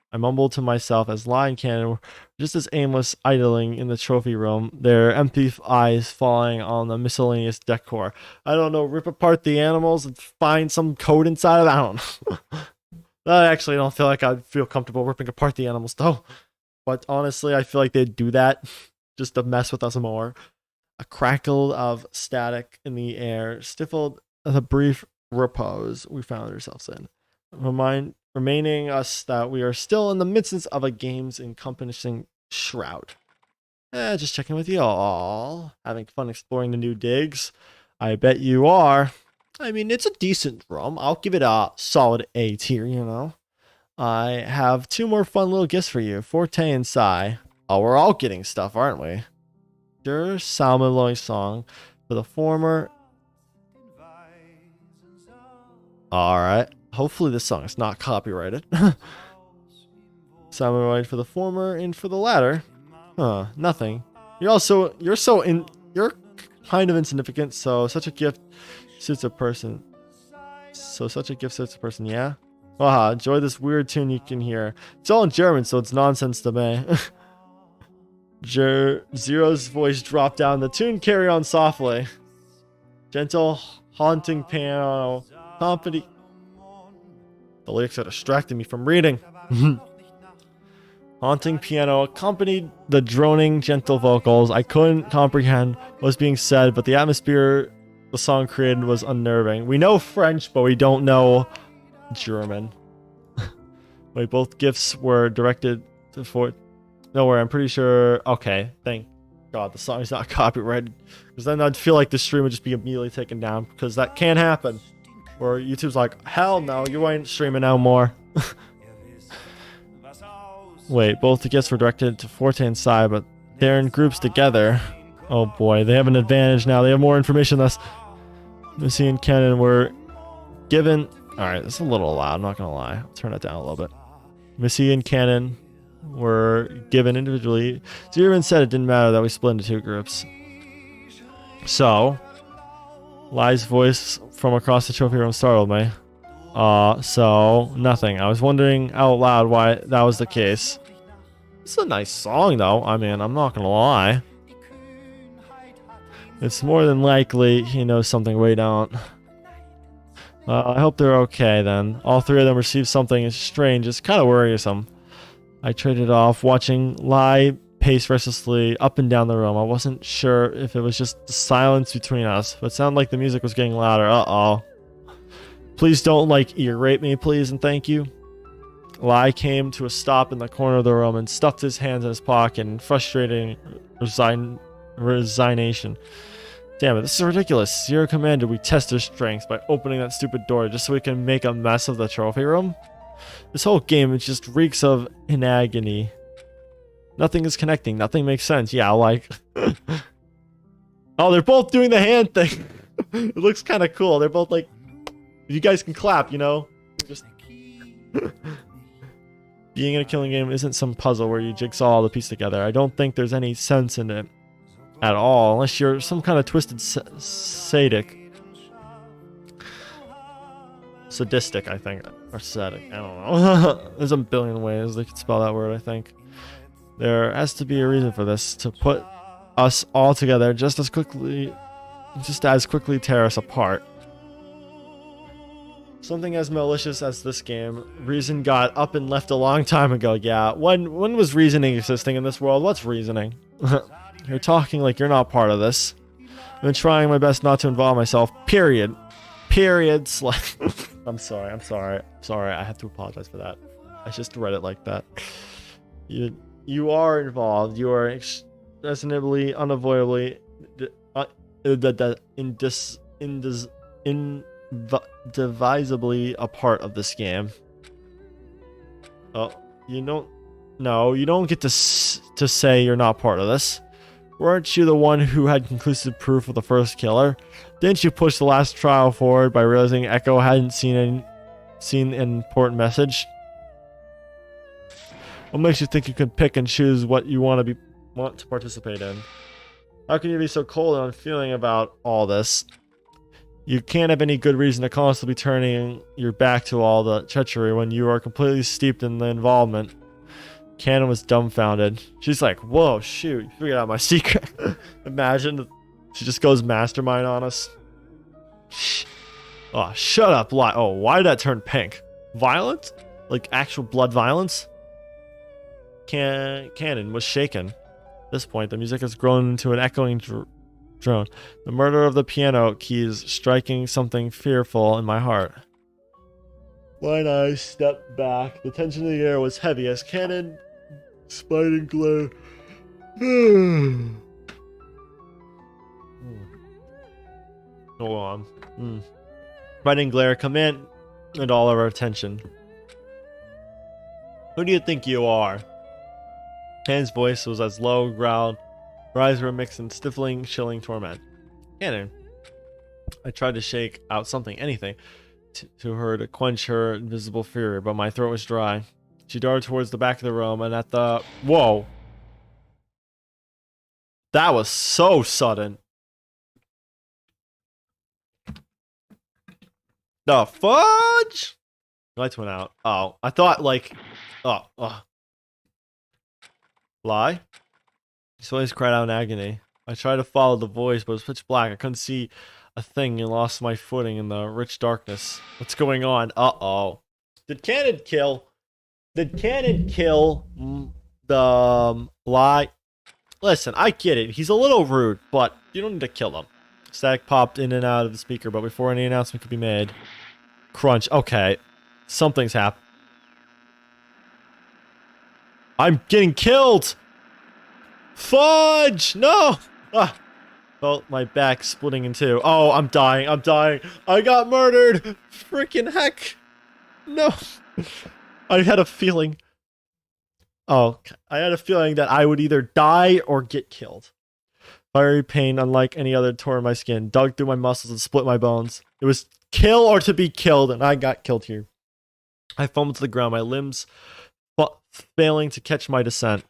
I mumbled to myself as Lai and Cannon were just as aimless idling in the trophy room, their empty eyes falling on the miscellaneous decor. I don't know, rip apart the animals and find some code inside of it? I don't know. I actually don't feel like I'd feel comfortable ripping apart the animals though. But honestly, I feel like they'd do that just to mess with us more. A crackle of static in the air stifled the brief repose we found ourselves in. Remaining us that we are still in the midst of a game's encompassing shroud. Just checking with you all. Having fun exploring the new digs? I bet you are. I mean, it's a decent room. I'll give it a solid A tier, you know. I have two more fun little gifts for you. Forte and Sai. Oh, we're all getting stuff, aren't we? Sure, Salmon Loy song for the former. Alright. Hopefully this song is not copyrighted. Salmon for the former and for the latter. Huh, nothing. You're kind of insignificant, so such a gift suits a person. Yeah? Haha, enjoy this weird tune you can hear. It's all in German, so it's nonsense to me. Zero's voice dropped down. The tune carried on softly. Gentle, haunting piano. Company. The lyrics are distracting me from reading. Haunting piano accompanied the droning, gentle vocals. I couldn't comprehend what was being said, but the atmosphere the song created was unnerving. We know French, but we don't know German. Wait, both gifts were directed to Fort. Nowhere, I'm pretty sure. Okay, thank God the song is not copyrighted. Because then I'd feel like the stream would just be immediately taken down. Because that can happen. Or YouTube's like, hell no, you ain't streaming no more. Wait, both the gifts were directed to Forte and Sai, but they're in groups together. Oh boy, they have an advantage now. They have more information than us. Missy and Kenan were given... Alright, this is a little loud, I'm not gonna lie. I'll turn it down a little bit. Missy and Kenan were given individually. Zero even said it didn't matter that we split into two groups. So... Lai's voice from across the trophy room startled me. So, nothing. I was wondering out loud why that was the case. It's a nice song, though. I mean, I'm not gonna lie. It's more than likely he knows something we don't. I hope they're okay, then. All three of them received something strange. It's kind of worrisome. I traded off, watching Lai pace restlessly up and down the room. I wasn't sure if it was just the silence between us, but it sounded like the music was getting louder. Uh-oh. Please don't, like, ear rape me, please, and thank you. Lai came to a stop in the corner of the room and stuffed his hands in his pocket in frustrating resignation. Damn it, this is ridiculous. Zero commanded we test their strengths by opening that stupid door just so we can make a mess of the trophy room. This whole game just reeks of inagony. Nothing is connecting. Nothing makes sense. Yeah, like... Oh, they're both doing the hand thing. It looks kind of cool. They're both like... You guys can clap, you know? Just... Being in a killing game isn't some puzzle where you jigsaw all the pieces together. I don't think there's any sense in it at all, unless you're some kind of twisted sadic. sadistic, I think. Or sadistic, I don't know. There's a billion ways they could spell that word, I think. There has to be a reason for this, to put us all together just as quickly tear us apart. Something as malicious as this game. Reason got up and left a long time ago. Yeah, when was reasoning existing in this world? What's reasoning? You're talking like you're not part of this. I've been trying my best not to involve myself. Period. I'm sorry. I have to apologize for that. I just read it like that. You are involved. You are reasonably, unavoidably, indivisibly a part of this game. Oh, you don't get to say you're not part of this. Weren't you the one who had conclusive proof of the first killer? Didn't you push the last trial forward by realizing Echo hadn't seen an important message? What makes you think you can pick and choose what you want to participate in? How can you be so cold and unfeeling about all this? You can't have any good reason to constantly be turning your back to all the treachery when you are completely steeped in the involvement. Cannon was dumbfounded. She's like, whoa, shoot, you figured out my secret. Imagine she just goes mastermind on us. Oh, shut up, lie. Oh, why did that turn pink? Violence? Like actual blood violence? Cannon was shaken. At this point, the music has grown into an echoing drone. The murder of the piano keys striking something fearful in my heart. When I stepped back, the tension in the air was heavy as Cannon spied and glare. Hold on. Spied and glare come in and all of our attention. Who do you think you are? Cannon's voice was as low, growled. Her eyes were mixed in stifling, chilling torment. Cannon. I tried to shake out something, anything, to her to quench her invisible fury, but my throat was dry. She darted towards the back of the room, and at the... Whoa. That was so sudden. The fudge? Lights went out. Oh, I thought like... Oh. Lie? His voice cried out in agony. I tried to follow the voice, but it was pitch black. I couldn't see a thing and lost my footing in the rich darkness. What's going on? Uh-oh. Did Cannon kill the Lie? Listen, I get it. He's a little rude, but you don't need to kill him. Static popped in and out of the speaker, but before any announcement could be made... Crunch. Okay. Something's happened. I'm getting killed! Fudge! No! Felt my back splitting in two. Oh, I'm dying. I got murdered! Freaking heck! No! I had a feeling... Oh, I had a feeling that I would either die or get killed. Fiery pain, unlike any other, tore my skin, dug through my muscles and split my bones. It was kill or to be killed, and I got killed here. I fumbled to the ground, my limbs failing to catch my descent.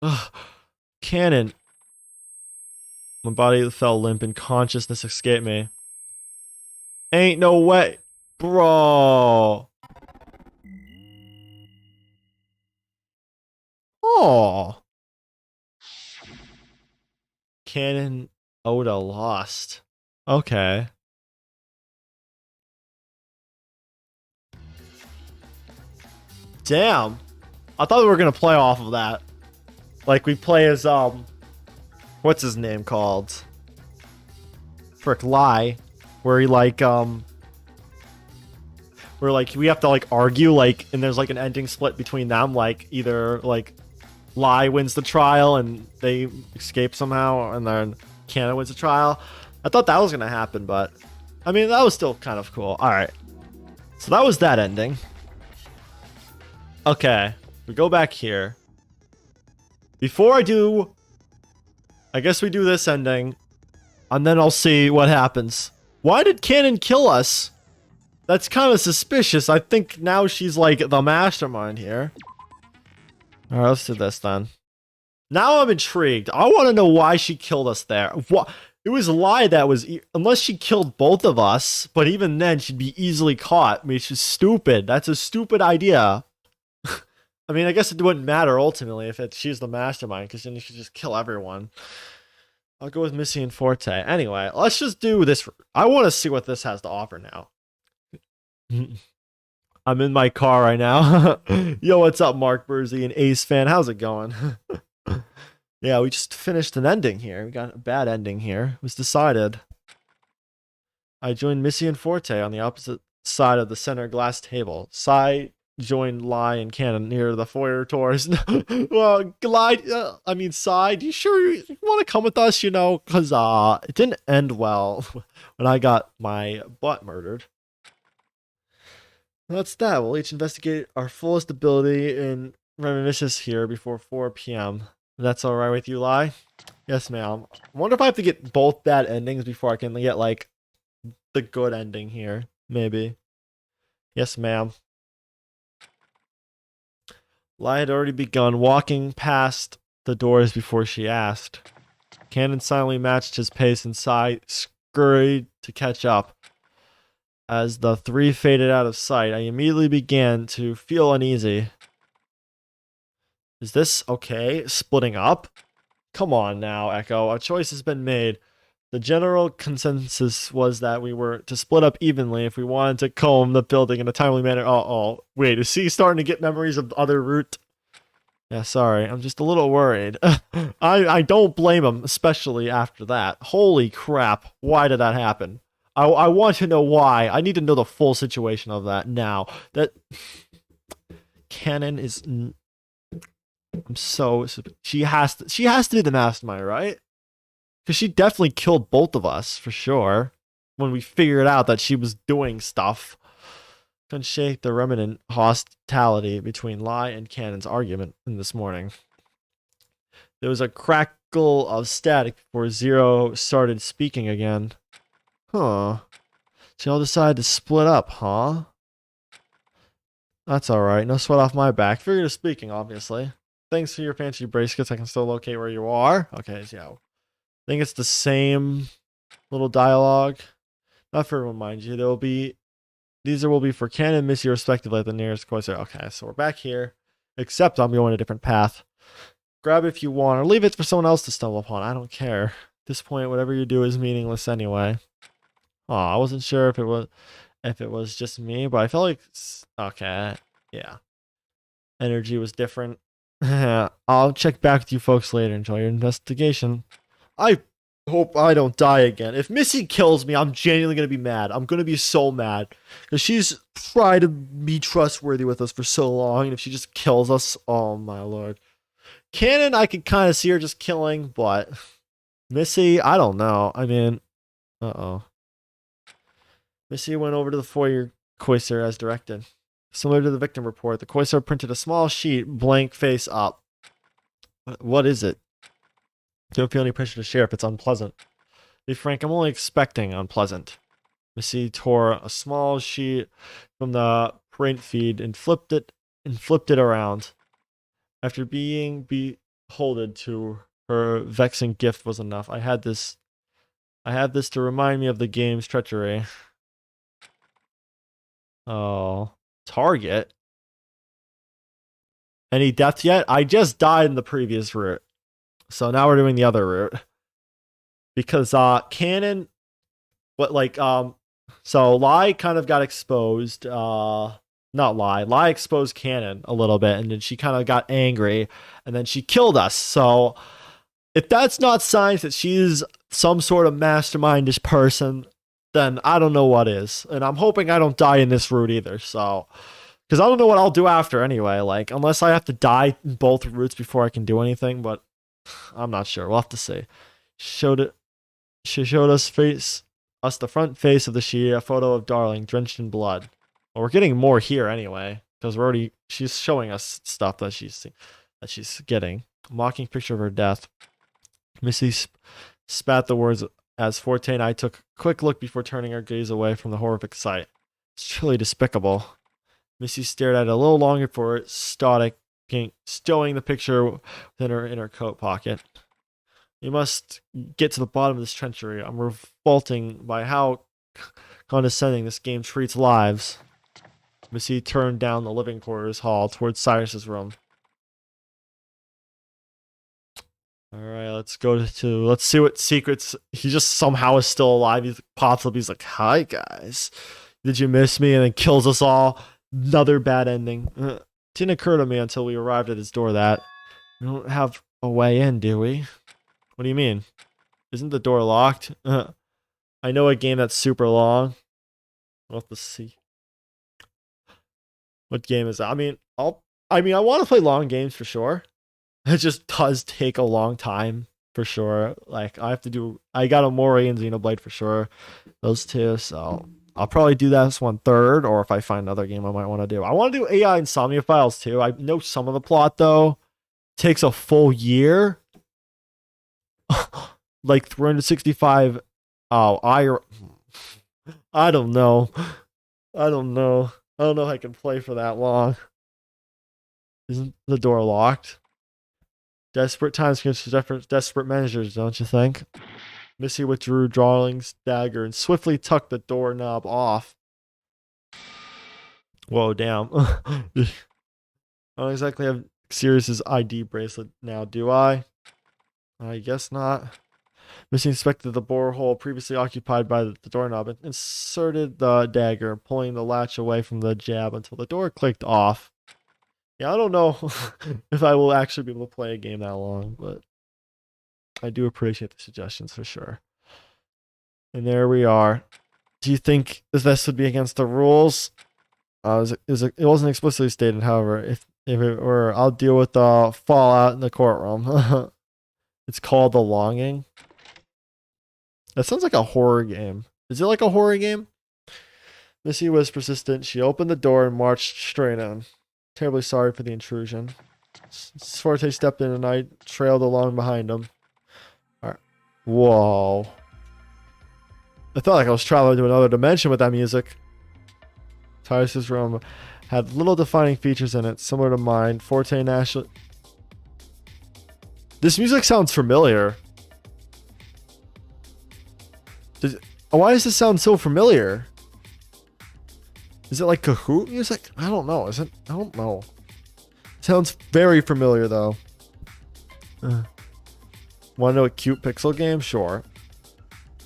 Ugh. Cannon. My body fell limp and consciousness escaped me. Ain't no way. Bro. Oh. Cannon Oda lost. Okay. Damn. I thought we were gonna play off of that. Like we play as what's his name called? Frick, Lie. Where he like where like we have to like argue like and there's like an ending split between them, like either like Lie wins the trial and they escape somehow and then Cannon wins the trial. I thought that was gonna happen, but I mean that was still kind of cool. Alright. So that was that ending. Okay. We go back here. Before I do, I guess we do this ending, and then I'll see what happens. Why did Cannon kill us? That's kind of suspicious. I think now she's like the mastermind here. Alright, let's do this then. Now I'm intrigued. I want to know why she killed us there. What? It was Lie that was, unless she killed both of us, but even then she'd be easily caught. I mean, she's stupid. That's a stupid idea. I mean, I guess it wouldn't matter ultimately if she's the mastermind, because then you should just kill everyone. I'll go with Missy and Forte. Anyway, let's just do this. I want to see what this has to offer now. I'm in my car right now. Yo, what's up, Mark Bursey, an Ace fan? How's it going? Yeah, we just finished an ending here. We got a bad ending here. It was decided. I joined Missy and Forte on the opposite side of the center glass table. Sai joined Lie and Cannon near the foyer tours. Well, Sai, do you sure you want to come with us? You know, because it didn't end well when I got my butt murdered. That's that. We'll each investigate our fullest ability in reminiscence here before 4 p.m. That's all right with you, Lie? Yes, ma'am. I wonder if I have to get both bad endings before I can get, like, the good ending here. Maybe. Yes, ma'am. Lie had already begun walking past the doors before she asked. Cannon silently matched his pace and Sai scurried to catch up. As the three faded out of sight, I immediately began to feel uneasy. Is this okay? Splitting up? Come on now, Echo. A choice has been made. The general consensus was that we were to split up evenly if we wanted to comb the building in a timely manner. Wait, is he starting to get memories of the other route? Yeah, sorry. I'm just a little worried. I don't blame him, especially after that. Holy crap. Why did that happen? I want to know why. I need to know the full situation of that now. That Cannon is... she has to be the mastermind, right? Because she definitely killed both of us for sure when we figured out that she was doing stuff. Couldn't shake the remnant hostility between Lie and Cannon's argument in this morning. There was a crackle of static before Zero started speaking again. Huh. So y'all decided to split up, huh? That's alright. No sweat off my back. Figuratively speaking, obviously. Thanks for your fancy bracelets. I can still locate where you are. Okay, so yeah. I think it's the same little dialogue. Not for everyone, mind you. These will be for Cannon and Missy respectively at the nearest courser. Okay, so we're back here. Except I'm going a different path. Grab it if you want, or leave it for someone else to stumble upon. I don't care. At this point, whatever you do is meaningless anyway. Oh, I wasn't sure if it was just me, but I felt like okay, yeah. Energy was different. I'll check back with you folks later. Enjoy your investigation. I hope I don't die again. If Missy kills me, I'm genuinely going to be mad. I'm going to be so mad. Because she's tried to be trustworthy with us for so long. And if she just kills us, oh my lord. Cannon, I could kind of see her just killing. But Missy, I don't know. I mean, uh-oh. Missy went over to the foyer Coiser as directed. Similar to the victim report, the Coiser printed a small sheet, blank face up. What is it? Don't feel any pressure to share if it's unpleasant. To be frank, I'm only expecting unpleasant. Missy tore a small sheet from the print feed and flipped it around. After being beholden to her vexing gift was enough. I had this to remind me of the game's treachery. Oh. Target? Any death yet? I just died in the previous route. So now we're doing the other route. Because Cannon so Lie kind of got exposed. Not Lie. Lie exposed Cannon a little bit, and then she kind of got angry, and then she killed us. So if that's not signs that she's some sort of mastermindish person, then I don't know what is. And I'm hoping I don't die in this route either, so... Because I don't know what I'll do after anyway, like, unless I have to die in both routes before I can do anything, but I'm not sure. We'll have to see. She showed us the front face of the sheet, a photo of Darling drenched in blood. Well, we're getting more here anyway, because she's showing us stuff that she's getting. A mocking picture of her death. Missy spat the words as Forte and I took a quick look before turning our gaze away from the horrific sight. It's truly despicable. Missy stared at it a little longer before stowing the picture in her coat pocket. You must get to the bottom of this treachery. I'm revolting by how condescending this game treats lives. Missy turned down the living quarters hall towards Cyrus's room. Alright, let's go to let's see what secrets. He just somehow is still alive. He pops up, he's like, "Hi guys. Did you miss me?" And then kills us all. Another bad ending. Didn't occur to me until we arrived at his door that we don't have a way in, do we? What do you mean? Isn't the door locked? I know a game that's super long. We'll have to see. What game is that? I mean, I want to play long games for sure. It just does take a long time for sure. Like I got a Mori and Xenoblade for sure. Those two, so I'll probably do this one third, or if I find another game I might want to do. I want to do AI Insomnia Files too. I know some of the plot though. It takes a full year. Like 365. Oh, I don't know. I don't know if I can play for that long. Isn't the door locked? Desperate times can desperate measures, don't you think? Missy withdrew Drawling's dagger and swiftly tucked the doorknob off. Whoa, damn. I don't exactly have Sirius's ID bracelet now, do I? I guess not. Missy inspected the borehole previously occupied by the doorknob and inserted the dagger, pulling the latch away from the jab until the door clicked off. Yeah, I don't know if I will actually be able to play a game that long, but I do appreciate the suggestions for sure. And there we are. Do you think this would be against the rules? It wasn't explicitly stated, however. If it were, I'll deal with the fallout in the courtroom. It's called The Longing. That sounds like a horror game. Is it like a horror game? Missy was persistent. She opened the door and marched straight in. Terribly sorry for the intrusion. Forte stepped in and I trailed along behind him. Alright. Whoa. I felt like I was traveling to another dimension with that music. Cyrus's room had little defining features in it, similar to mine. Forte and Ashley. This music sounds familiar. Why does this sound so familiar? Is it like Kahoot music? I don't know. Is it? I don't know. Sounds very familiar though. Want to know a cute pixel game? Sure.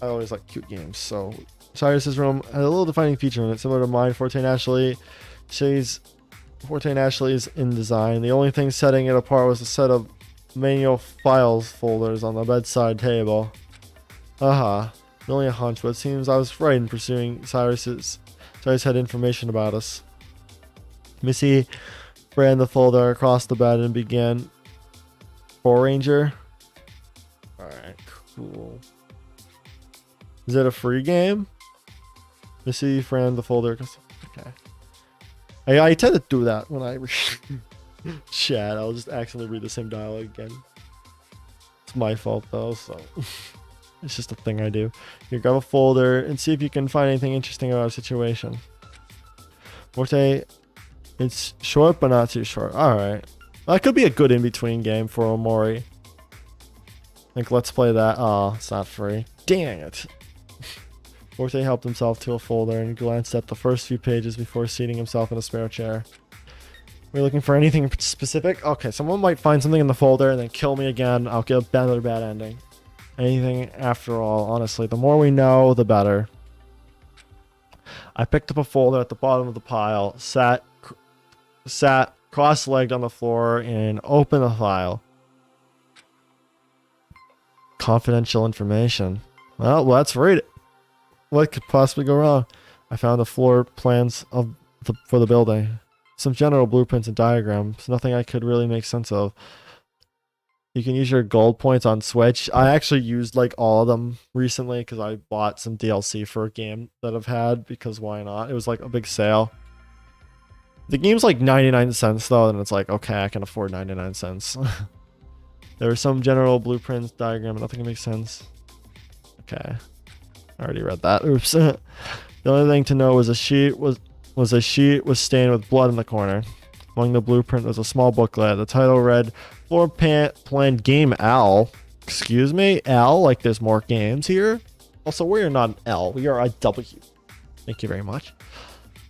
I always like cute games. So Cyrus's room had a little defining feature in it, similar to mine. Forte and Ashley's in design. The only thing setting it apart was a set of manual files folders on the bedside table. Only a hunch, but it seems I was right in pursuing Cyrus had information about us. Missy ran the folder across the bed and began. Power Ranger. Alright, cool. Is it a free game? Missy ran the folder. Okay. I tend to do that when I chat. I'll just accidentally read the same dialogue again. It's my fault though, so it's just a thing I do. Here, grab a folder and see if you can find anything interesting about a situation. Forte, it's short but not too short. Alright. That could be a good in-between game for Omori. Like, let's play that. Oh, it's not free. Dang it. Forte helped himself to a folder and glanced at the first few pages before seating himself in a spare chair. We're looking for anything specific? Okay, someone might find something in the folder and then kill me again. I'll get another bad ending. Anything after all, honestly. The more we know, the better. I picked up a folder at the bottom of the pile, sat cross-legged on the floor, and opened the file. Confidential information. Well, let's read it. What could possibly go wrong? I found the floor plans for the building. Some general blueprints and diagrams. Nothing I could really make sense of. You can use your gold points on Switch. I actually used like all of them recently because I bought some DLC for a game that I've had, because why not? It was like a big sale. The game's like 99 cents though, and it's like, okay, I can afford 99 cents. There were some general blueprints, diagram, nothing makes sense. Okay. I already read that. Oops. The only thing to know was a sheet was stained with blood in the corner. Among the blueprint was a small booklet. The title read, Floor Plan Game Owl. Excuse me, L, like there's more games here. Also, we are not an L, we are a W. Thank you very much.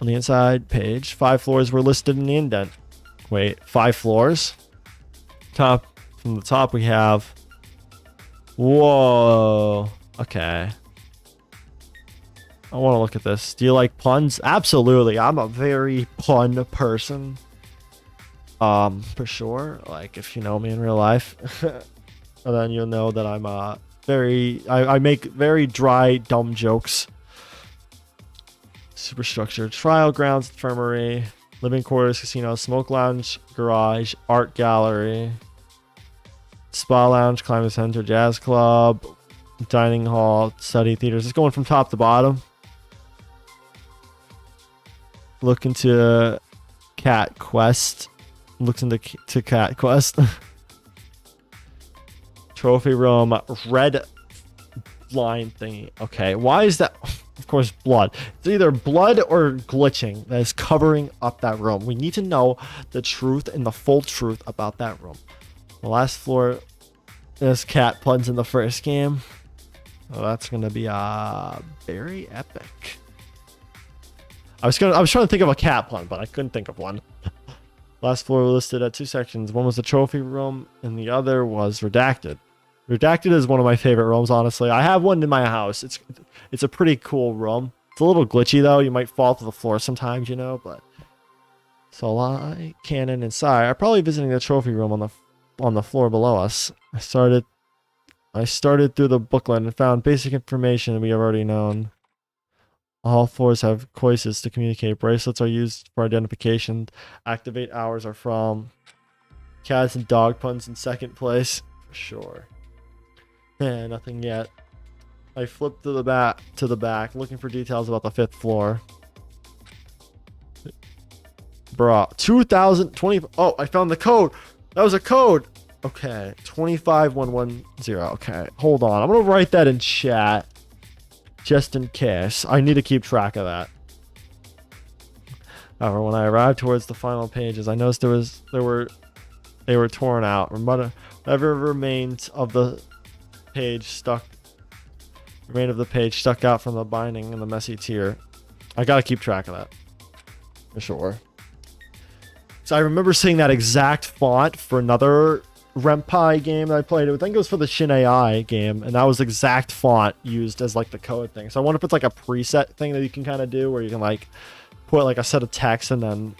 On the inside page, 5 floors were listed in the indent. Wait, 5 floors? From the top we have... Whoa. Okay. I want to look at this. Do you like puns? Absolutely. I'm a very pun person. For sure. Like, if you know me in real life, then you'll know that I'm I make very dry, dumb jokes. Superstructure, trial grounds, infirmary, living quarters, casino, smoke lounge, garage, art gallery, spa lounge, climate center, jazz club, dining hall, study theaters. It's going from top to bottom. Look into Cat Quest. Looks into Cat Quest. Trophy room, red line thingy. Okay, why is that? Of course, blood. It's either blood or glitching that is covering up that room. We need to know the truth and the full truth about that room. The last floor, there's cat puns in the first game. Oh, that's gonna be very epic. I was trying to think of a cat pun, but I couldn't think of one. Last floor listed at 2 sections. One was the trophy room, and the other was redacted. Redacted is one of my favorite rooms, honestly. I have one in my house. It's a pretty cool room. It's a little glitchy though. You might fall to the floor sometimes, you know. But Solai, Cannon, and Sai are probably visiting the trophy room on the floor below us. I started through the booklet and found basic information we have already known. All floors have voices to communicate. Bracelets are used for identification. Activate hours are from. Cats and dog puns in second place. For sure. Eh, nothing yet. I flipped to the back, looking for details about the 5th floor. Bruh. 2020. Oh, I found the code. That was a code. Okay. 25110. Okay. Hold on. I'm going to write that in chat. Just in case. I need to keep track of that. However, when I arrived towards the final pages, I noticed they were torn out. Whatever remained of the page stuck out from the binding in the messy tier. I gotta keep track of that. For sure. So I remember seeing that exact font for another Renpai game that I played. I think it was for the Shin AI game, and that was the exact font used as like the code thing. So I wonder if it's like a preset thing that you can kind of do where you can like put like a set of text and then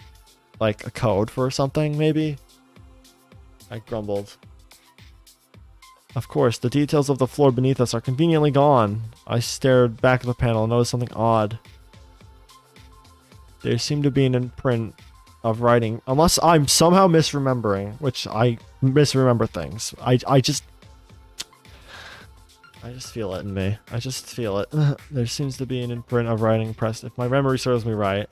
like a code for something, maybe. I grumbled. Of course, the details of the floor beneath us are conveniently gone. I stared back at the panel and noticed something odd. There seemed to be an imprint of writing, unless I'm somehow misremembering, which I misremember things. I just feel it in me. I just feel it. There seems to be an imprint of writing pressed. If my memory serves me right,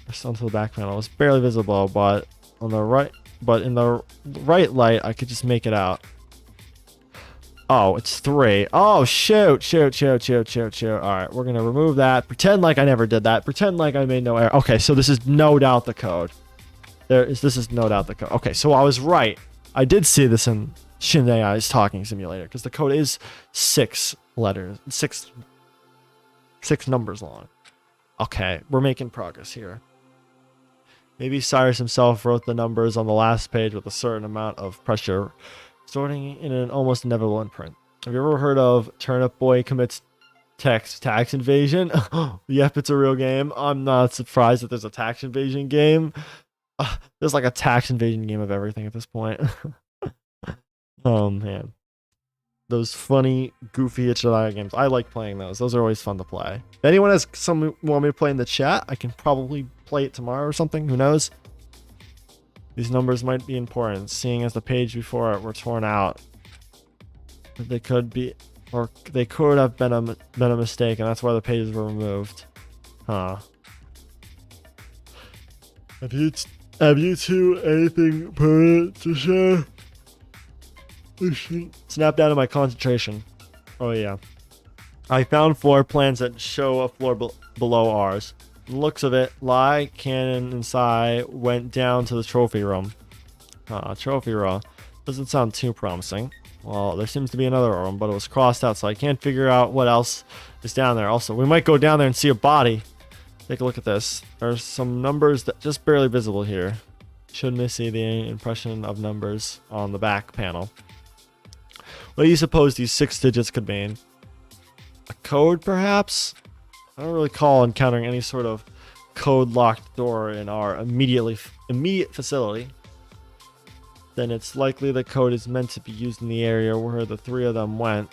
pressed onto the back panel. It's barely visible, but in the right light, I could just make it out. Oh, it's 3. Oh, shoot. All right, we're gonna remove that. Pretend like I never did that. Pretend like I made no error. Okay, so this is no doubt the code. This is no doubt the code. Okay, so I was right. I did see this in Shin AI's talking simulator because the code is 6 letters, 6 numbers long. Okay, we're making progress here. Maybe Cyrus himself wrote the numbers on the last page with a certain amount of pressure, sorting in an almost inevitable imprint. Have you ever heard of Turnip Boy Commits Tax Invasion? Yep, it's a real game. I'm not surprised that there's a tax invasion game. There's like a tax invasion game of everything at this point. Oh man, those funny, goofy HDI games. I like playing those. Those are always fun to play. If anyone has some want me to play in the chat, I can probably play it tomorrow or something. Who knows? These numbers might be important, seeing as the page before it were torn out. They could have been a mistake, and that's why the pages were removed. Huh. Have you two anything permanent to share? Snap down to my concentration. Oh yeah. I found floor plans that show a floor below ours. The looks of it, Lai, Cannon, and Sai went down to the trophy room. Trophy room. Doesn't sound too promising. Well, there seems to be another room, but it was crossed out, so I can't figure out what else is down there. Also, we might go down there and see a body. Take a look at this. There's some numbers that just barely visible here. Shouldn't see the impression of numbers on the back panel. What do you suppose these 6 digits could mean? A code, perhaps? I don't recall encountering any sort of code-locked door in our immediate facility. Then it's likely the code is meant to be used in the area where the 3 of them went.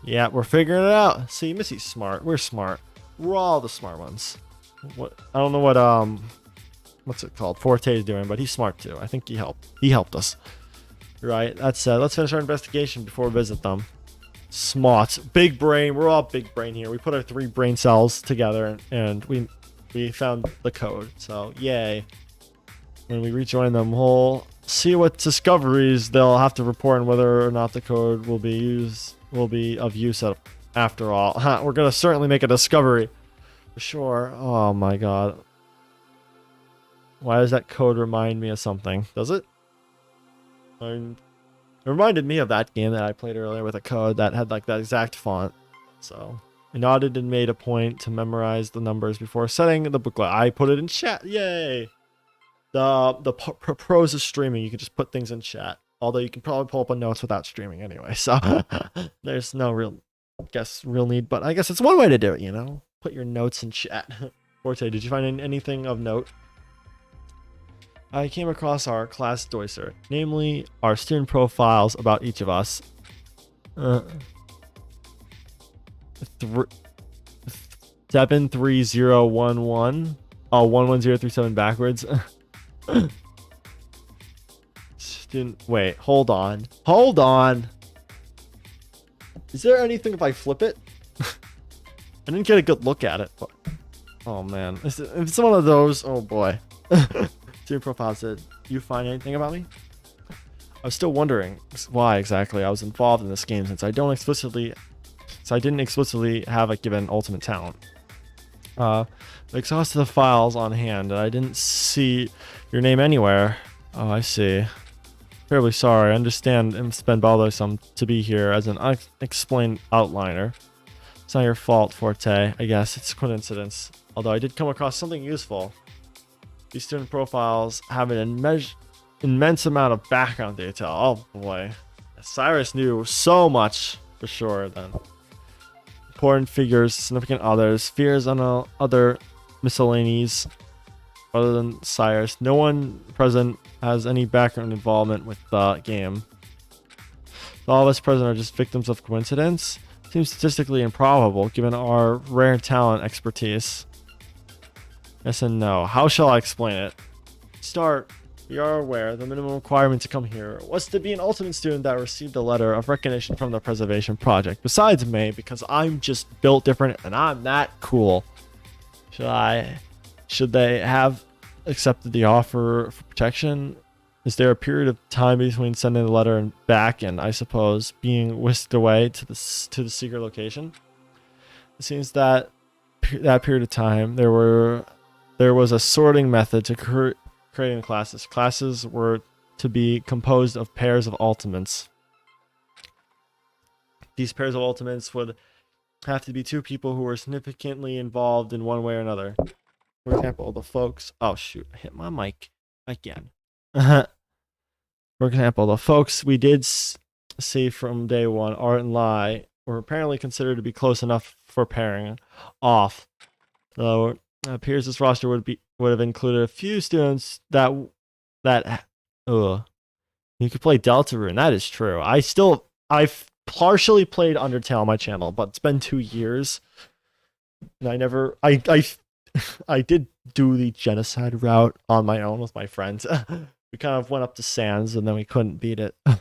Yeah, we're figuring it out. See, Missy's smart. We're smart. We're all the smart ones. What? I don't know what what's it called? Forte is doing, but he's smart too. I think he helped. He helped us. Right. That's let's finish our investigation before we visit them. Smart, big brain. We're all big brain here. We put our 3 brain cells together, and we found the code. So yay! When we rejoin them, we'll see what discoveries they'll have to report and whether or not the code will be of use after all. We're gonna certainly make a discovery for sure. Oh my god. Why does that code remind me of something? Does it? It reminded me of that game that I played earlier with a code that had like that exact font. So I nodded and made a point to memorize the numbers before setting the booklet. I put it in chat. Yay! The pros of streaming, you can just put things in chat. Although you can probably pull up a notes without streaming anyway. So there's no real need. But I guess it's one way to do it, you know? Put your notes in chat. Forte, did you find anything of note? I came across our class doiser, namely our student profiles about each of us. 73011. Oh, 11037 backwards. Student, wait, hold on. Hold on. Is there anything if I flip it? I didn't get a good look at it, but oh man, if it's one of those, oh boy. Student profile said, "You find anything about me?" I was still wondering why exactly I was involved in this game since I didn't explicitly have a given ultimate talent. I exhausted the files on hand and I didn't see your name anywhere. Oh, I see. Terribly sorry. I understand it's been bothersome to be here as an unexplained outliner. It's not your fault, Forte. I guess it's coincidence. Although I did come across something useful. These student profiles have an immense amount of background detail. Oh boy. Cyrus knew so much for sure then. Important figures, significant others, fears on other miscellanies. Other than Cyrus, no one present has any background involvement with the game. All of us present are just victims of coincidence. Seems statistically improbable given our rare talent expertise. Yes and no. How shall I explain it? Start. We are aware the minimum requirement to come here was to be an ultimate student that received a letter of recognition from the preservation project. Besides me, because I'm just built different and I'm that cool. Should they have accepted the offer for protection? Is there a period of time between sending the letter and back and I suppose being whisked away to the secret location? It seems that period of time there was a sorting method to creating classes. Classes were to be composed of pairs of ultimates. These pairs of ultimates would have to be 2 people who were significantly involved in one way or another. For example, the folks... Oh, shoot. I hit my mic again. For example, the folks we did see from day one, Art and Lai, were apparently considered to be close enough for pairing off. Though it appears this roster would have included a few students that you could play Deltarune. That is true. I've partially played Undertale on my channel, but it's been 2 years. And I did do the genocide route on my own with my friends. We kind of went up to Sans and then we couldn't beat it. But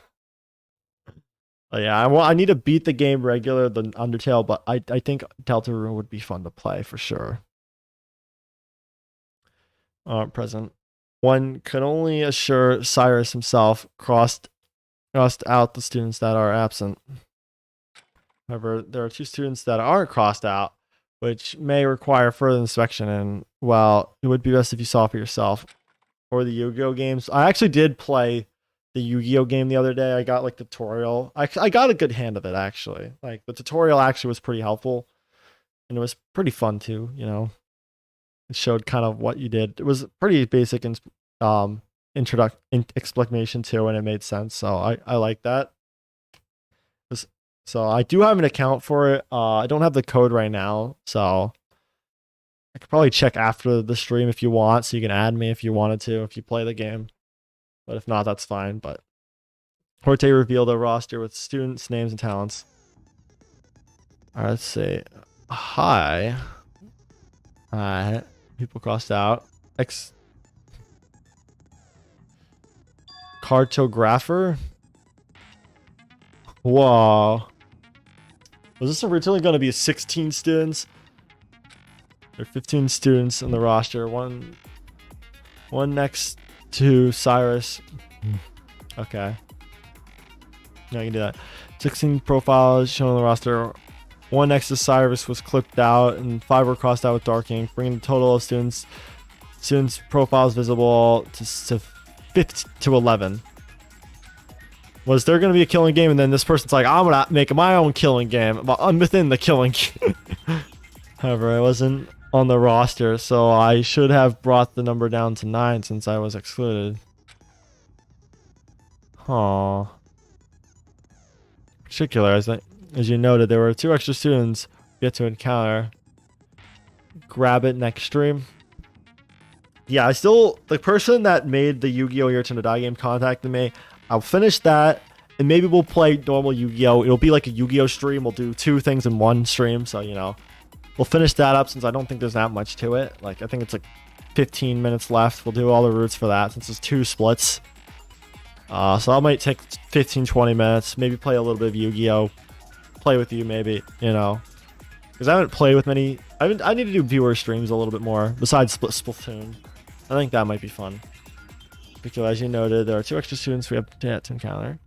yeah, I need to beat the game regular than Undertale, but I think Deltarune would be fun to play for sure. Present. One can only assure Cyrus himself crossed out the students that are absent. However, there are 2 students that aren't crossed out, which may require further inspection, and well, it would be best if you saw for yourself. Or the Yu-Gi-Oh games. I actually did play the Yu-Gi-Oh game the other day. I got like tutorial. I got a good hand of it actually. Like the tutorial actually was pretty helpful, and it was pretty fun too. You know, it showed kind of what you did. It was pretty basic and explanation too, and it made sense. So I like that. So I do have an account for it. I don't have the code right now, so I could probably check after the stream if you want, so you can add me if you wanted to, if you play the game. But if not, that's fine. But Horte revealed a roster with students' names and talents. All right, let's see. Hi. Alright. People crossed out. Cartographer. Whoa. Was this originally going to be 16 students? There are 15 students in the roster. One next to Cyrus. Okay. Yeah, I can do that. 16 profiles shown on the roster. One next to Cyrus was clipped out, and 5 were crossed out with dark ink, bringing the total of students profiles visible to 11. Was there going to be a killing game, and then this person's like, I'm going to make my own killing game, but I'm within the killing game. However, I wasn't on the roster, so I should have brought the number down to 9 since I was excluded. Huh. Particular, as you noted, there were 2 extra students yet to encounter. Grab it next stream. Yeah, the person that made the Yu-Gi-Oh! Your Turn to Die game contacted me. I'll finish that, and maybe we'll play normal Yu-Gi-Oh! It'll be like a Yu-Gi-Oh! Stream. We'll do 2 things in one stream, so, you know. We'll finish that up since I don't think there's that much to it. Like, I think it's like 15 minutes left. We'll do all the routes for that since it's 2 splits. So I might take 15-20 minutes, maybe play a little bit of Yu-Gi-Oh! Play with you, maybe, you know. Because I haven't played with many... I need to do viewer streams a little bit more, besides Splatoon. I think that might be fun. Because as you noted, there are 2 extra students we have to encounter.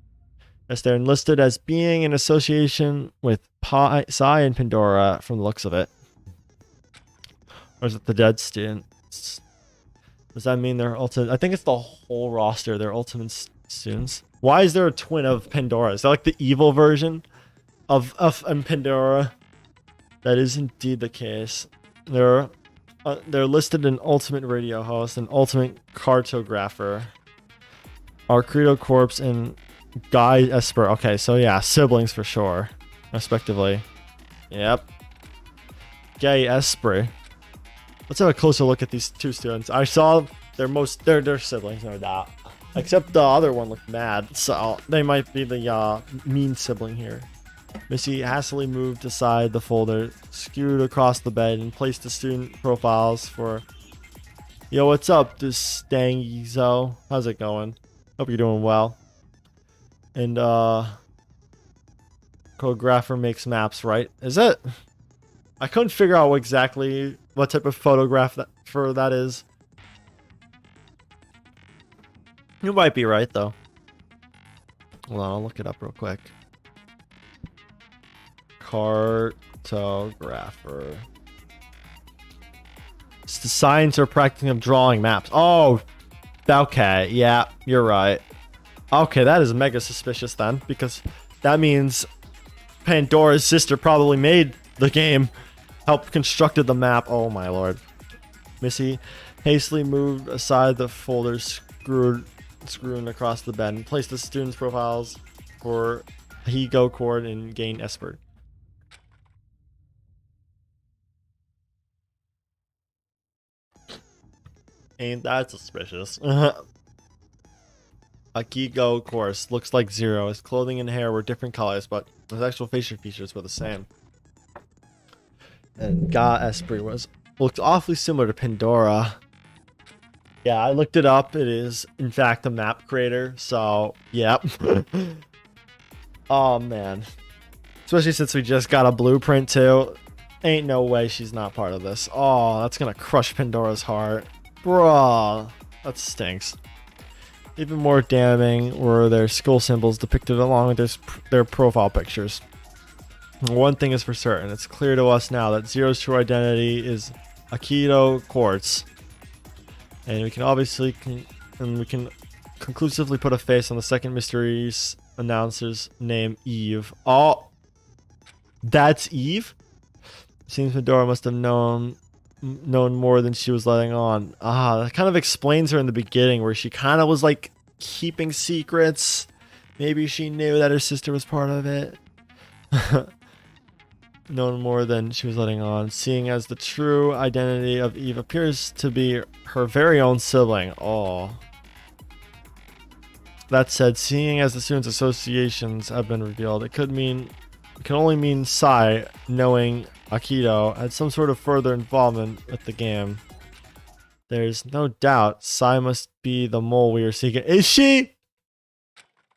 Yes, they're enlisted as being in association with Sai and Pandora from the looks of it. Or is it the dead students? Does that mean they're ultimate? I think it's the whole roster. They're ultimate students. Why is there a twin of Pandora? Is that like the evil version of Pandora? That is indeed the case. They're listed an ultimate radio host, an ultimate cartographer, Arcredo Corpse, and Guy Esper. Okay, so yeah, siblings for sure, respectively. Yep. Guy Esper. Let's have a closer look at these 2 students. I saw they're siblings, no doubt. Except the other one looked mad, so they might be the mean sibling here. Missy hastily moved aside the folder, skewed across the bed, and placed the student profiles for... Yo, what's up, this Stangizo? How's it going? Hope you're doing well. And, Choreographer makes maps, right? Is it? I couldn't figure out exactly what type of photograph that is. You might be right, though. Hold on, I'll look it up real quick. Cartographer. It's the science or practicing of drawing maps. Oh, okay. Yeah, you're right. Okay, that is mega suspicious then, because that means Pandora's sister probably made the game, helped constructed the map. Oh my lord. Missy hastily moved aside the folder, screwing across the bed, and placed the students' profiles for Higo Cord and Gain Esper. Ain't that suspicious? Akigo course looks like Zero. His clothing and hair were different colors, but his actual facial features were the same. And Ga Esprit looked awfully similar to Pandora. Yeah, I looked it up. It is, in fact, a map creator. So, yep. Oh, man. Especially since we just got a blueprint, too. Ain't no way she's not part of this. Oh, that's gonna crush Pandora's heart. Bruh. That stinks. Even more damning were their skull symbols depicted along with their profile pictures. One thing is for certain. It's clear to us now that Zero's true identity is Aikido Quartz. And we can obviously conclusively put a face on the second mysterious announcer's name, Eve. Oh, that's Eve? Seems Medora must have known more than she was letting on. That kind of explains her in the beginning, where she kind of was like keeping secrets. Maybe she knew that her sister was part of it. Known more than she was letting on, seeing as the true identity of Eve appears to be her very own sibling. Oh. That said, seeing as the students' associations have been revealed, it can only mean Sai, knowing Akito, had some sort of further involvement with the game. There's no doubt Sai must be the mole we are seeking. Is she?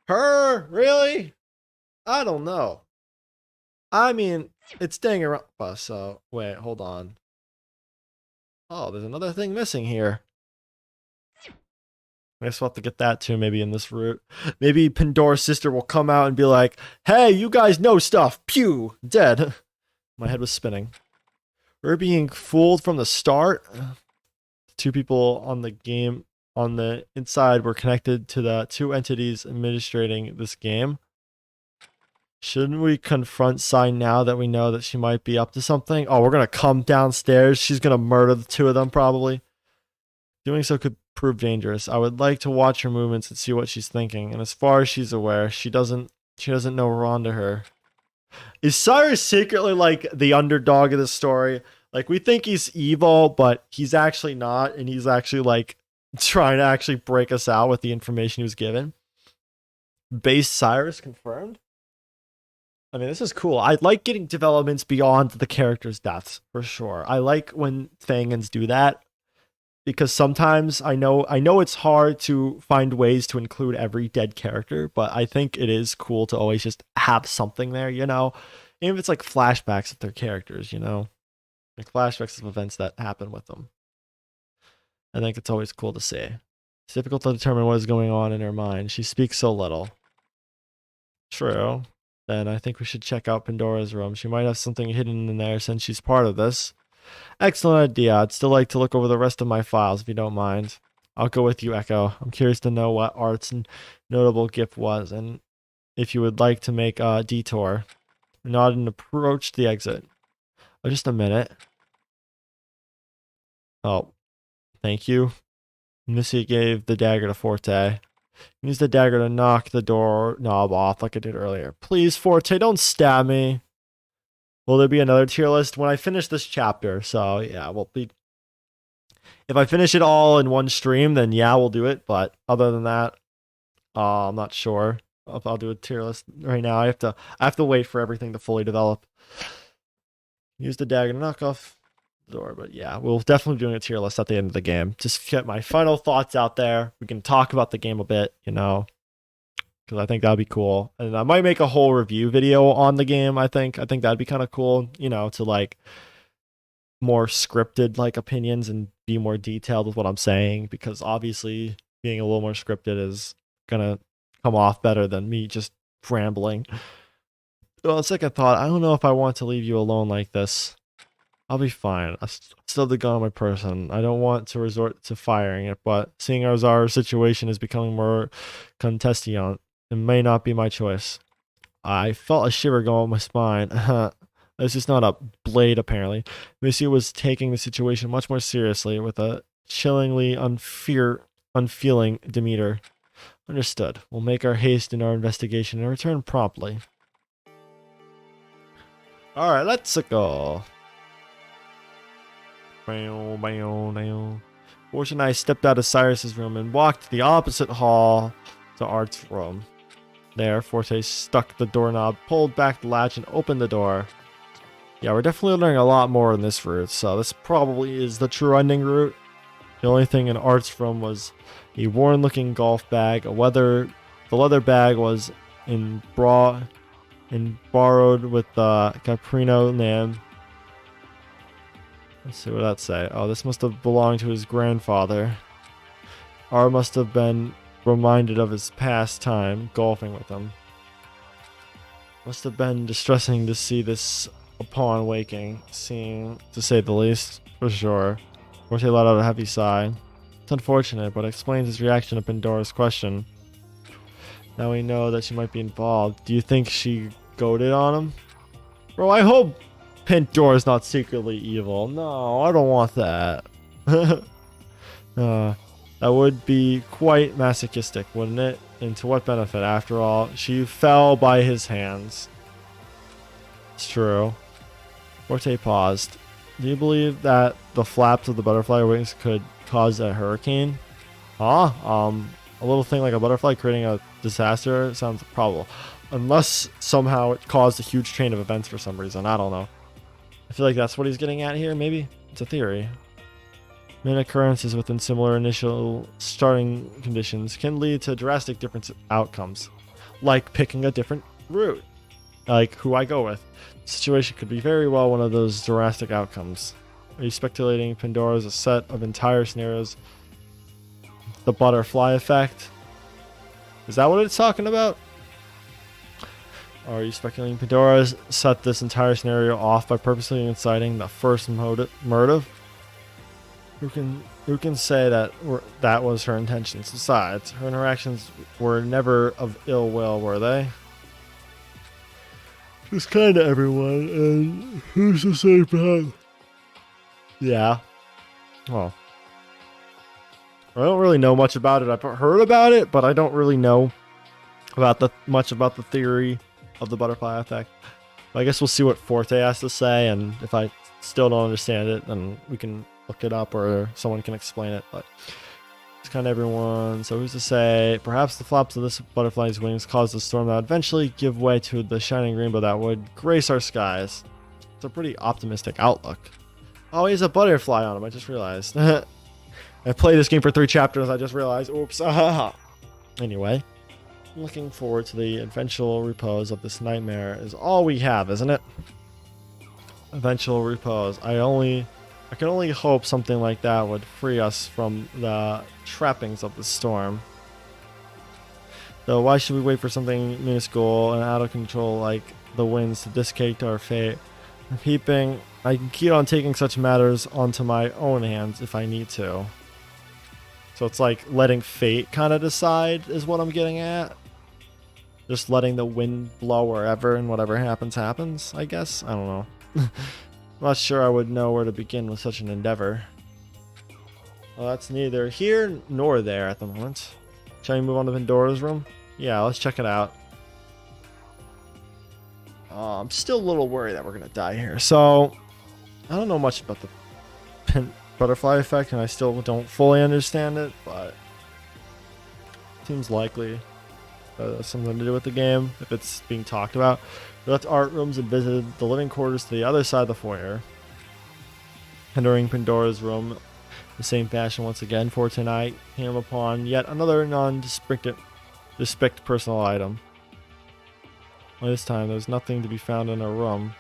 Her? Really? I don't know. I mean, it's Danganronpa, so wait, hold on. Oh, there's another thing missing here. I guess we'll have to get that too, maybe in this route. Maybe Pandora's sister will come out and be like, hey, you guys know stuff. Pew! Dead. My head was spinning. We're being fooled from the start. Two people on the game on the inside were connected to the two entities administrating this game. Shouldn't we confront Sai now that we know that she might be up to something? Oh, we're going to come downstairs. She's going to murder the two of them, probably. Doing so could prove dangerous. I would like to watch her movements and see what she's thinking. And as far as she's aware, she doesn't know we're onto her. Is Cyrus secretly like the underdog of the story? Like, we think he's evil, but he's actually not. And he's actually like trying to actually break us out with the information he was given. Base Cyrus confirmed? I mean, this is cool. I like getting developments beyond the character's deaths, for sure. I like when fangans do that, because sometimes I know it's hard to find ways to include every dead character, but I think it is cool to always just have something there, you know? Even if it's like flashbacks of their characters, you know? Like flashbacks of events that happen with them. I think it's always cool to see. It's difficult to determine what is going on in her mind. She speaks so little. True. Then I think we should check out Pandora's room. She might have something hidden in there since she's part of this. Excellent idea. I'd still like to look over the rest of my files if you don't mind. I'll go with you, Echo. I'm curious to know what Art's notable gift was, and if you would like to make a detour. Nod and approach the exit. Oh, just a minute. Oh, thank you. Missy gave the dagger to Forte. Use the dagger to knock the door knob off like I did earlier. Please, Forte, don't stab me. Will there be another tier list when I finish this chapter? So, yeah, if I finish it all in one stream, then yeah, we'll do it. But other than that, I'm not sure if I'll do a tier list right now. I have to wait for everything to fully develop. Use the dagger to knock off the door. But yeah, we'll definitely be doing a tier list at the end of the game. Just get my final thoughts out there. We can talk about the game a bit, you know, because I think that'd be cool. And I might make a whole review video on the game. I think that'd be kind of cool, you know, to like more scripted like opinions and be more detailed with what I'm saying, because obviously being a little more scripted is gonna come off better than me just rambling. Well, second thought, I don't know if I want to leave you alone like this. I'll be fine. I still have the gun on my person. I don't want to resort to firing it, but seeing as our situation is becoming more contestant, it may not be my choice. I felt a shiver go up my spine. This is not a blade, apparently. Missy was taking the situation much more seriously, with a chillingly unfeeling demeanor. Understood. We'll make our haste in our investigation and return promptly. Alright, let's go. Fortune and I stepped out of Cyrus's room and walked to the opposite hall to Art's room. There, Forte stuck the doorknob, pulled back the latch, and opened the door. Yeah, we're definitely learning a lot more in this route, so this probably is the true ending route. The only thing in Art's room was a worn-looking golf bag. The leather bag was borrowed with the Caprino name. Let's see what that say. Oh, this must have belonged to his grandfather. Art must have been reminded of his past time golfing with him. Must have been distressing to see this upon waking, to say the least, for sure. Forte let out a heavy sigh. It's unfortunate, but explains his reaction to Pandora's question. Now we know that she might be involved. Do you think she goaded on him? Bro, I hope Pandora's not secretly evil. No, I don't want that. That would be quite masochistic, wouldn't it? And to what benefit? After all, she fell by his hands. It's true. Forte paused. Do you believe that the flaps of the butterfly wings could cause a hurricane? Huh? A little thing like a butterfly creating a disaster sounds probable. Unless somehow it caused a huge chain of events for some reason. I don't know. I feel like that's what he's getting at here, maybe? It's a theory. Many occurrences within similar initial starting conditions can lead to drastic different outcomes. Like picking a different route. Like who I go with. The situation could be very well one of those drastic outcomes. Are you speculating Pandora's a set of entire scenarios? The butterfly effect? Is that what it's talking about? Or are you speculating Pandora's set this entire scenario off by purposely inciting the first motive? Who can say that that was her intentions? Besides, her interactions were never of ill will, were they? Just kind of everyone, and who's to say perhaps? Yeah. Well, I don't really know much about it. I've heard about it, but I don't really know much about the theory of the butterfly effect. But I guess we'll see what Forte has to say, and if I still don't understand it, then we can look it up or someone can explain it. But it's kind of everyone. So who's to say? Perhaps the flaps of this butterfly's wings caused the storm that would eventually give way to the shining rainbow that would grace our skies. It's a pretty optimistic outlook. Oh, he has a butterfly on him. I just realized. I played this game for 3 chapters. I just realized. Oops. Anyway, looking forward to the eventual repose of this nightmare is all we have, isn't it? Eventual repose. I can only hope something like that would free us from the trappings of the storm. Though why should we wait for something minuscule and out of control like the winds to dictate our fate? I can keep on taking such matters onto my own hands if I need to. So it's like letting fate kind of decide is what I'm getting at. Just letting the wind blow wherever and whatever happens, happens, I guess. I don't know. I'm not sure I would know where to begin with such an endeavor. Well, that's neither here nor there at the moment. Shall we move on to Pandora's room? Yeah, let's check it out. I'm still a little worried that we're going to die here. So, I don't know much about the butterfly effect, and I still don't fully understand it, but it seems likely something to do with the game if it's being talked about. We left art rooms and visited the living quarters to the other side of the foyer. Entering Pandora's room the same fashion once again, for tonight came upon yet another non-suspect personal item. Well, this time there was nothing to be found in her room.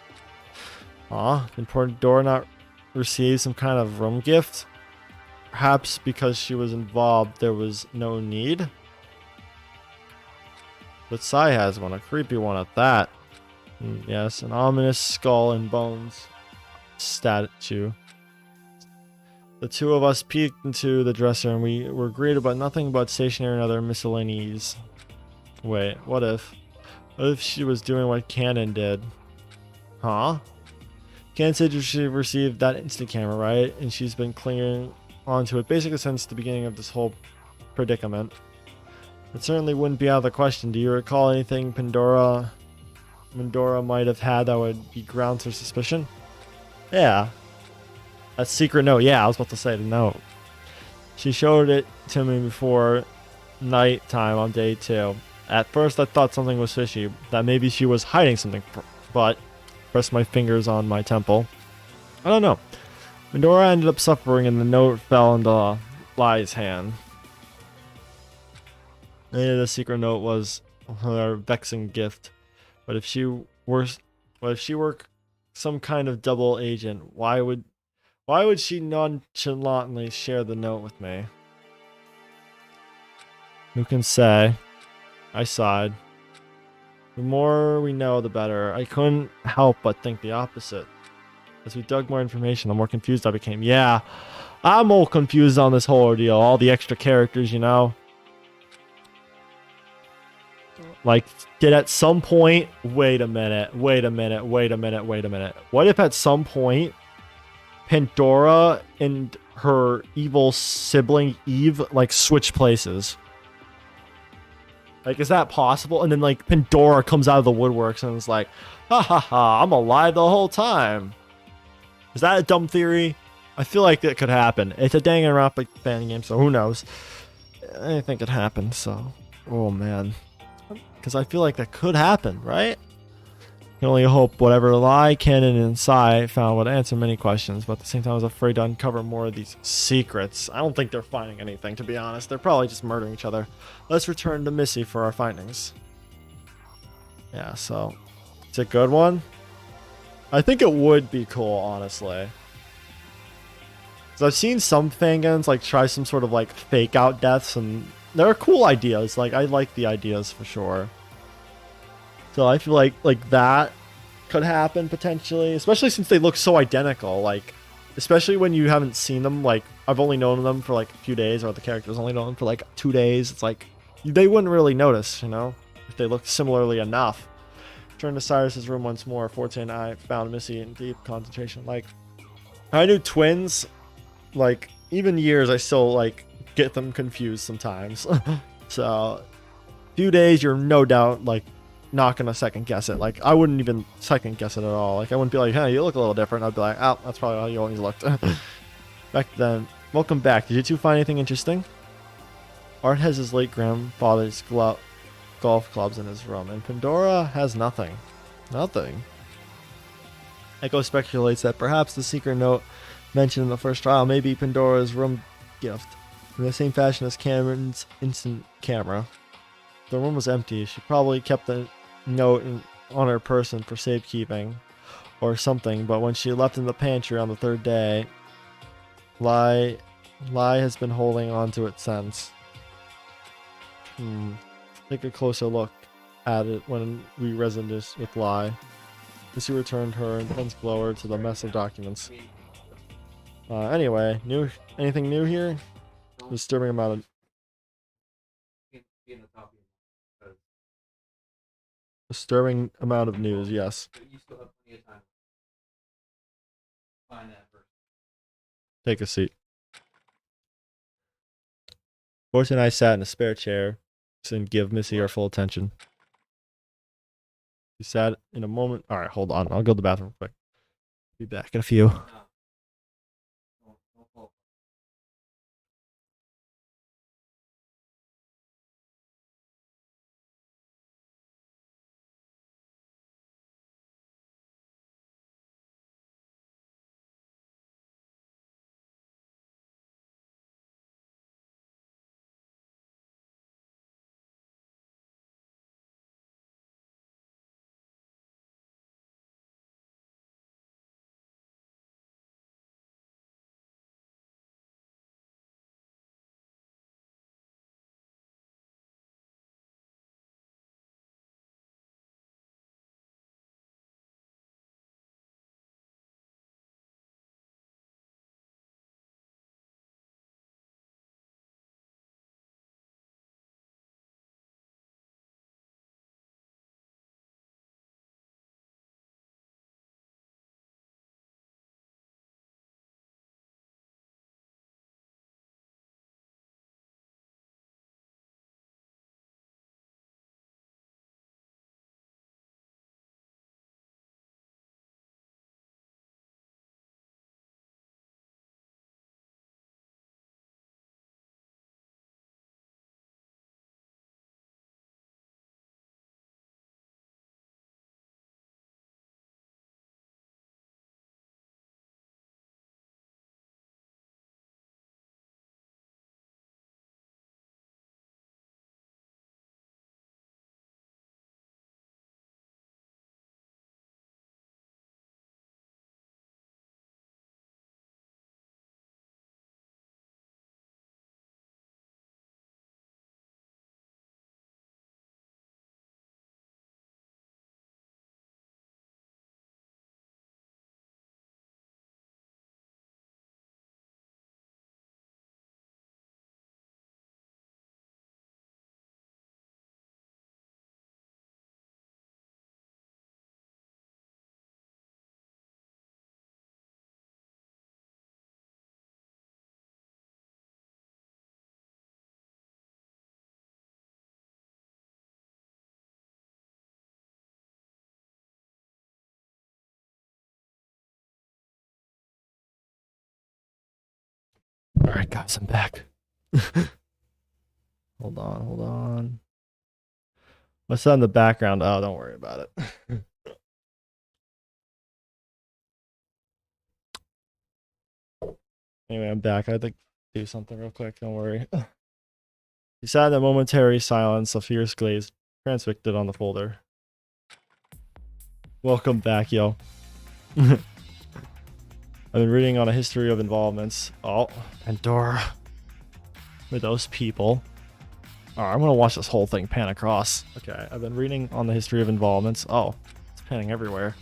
Did Pandora not receive some kind of room gift? Perhaps because she was involved there was no need? But Sai has one, a creepy one at that. Yes, an ominous skull and bones statue. The two of us peeked into the dresser and we were greeted by nothing but stationery and other miscellanies. Wait, what if she was doing what Cannon did? Cannon said she received that instant camera, right? And she's been clinging onto it basically since the beginning of this whole predicament. It certainly wouldn't be out of the question. Do you recall anything Pandora might have had that would be grounds for suspicion? Yeah. That secret note. Yeah, I was about to say the note. She showed it to me before nighttime on day 2. At first I thought something was fishy, that maybe she was hiding something, but pressed my fingers on my temple. I don't know. Pandora ended up suffering and the note fell into Lai's hand. Maybe the secret note was her vexing gift. But if she were some kind of double agent, why would she nonchalantly share the note with me? Who can say? I sighed. The more we know, the better. I couldn't help but think the opposite. As we dug more information, the more confused I became. Yeah, I'm all confused on this whole ordeal. All the extra characters, you know? Like, did at some point... Wait a minute. What if at some point Pandora and her evil sibling Eve, like, switch places? Like, is that possible? And then, like, Pandora comes out of the woodworks and is like, ha ha ha, I'm alive the whole time. Is that a dumb theory? I feel like it could happen. It's a Danganronpa fan game, so who knows? Anything could happen, so... Oh, man. Because I feel like that could happen, right? I can only hope whatever lie, canon, and Sai found would answer many questions, but at the same time I was afraid to uncover more of these secrets. I don't think they're finding anything, to be honest. They're probably just murdering each other. Let's return to Missy for our findings. Yeah, so... It's a good one? I think it would be cool, honestly. Because I've seen some fangans, like, try some sort of, like, fake-out deaths, and they're cool ideas. Like, I like the ideas for sure. So I feel like that could happen potentially, especially since they look so identical. Like, especially when you haven't seen them. Like, I've only known them for like a few days, or the characters only known them for like 2 days. It's like they wouldn't really notice, you know, if they looked similarly enough. Turn to Cyrus's room once more. Forte and I found Missy in deep concentration. Like, I knew twins. Like, even years, I still like get them confused sometimes. So, few days, you're no doubt like not gonna second guess it. Like, I wouldn't even second guess it at all. Like, I wouldn't be like, hey, you look a little different. I'd be like, oh, that's probably how you always looked. Back then. Welcome back. Did you two find anything interesting? Art has his late grandfather's golf clubs in his room, and Pandora has nothing. Nothing. Echo speculates that perhaps the secret note mentioned in the first trial may be Pandora's room gift, in the same fashion as Cameron's instant camera. The room was empty. She probably kept the note on her person for safekeeping or something, but when she left in the pantry on the third day, Lai has been holding on to it since. Take a closer look at it when we reasoned this with Lai. Missy returned her intense blower to the mess of documents. Anyway, anything new here? Disturbing amount of news, yes. Take a seat. Fortune and I sat in a spare chair and give Missy her full attention. She sat in a moment. Alright, hold on. I'll go to the bathroom quick. Be back in a few. Alright, guys, I'm back. Hold on. What's that in the background? Oh, don't worry about it. Anyway, I'm back. I had to do something real quick. Don't worry. Beside the momentary silence, a fierce glaze transfixed on the folder. Welcome back, yo. I've been reading on a history of involvements. Oh, Pandora. With those people. Alright, I'm gonna watch this whole thing pan across. Okay, I've been reading on the history of involvements. Oh, it's panning everywhere.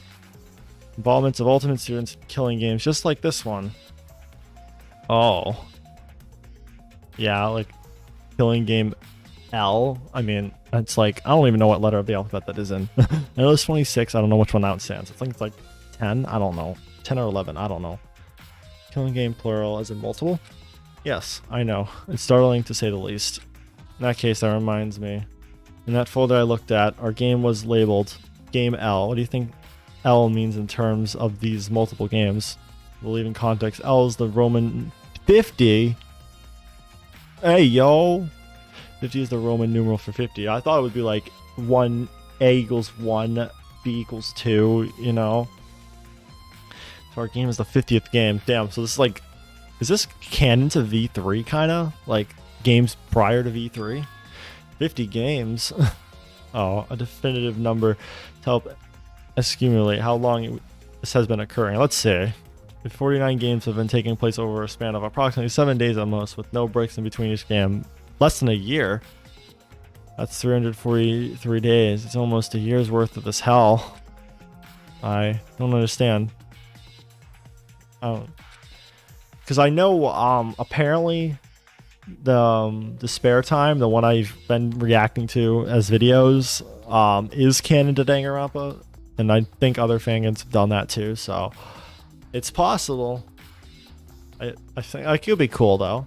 Involvements of ultimate students in killing games, just like this one. Oh. Yeah, like killing game L. I mean, it's like, I don't even know what letter of the alphabet that is in. I know it's 26. I don't know which one that stands. I think it's like 10. I don't know. 10 or 11. I don't know. Killing game plural as in multiple? Yes, I know. It's startling to say the least. In that case, that reminds me. In that folder I looked at, our game was labeled Game L. What do you think L means in terms of these multiple games? We'll leave in context. L is the Roman 50. Hey, yo. 50 is the Roman numeral for 50. I thought it would be like 1, A equals 1, B equals 2, you know? So our game is the 50th game. Damn, so this is like... Is this canon to V3, kind of? Like, games prior to V3? 50 games. Oh, a definitive number to help accumulate how long this has been occurring. Let's see. 49 games have been taking place over a span of approximately 7 days at most, with no breaks in between each game. Less than a year. That's 343 days. It's almost a year's worth of this hell. I don't understand. Because I know apparently the spare time, the one I've been reacting to as videos, is canon to Danganronpa, and I think other fangans have done that too, so it's possible. I think it could be cool though.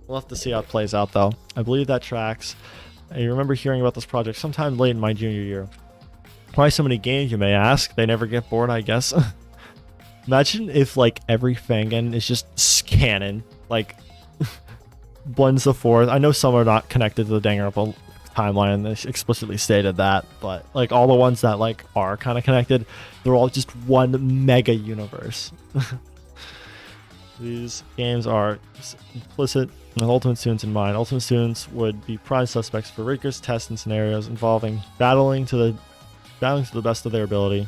We'll have to see how it plays out though. I believe that tracks. I remember hearing about this project sometime late in my junior year. Why so many games, you may ask? They never get bored, I guess. Imagine if like every fangan is just canon, like blends the fourth. I know some are not connected to the Danganronpa timeline, they explicitly stated that, but like all the ones that like are kind of connected, they're all just one mega universe. These games are implicit with ultimate students in mind. Ultimate students would be prime suspects for rigorous tests and scenarios involving battling to the best of their ability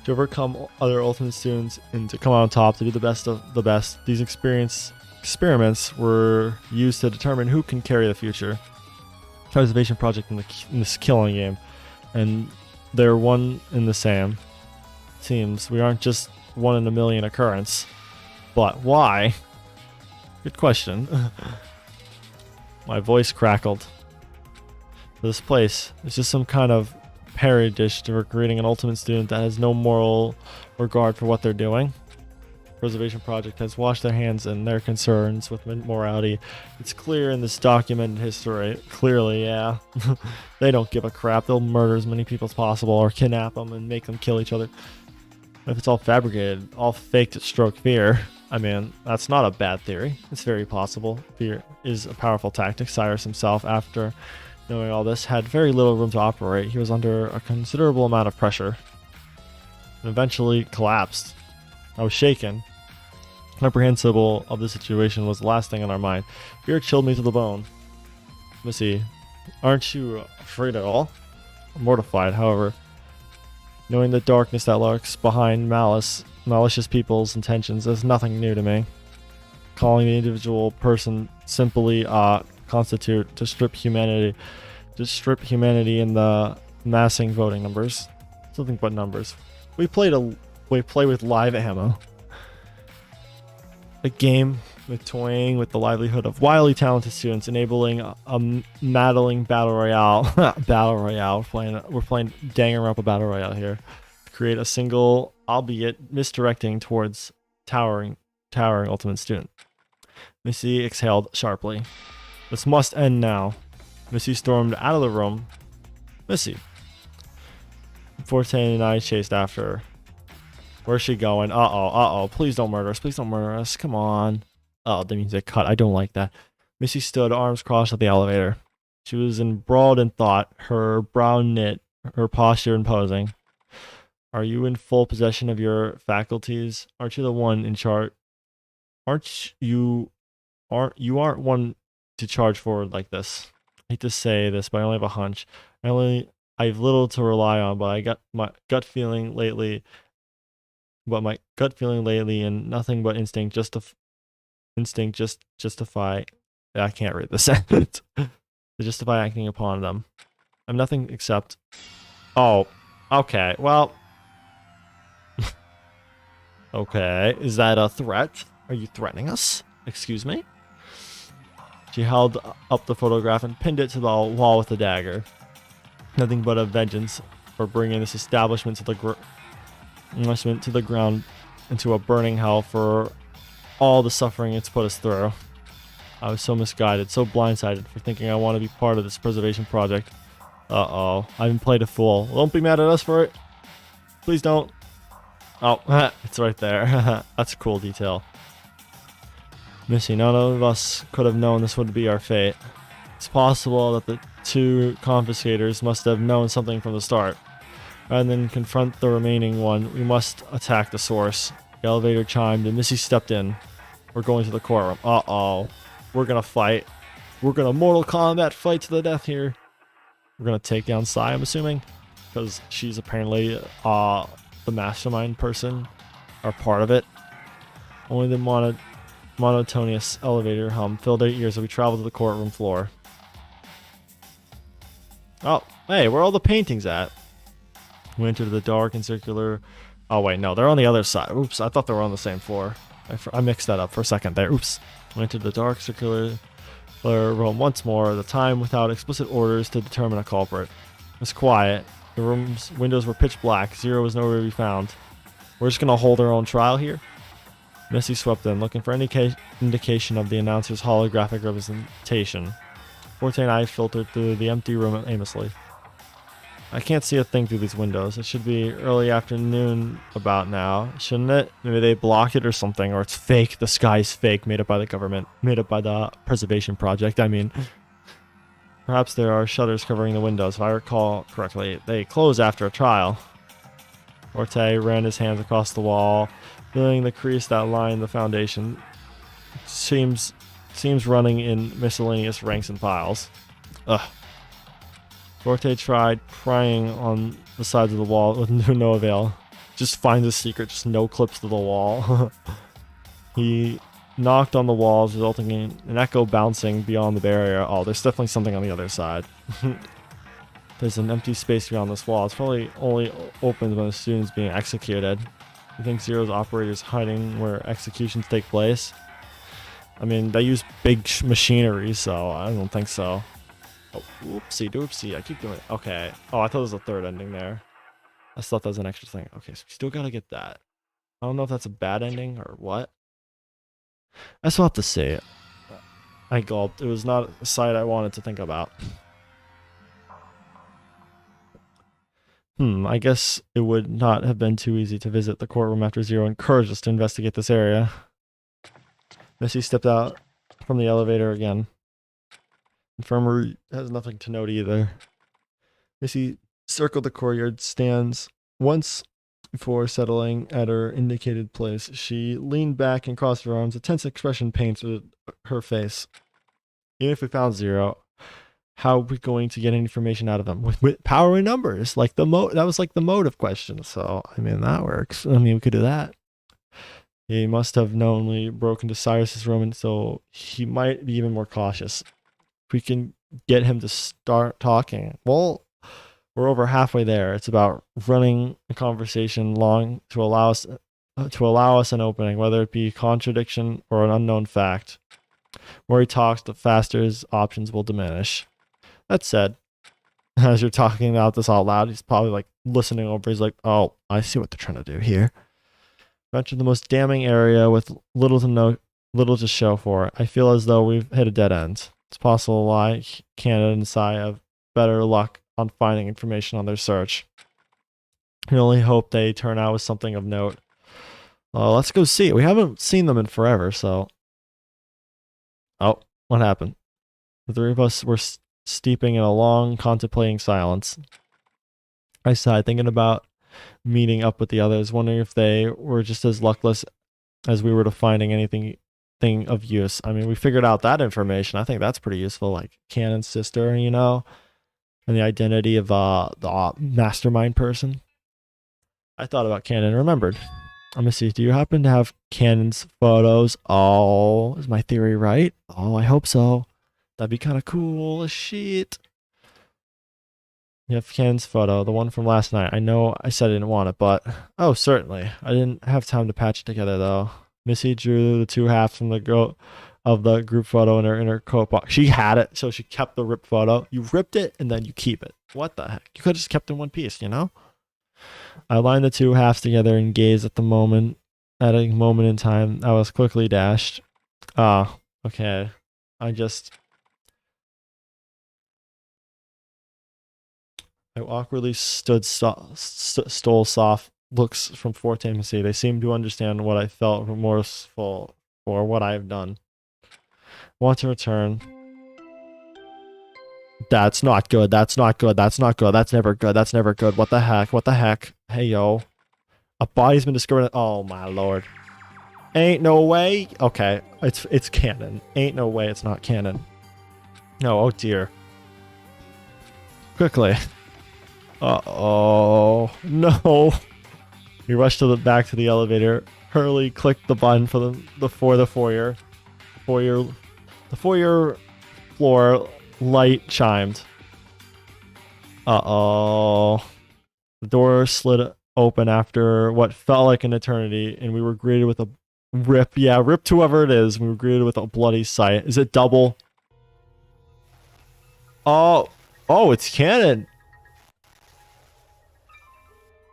to overcome other ultimate students and to come out on top, to do the best of the best. These experiments were used to determine who can carry the future preservation project in this killing game, and they're one and the same. Seems we aren't just 1 in a million occurrence. But why? Good question. My voice crackled. This place is just some kind of parody dish to recreating an ultimate student that has no moral regard for what they're doing. Preservation Project has washed their hands in their concerns with morality. It's clear in this documented history. Clearly, yeah. They don't give a crap. They'll murder as many people as possible or kidnap them and make them kill each other. If it's all fabricated, all fake to stroke fear, I mean, that's not a bad theory. It's very possible. Fear is a powerful tactic. Cyrus himself, after knowing all this, had very little room to operate. He was under a considerable amount of pressure and eventually collapsed. I was shaken. Comprehensible of the situation was the last thing on our mind. Fear chilled me to the bone. Missy, aren't you afraid at all? I'm mortified, however. Knowing the darkness that lurks behind malicious people's intentions is nothing new to me. Calling the individual person simply constitute to strip humanity in the massing voting numbers. Something but numbers. We play with live ammo. A game with toying with the livelihood of wildly talented students, enabling a maddling battle royale. Battle royale. We're playing Danganronpa battle royale here. Create a single, albeit misdirecting towards towering ultimate student. Missy exhaled sharply. This must end now. Missy stormed out of the room. Missy. Forte and I chased after her. Where's she going? Uh-oh. Please don't murder us. Please don't murder us. Come on. Oh, the music cut. I don't like that. Missy stood, arms crossed at the elevator. She was embroiled in thought, her brow knit, her posture imposing. Are you in full possession of your faculties? Aren't you the one in charge? Aren't one to charge forward like this? I hate to say this, but I only have a hunch. I have little to rely on, but I got my gut feeling lately. And nothing but instinct just justify. I can't read the sentence. To justify acting upon them. I'm nothing except. Oh, okay. Well, okay. Is that a threat? Are you threatening us? Excuse me? She held up the photograph and pinned it to the wall with a dagger. Nothing but a vengeance for bringing this establishment to the ground into a burning hell for all the suffering it's put us through. I was so misguided, so blindsided for thinking I want to be part of this preservation project. Uh-oh. I haven't played a fool. Don't be mad at us for it. Please don't. Oh, it's right there. That's a cool detail. Missy, none of us could have known this would be our fate. It's possible that the two confiscators must have known something from the start. Rather than confront the remaining one, we must attack the source. The elevator chimed and Missy stepped in. We're going to the courtroom. Uh-oh. We're gonna fight. We're gonna Mortal Kombat fight to the death here. We're gonna take down Sai, I'm assuming. Because she's apparently the mastermind person. Or part of it. Only the monotonous elevator hum filled our ears as we traveled to the courtroom floor. Oh, hey, where are all the paintings at? We entered the dark and circular. Oh, wait, no, they're on the other side. Oops, I thought they were on the same floor. I mixed that up for a second there. Oops. We entered the dark circular room once more, the time without explicit orders to determine a culprit. It was quiet. The room's windows were pitch black. Zero was nowhere to be found. We're just going to hold our own trial here? Missy swept in, looking for any indication of the announcer's holographic representation. Forte and I filtered through the empty room aimlessly. I can't see a thing through these windows. It should be early afternoon about now, shouldn't it? Maybe they blocked it or something, or it's fake. The sky's fake, made up by the government, made up by the Preservation Project, I mean. Perhaps there are shutters covering the windows. If I recall correctly, they close after a trial. Forte ran his hands across the wall, feeling the crease that lined the foundation. Seems running in miscellaneous ranks and files. Ugh. Forte tried prying on the sides of the wall with no avail. Just finds a secret, just no clips to the wall. He knocked on the walls, resulting in an echo bouncing beyond the barrier. Oh, there's definitely something on the other side. There's an empty space beyond this wall. It's probably only opens when the student's being executed. You think Zero's operators hiding where executions take place? I mean, they use big machinery, so I don't think so. Oh, oopsie doopsie. I keep doing it. Okay. Oh, I thought there was a third ending there. I thought that was an extra thing. Okay, so we still gotta get that. I don't know if that's a bad ending or what. I still have to see. I gulped. It was not a side I wanted to think about. I guess it would not have been too easy to visit the courtroom after Zero encouraged us to investigate this area. Missy stepped out from the elevator again. Infirmary has nothing to note either. Missy circled the courtyard stands once before settling at her indicated place. She leaned back and crossed her arms. A tense expression painted her face. Even if we found Zero, how are we going to get any information out of him? With power and numbers, like that was like the motive question. So, I mean, that works. I mean, we could do that. He must have knowingly broken to Cyrus's room, and so he might be even more cautious. If we can get him to start talking, well, we're over halfway there. It's about running a conversation long to allow us an opening, whether it be contradiction or an unknown fact. The more he talks, the faster his options will diminish. That said, as you're talking about this out loud, he's probably like listening over. He's like, "Oh, I see what they're trying to do here." Venture the most damning area with little to show for it. I feel as though we've hit a dead end. It's possible I, Canada, and Sai have better luck on finding information on their search. We only hope they turn out with something of note. Let's go see it. We haven't seen them in forever, so What happened? The three of us were steeping in a long, contemplating silence. I sighed, thinking about meeting up with the others, wondering if they were just as luckless as we were to finding anything of use. I mean, we figured out that information. I think that's pretty useful, like Cannon's sister, you know, and the identity of the mastermind person. I thought about Cannon and remembered. Let me see. Do you happen to have Cannon's photos? Oh, is my theory right? Oh, I hope so. That'd be kind of cool as shit. You have Cannon's photo, the one from last night. I know I said I didn't want it, but... Oh, certainly. I didn't have time to patch it together, though. Missy drew the two halves from the group photo in her coat box. She had it, so she kept the ripped photo. You ripped it, and then you keep it. What the heck? You could have just kept it in one piece, you know? I lined the two halves together and gazed at a moment in time. I was quickly dashed. Okay. I awkwardly stole soft looks from Forte and Missy. They seemed to understand what I felt, remorseful for what I have done. Want to return. That's not good. That's not good. That's not good. That's never good. That's never good. What the heck? What the heck? Hey, yo. A body's been discovered. Oh, my lord. Ain't no way. Okay. It's canon. Ain't no way it's not canon. No. Oh, dear. Quickly. Uh-oh. No. We rushed back to the elevator. Hurley clicked the button for the foyer. The foyer floor light chimed. Uh-oh. The door slid open after what felt like an eternity, and we were greeted with a rip. Yeah, ripped whoever it is. We were greeted with a bloody sight. Is it double? Oh, it's canon.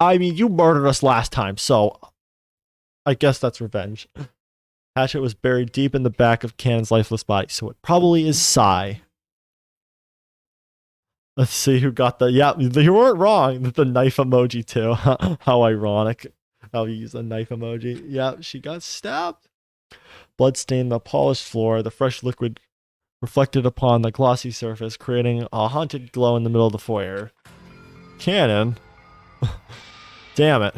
I mean, you murdered us last time, so I guess that's revenge. Hatchet was buried deep in the back of Cannon's lifeless body, so it probably is Psy. Let's see who got the... Yeah, you weren't wrong. The knife emoji, too. How ironic. How you use a knife emoji. Yeah, she got stabbed. Blood stained the polished floor. The fresh liquid reflected upon the glossy surface, creating a haunted glow in the middle of the foyer. Cannon? Damn it.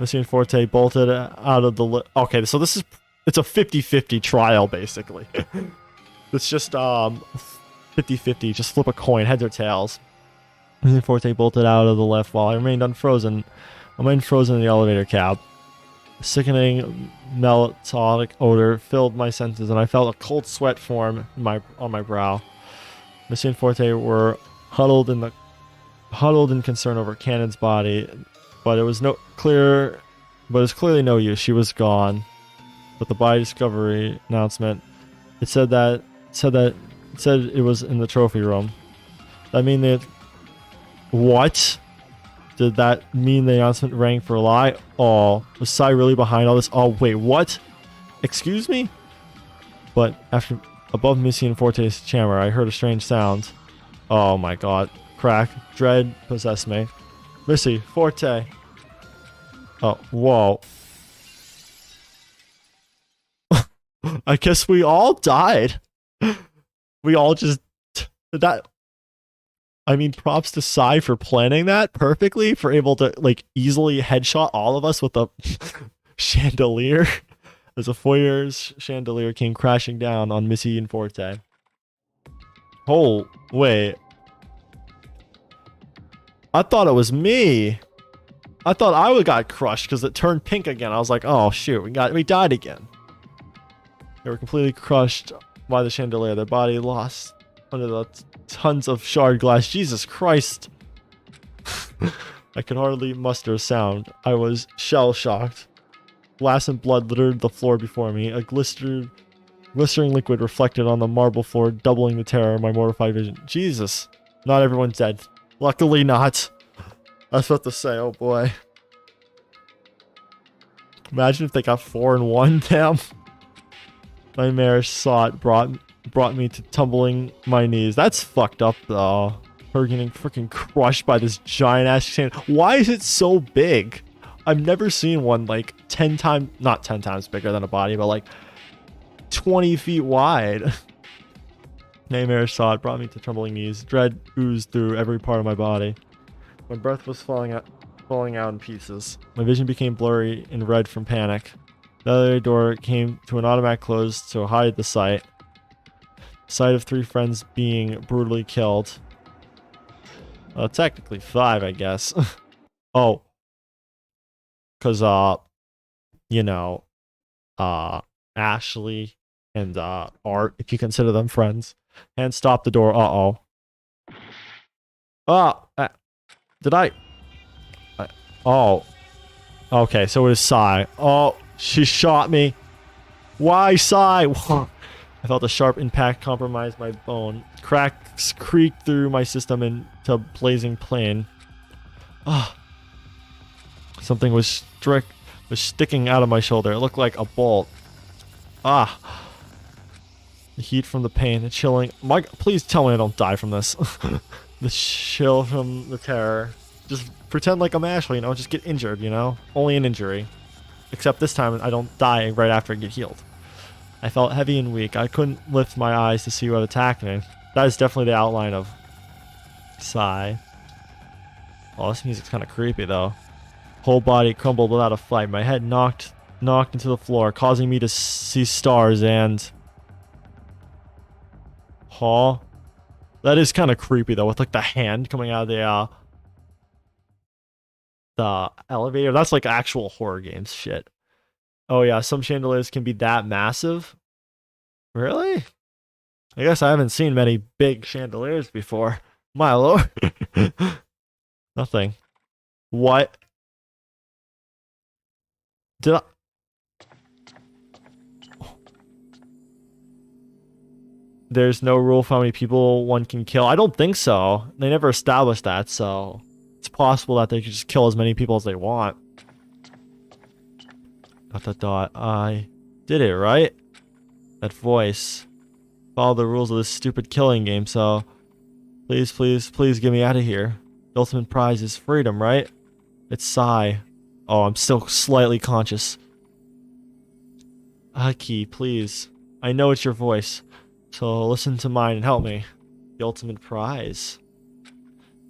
Missy and Forte bolted out of the... Okay, so this is... It's a 50-50 trial, basically. It's just, 50-50. Just flip a coin, heads or tails. Missy and Forte bolted out of the lift while I remained unfrozen. I remained frozen in the elevator cab. A sickening metallic odor filled my senses, and I felt a cold sweat form on my brow. Missy and Forte were huddled in concern over Cannon's body, but it was clearly no use. She was gone. But the body discovery announcement, it said it was in the trophy room. That mean that... What? Did that mean the announcement rang for a lie? Oh, was Psy really behind all this? Oh, wait, what? Excuse me? But above Missy and Forte's chamber, I heard a strange sound. Oh my god. Crack. Dread possessed me. Missy, Forte. Oh, whoa. I guess we all died. We all just... That... I mean, props to Psy for planning that perfectly, for able to, like, easily headshot all of us with a chandelier. As a foyer's chandelier came crashing down on Missy and Forte. Oh, wait. I thought it was me. I thought I got crushed because it turned pink again. I was like, oh, shoot, we died again. They were completely crushed by the chandelier. Their body lost under the tons of shard glass. Jesus Christ. I could hardly muster a sound. I was shell-shocked. Glass and blood littered the floor before me. A glistering liquid reflected on the marble floor, doubling the terror of my mortified vision. Jesus. Not everyone's dead. Luckily not. I was about to say, oh boy. Imagine if they got 4 and 1, damn. My marish thought brought me to tumbling my knees. That's fucked up, though. Her getting freaking crushed by this giant ass chain. Why is it so big? I've never seen one like 10 times, not 10 times bigger than a body, but like 20 feet wide. Nightmare saw it, brought me to trembling knees. Dread oozed through every part of my body. My breath was falling out in pieces. My vision became blurry and red from panic. The elevator door came to an automatic close to hide the sight. Sight of 3 friends being brutally killed. Well, technically 5, I guess. Oh. Because, you know, Ashley and, Art, if you consider them friends. And stop the door. Uh-oh. Did I... Oh. Okay, so it is Sai. Oh, she shot me. Why, Sai? I felt a sharp impact compromise my bone. Cracks creaked through my system into blazing plain. Something was sticking out of my shoulder. It looked like a bolt. The heat from the pain, the chilling. Please tell me I don't die from this. The chill from the terror. Just pretend like I'm Ashley, just get injured, Only an injury. Except this time I don't die right after I get healed. I felt heavy and weak. I couldn't lift my eyes to see what attacked me. That is definitely the outline of Sai. Oh, this music's kind of creepy though. Whole body crumbled without a fight. My head knocked into the floor, causing me to see stars and... Huh? That is kind of creepy though, with like the hand coming out of the elevator. That's like actual horror games shit. Oh yeah, some chandeliers can be that massive. Really? I guess I haven't seen many big chandeliers before. My lord. Nothing. What? Did I... There's no rule for how many people one can kill. I don't think so. They never established that, so... It's possible that they could just kill as many people as they want. ... I did it, right? That voice. Follow the rules of this stupid killing game, so... Please, please, please get me out of here. The ultimate prize is freedom, right? It's Sai. Oh, I'm still slightly conscious. Aki, please. I know it's your voice. So listen to mine and help me. The ultimate prize.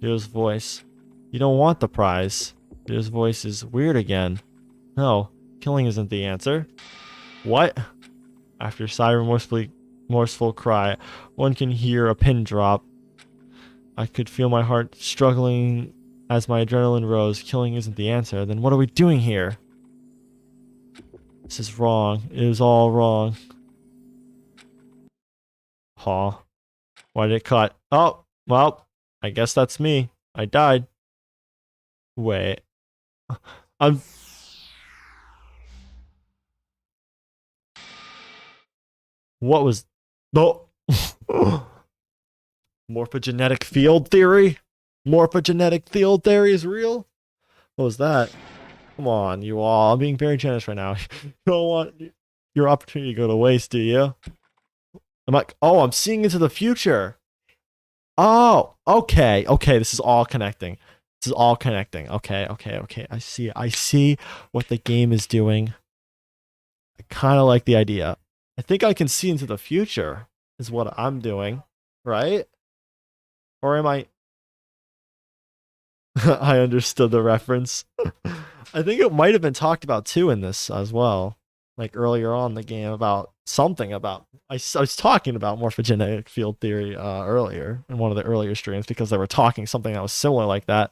Rio's voice. You don't want the prize. Rio's voice is weird again. No, killing isn't the answer. What? After Sai remorseful cry, one can hear a pin drop. I could feel my heart struggling as my adrenaline rose. Killing isn't the answer. Then what are we doing here? This is wrong. It is all wrong. Huh. Why did it cut? Oh, well, I guess that's me. I died. Wait. I'm... What was... No. Morphogenetic field theory? Morphogenetic field theory is real? What was that? Come on, you all. I'm being very generous right now. You don't want your opportunity to go to waste, do you? I'm like, oh, I'm seeing into the future. Oh, okay. Okay, this is all connecting. This is all connecting. Okay. I see what the game is doing. I kind of like the idea. I think I can see into the future is what I'm doing, right? Or am I... I understood the reference. I think it might have been talked about too in this as well. Like earlier on in the game about something about... I was talking about morphogenetic field theory earlier in one of the earlier streams because they were talking something that was similar like that.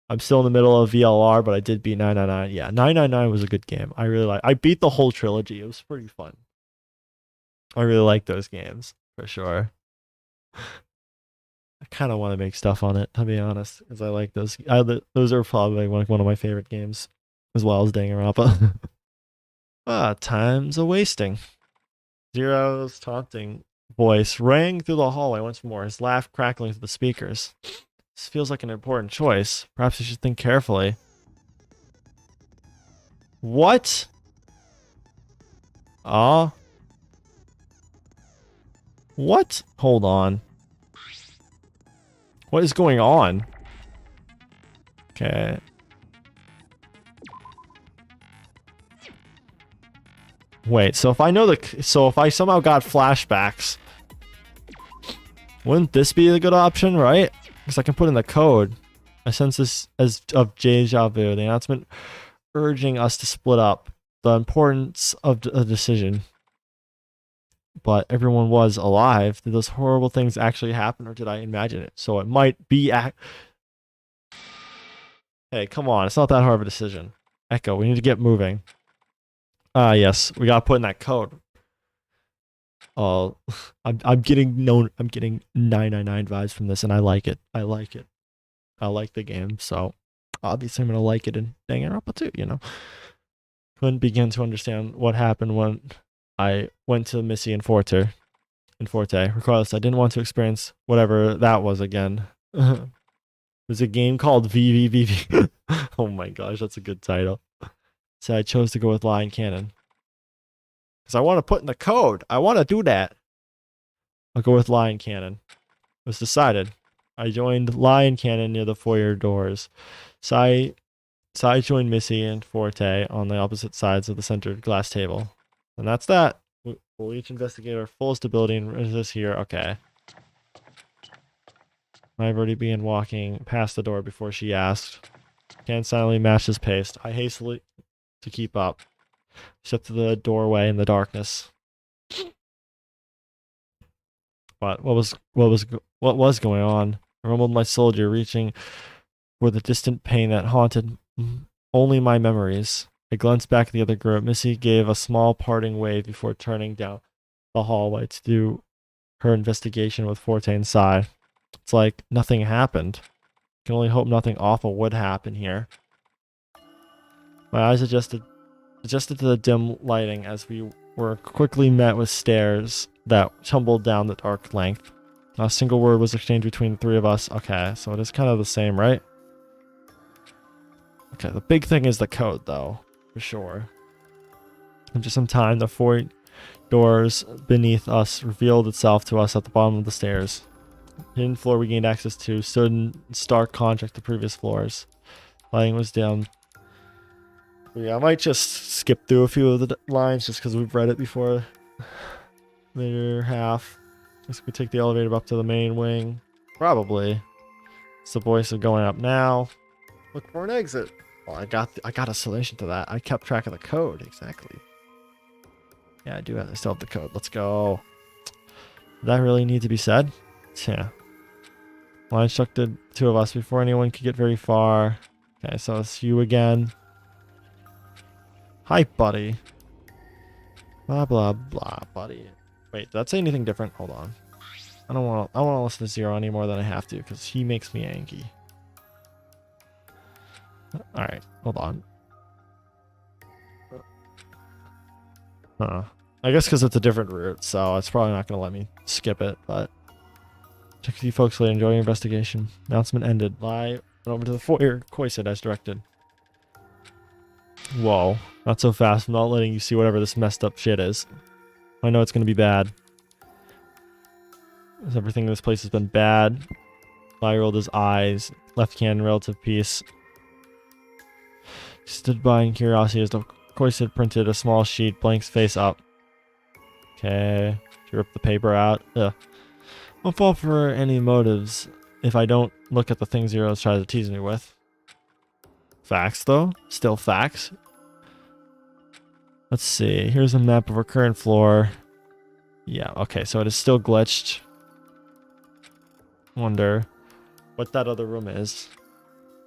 I'm still in the middle of VLR, but I did beat 999. Yeah, 999 was a good game. I beat the whole trilogy. It was pretty fun. I really like those games for sure. I kind of want to make stuff on it, to be honest, because I like those. Those are probably one of my favorite games, as well as Danganronpa. Time's a wasting. Zero's taunting voice rang through the hallway once more, his laugh crackling through the speakers. This feels like an important choice. Perhaps I should think carefully. What? What? Hold on. What is going on? Okay. Wait, so if I know so if I somehow got flashbacks Wouldn't this be a good option, right? Because I can put in the code. I sense this as of deja vu. The announcement urging us to split up. The importance of a decision. But everyone was alive. Did those horrible things actually happen, or did I imagine it? So it might be. Hey, come on! It's not that hard of a decision. Echo, we need to get moving. Ah, yes, we gotta put in that code. Oh, I'm getting 999 vibes from this, and I like it. I like it. I like the game, so obviously I'm gonna like it in Danganronpa too. You know, couldn't begin to understand what happened when I went to Missy and Forte. Regardless, I didn't want to experience whatever that was again. There's a game called VVVV. Oh my gosh, that's a good title. So I chose to go with Lion Cannon. Because I want to put in the code. I want to do that. I'll go with Lion Cannon. It was decided. I joined Lion Cannon near the foyer doors. Sai joined Missy and Forte on the opposite sides of the centered glass table. And that's that. We'll each investigate our fullest ability and resist here. Okay. I've already begun walking past the door before she asked. Can silently match his pace. I hastily to keep up. Stepped to the doorway in the darkness. What was going on? I rumbled my soldier, reaching for the distant pain that haunted only my memories. I glanced back at the other group. Missy gave a small parting wave before turning down the hallway to do her investigation with Forte and Sai. It's like nothing happened. I can only hope nothing awful would happen here. My eyes adjusted to the dim lighting as we were quickly met with stairs that tumbled down the dark length. Not a single word was exchanged between the three of us. Okay, so it is kind of the same, right? Okay, the big thing is the code, though, for sure. After some time, the four doors beneath us revealed itself to us at the bottom of the stairs. The hidden floor we gained access to stood in stark contrast to previous floors. Lighting was dim. Yeah, I might just skip through a few of the lines just because we've read it before. Later half. Guess we take the elevator up to the main wing. Probably. It's the voice of going up now. Look for an exit. Well, I got a solution to that. I kept track of the code. Exactly. Yeah, I do. I still have the code. Let's go. Did that really need to be said? Yeah. Well, I instructed two of us before anyone could get very far. Okay, so it's you again. Hi, buddy. Blah, blah, blah, buddy. Wait, did that say anything different? Hold on. I don't want to listen to Zero any more than I have to because he makes me angry. Alright, hold on. I guess because it's a different route, so it's probably not going to let me skip it, but... Check with you folks later. Enjoy your investigation. Announcement ended. Went over to the foyer. Koi said as directed. Whoa. Not so fast. I'm not letting you see whatever this messed up shit is. I know it's going to be bad. Everything in this place has been bad. Lai rolled his eyes. Left hand in relative peace. He stood by in curiosity as the Koi said printed a small sheet. Blanks face up. Okay. She ripped the paper out. Ugh. Won't fall for any motives if I don't look at the things Zero tries to tease me with. Facts, though? Still facts? Let's see. Here's a map of our current floor. Yeah, okay, so it is still glitched. Wonder what that other room is.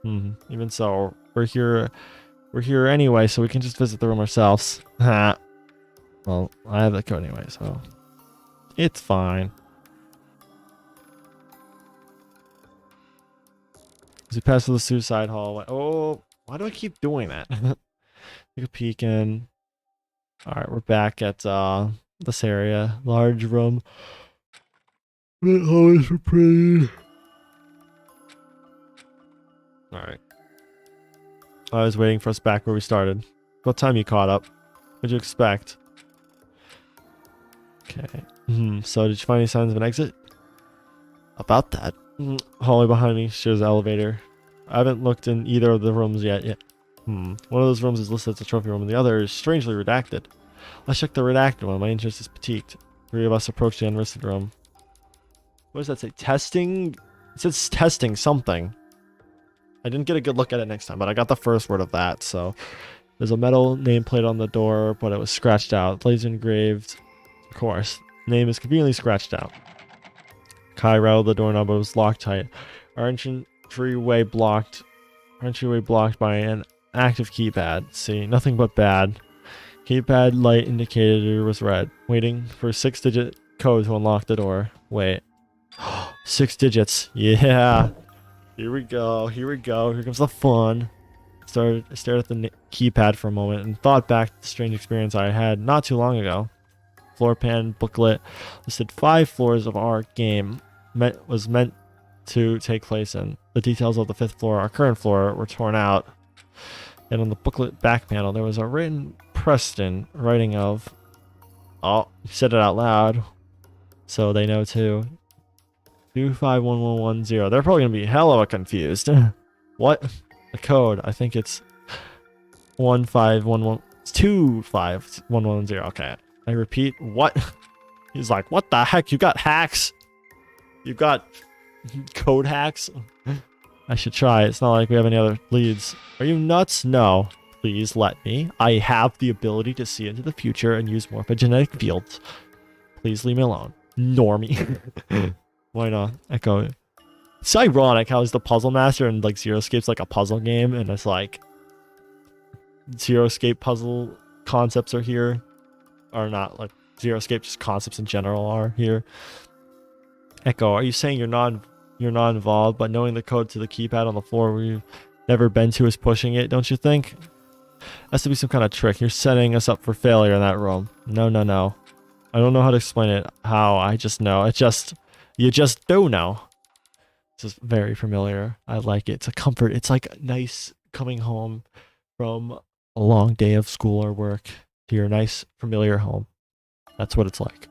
Even so, we're here anyway, so we can just visit the room ourselves. Well, I have the code anyway, so it's fine. As we pass through the suicide hallway. Oh, why do I keep doing that? Take a peek in. Alright, we're back at this area. Large room. Always so pretty. Alright. I was waiting for us back where we started. What time you caught up? What'd you expect? Okay. So did you find any signs of an exit? About that. Hallway behind me shows the elevator. I haven't looked in either of the rooms yet. One of those rooms is listed as a trophy room, and the other is strangely redacted. Let's check the redacted one. My interest is piqued. Three of us approach the unlisted room. What does that say? Testing? It says testing something. I didn't get a good look at it next time, but I got the first word of that, so. There's a metal nameplate on the door, but it was scratched out. Laser engraved. Of course. Name is conveniently scratched out. Kai rattled the doorknob, but it was locked tight. Our entryway blocked by an active keypad. See, nothing but bad. Keypad light indicator was red. Waiting for 6-digit code to unlock the door. Wait. 6 digits. Yeah. Here we go. Here comes the fun. I stared at the keypad for a moment and thought back to the strange experience I had not too long ago. Floor plan booklet listed 5 floors of our game was meant to take place in. The details of the 5th floor, our current floor, were torn out. And on the booklet back panel, there was a written Preston writing of... Oh, he said it out loud. So they know too. 251110. They're probably going to be hella confused. What? The code, I think it's 1511. It's 25110. Okay. I repeat, what? He's like, what the heck? You got hacks? You got code hacks? I should try. It's not like we have any other leads. Are you nuts? No. Please let me. I have the ability to see into the future and use morphogenetic fields. Please leave me alone. Normie. Why not? Echo. It's ironic how he's the puzzle master and like Zero Escape's like a puzzle game, and it's like Zero Escape puzzle concepts are here. Or not like Zero Escape, just concepts in general are here. Echo, are you saying you're not involved, but knowing the code to the keypad on the floor where you've never been to is pushing it, don't you think? Has to be some kind of trick. You're setting us up for failure in that room. No. I don't know how to explain it. How, I just know. You just do know. This is very familiar. I like it. It's a comfort. It's like nice coming home from a long day of school or work to your nice familiar home. That's what it's like.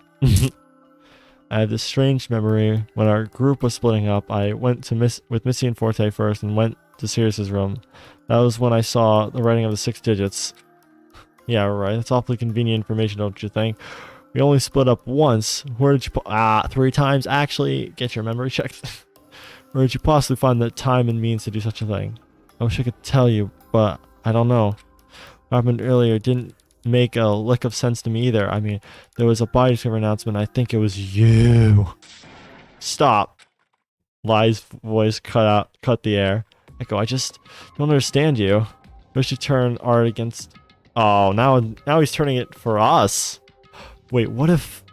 I have this strange memory. When our group was splitting up, I went to with Missy and Forte first and went to Sirius's room. That was when I saw the writing of the 6 digits. Yeah, right. That's awfully convenient information, don't you think? We only split up once. Where did you 3 times? Actually, get your memory checked. Where did you possibly find the time and means to do such a thing? I wish I could tell you, but I don't know. What happened earlier didn't make a lick of sense to me either. I mean, there was a body discovery announcement. I think it was you. Stop. Lai's voice cut the air. Echo, I just don't understand you. Wish you turn Art against... Oh, now he's turning it for us. Wait, what if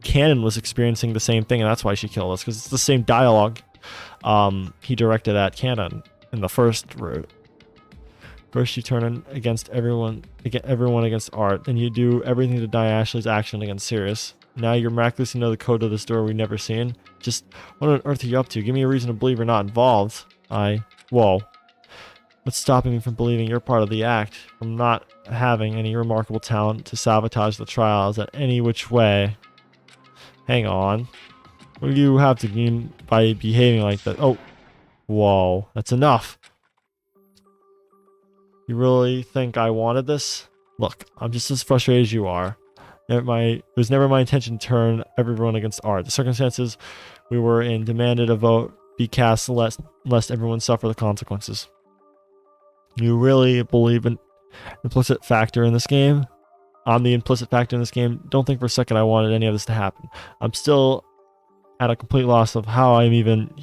Canon was experiencing the same thing and that's why she killed us? Because it's the same dialogue he directed at Canon in the first route. First you turn against everyone against Art, then you do everything to deny Ashley's action against Sirius. Now you're miraculously know the code to this door we've never seen. Just what on earth are you up to? Give me a reason to believe you're not involved. Whoa. What's stopping me from believing you're part of the act? From not having any remarkable talent to sabotage the trials at any which way? Hang on. What do you have to gain by behaving like that? Oh. Whoa. That's enough. You really think I wanted this? Look, I'm just as frustrated as you are. It was never my intention to turn everyone against Art. The circumstances we were in demanded a vote be cast lest everyone suffer the consequences. You really believe in implicit factor in this game? I'm the implicit factor in this game. Don't think for a second I wanted any of this to happen. I'm still at a complete loss of how I'm even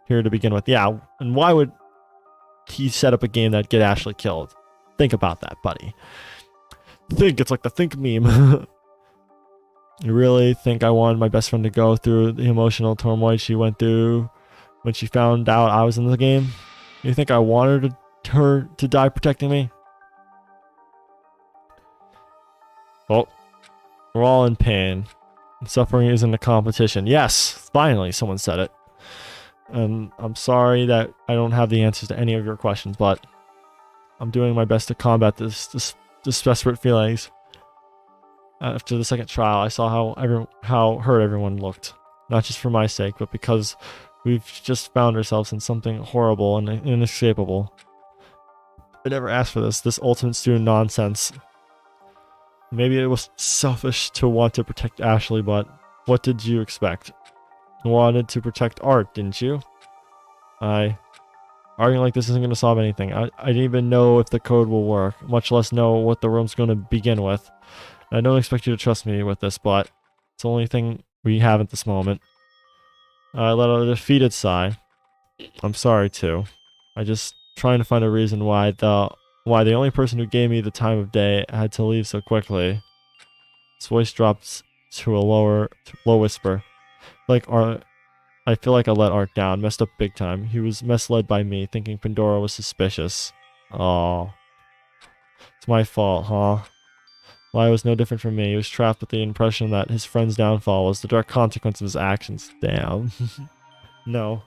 here to begin with. Yeah, and why would he set up a game that'd get Ashley killed? Think about that, buddy. It's like the think meme. You really think I wanted my best friend to go through the emotional turmoil she went through when she found out I was in the game? You think I wanted her to die protecting me? Well, we're all in pain. Suffering isn't a competition. Yes, finally someone said it. And I'm sorry that I don't have the answers to any of your questions, but I'm doing my best to combat this desperate feelings. After the second trial, I saw how hurt everyone looked. Not just for my sake, but because we've just found ourselves in something horrible and inescapable. I never asked for this ultimate student nonsense. Maybe it was selfish to want to protect Ashley, but what did you expect? wanted to protect art, didn't you? Arguing like this isn't going to solve anything. I didn't even know if the code will work, much less know what the room's going to begin with. And I don't expect you to trust me with this, but it's the only thing we have at this moment. I let out a defeated sigh. I'm sorry, too. I just trying to find a reason why the only person who gave me the time of day had to leave so quickly. His voice drops to a low whisper. Like I feel like I let Art down, messed up big time. He was misled by me, thinking Pandora was suspicious. Oh, it's my fault, huh? Why was no different from me. He was trapped with the impression that his friend's downfall was the direct consequence of his actions. Damn. No.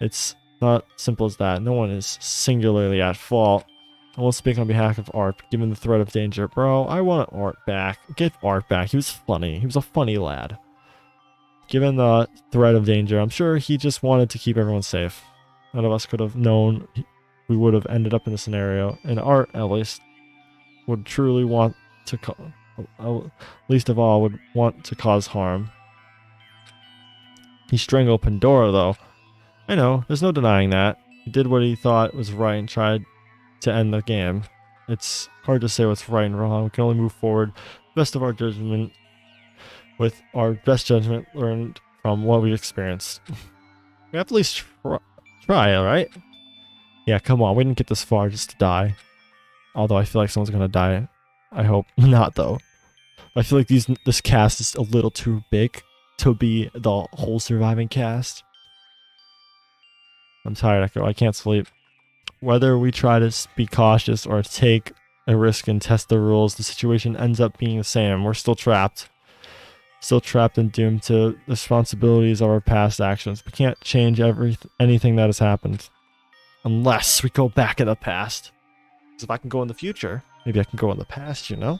It's not simple as that. No one is singularly at fault. I won't speak on behalf of Art, but given the threat of danger. Bro, I want Art back. Get Art back. He was funny. He was a funny lad. Given the threat of danger, I'm sure he just wanted to keep everyone safe. None of us could have known we would have ended up in this scenario. And Art, at least, would truly want to, least of all, would want to cause harm. He strangled Pandora, though. I know, there's no denying that. He did what he thought was right and tried to end the game. It's hard to say what's right and wrong. We can only move forward best of our judgment, with our best judgment learned from what we experienced. We have to at least try, alright? Yeah, come on, we didn't get this far just to die. Although I feel like someone's gonna die. I hope not, though. I feel like this cast is a little too big to be the whole surviving cast. I'm tired, Echo. I can't sleep. Whether we try to be cautious or take a risk and test the rules, the situation ends up being the same. We're still trapped. Still trapped and doomed to the responsibilities of our past actions. We can't change anything that has happened. Unless we go back in the past. Because if I can go in the future, maybe I can go in the past, you know?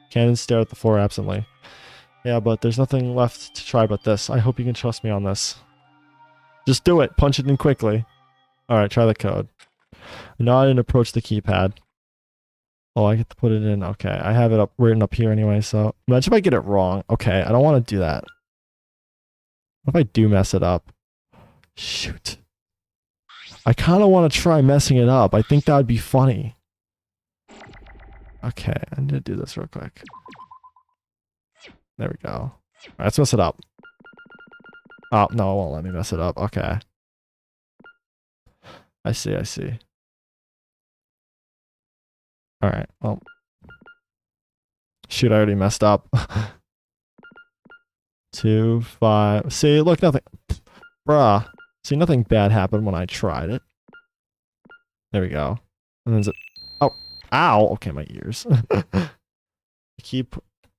Cannon stared at the floor absently. Yeah, but there's nothing left to try but this. I hope you can trust me on this. Just do it. Punch it in quickly. Alright, try the code. Now I didn't approach the keypad. Oh, I get to put it in. Okay, I have it written up here anyway, so... Imagine if I get it wrong. Okay, I don't want to do that. What if I do mess it up? Shoot. I kind of want to try messing it up. I think that would be funny. Okay, I need to do this real quick. There we go. Alright, let's mess it up. Oh, no, it won't let me mess it up. Okay. I see. Alright, well. Shoot, I already messed up. 2, 5. See, look, nothing. Bruh. See, nothing bad happened when I tried it. There we go. And then oh. Ow! Okay, my ears. The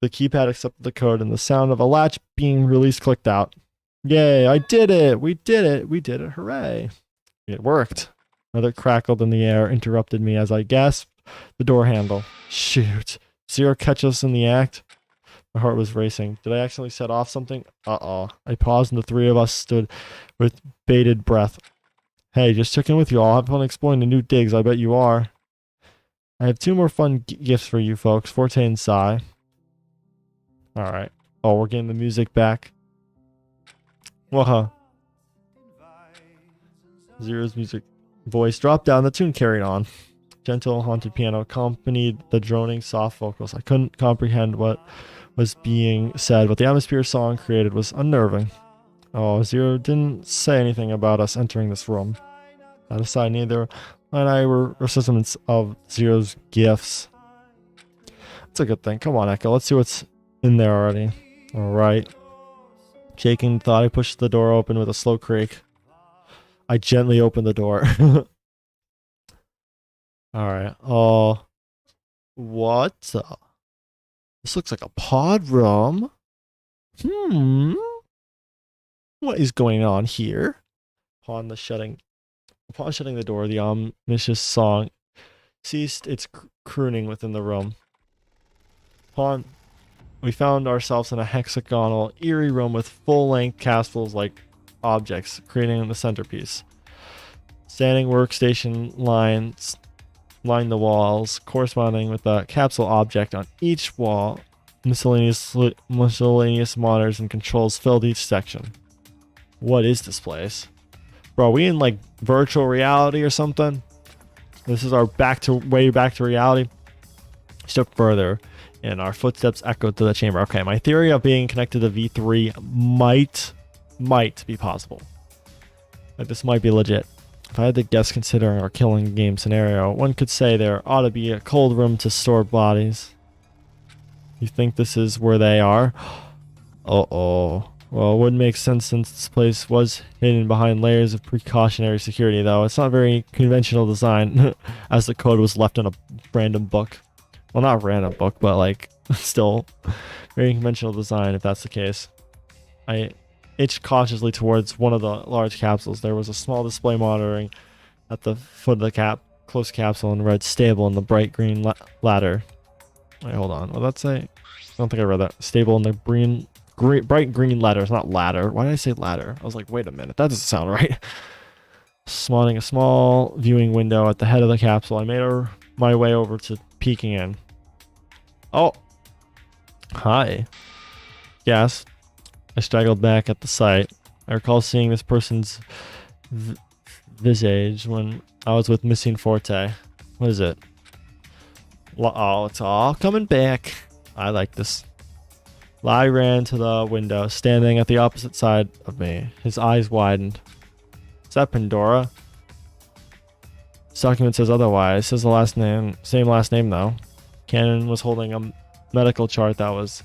keypad accepted the code and the sound of a latch being released clicked out. Yay, I did it! We did it, hooray. It worked. Another crackled in the air interrupted me as I gasped the door handle. Shoot. Zero catch us in the act? My heart was racing. Did I accidentally set off something? Uh-oh. I paused and the three of us stood with bated breath. Hey, just checking with you all. Have fun exploring the new digs, I bet you are. I have 2 more fun gifts for you folks, Forte and Psy. Alright. Oh, we're getting the music back. Well, Zero's music voice dropped down, the tune carried on. Gentle, haunted piano accompanied the droning, soft vocals. I couldn't comprehend what was being said, but the atmosphere song created was unnerving. Oh, Zero didn't say anything about us entering this room. That aside, neither and I were recipients of Zero's gifts. That's a good thing. Come on, Echo. Let's see what's in there already. Alright. Shaking thought, I pushed the door open with a slow creak. I gently opened the door. Alright. Oh. What? This looks like a pod room. What is going on here? Upon shutting the door, the ominous song ceased its crooning within the room. We found ourselves in a hexagonal, eerie room with full-length castles-like objects, creating the centerpiece. Standing workstation lines lined the walls, corresponding with the capsule object on each wall. miscellaneous monitors and controls filled each section. What is this place? Bro, are we in like virtual reality or something? This is our way back to reality. A step further, and our footsteps echoed to the chamber. Okay, my theory of being connected to V3 might be possible. Like, this might be legit. If I had to guess, considering our killing game scenario, one could say there ought to be a cold room to store bodies. You think this is where they are? Uh-oh. Well, it wouldn't make sense since this place was hidden behind layers of precautionary security, though. It's not very conventional design, as the code was left in a random book. Well, not a random book, but like, still very conventional design if that's the case. I itched cautiously towards one of the large capsules. There was a small display monitoring at the foot of the close capsule and read stable in the bright green ladder. Wait, hold on. What did that say? I don't think I read that. Stable in the bright green letters, not ladder. Why did I say ladder? I was like, wait a minute, that doesn't sound right. Spawning a small viewing window at the head of the capsule, I made my way over to peeking in. Oh, hi. Yes. I straggled back at the sight. I recall seeing this person's visage when I was with Missing Forte. What is it? Oh, it's all coming back. I like this. Lai ran to the window, standing at the opposite side of me. His eyes widened. Is that Pandora? This document says otherwise. It says the last name, same last name though. Cannon was holding a medical chart that was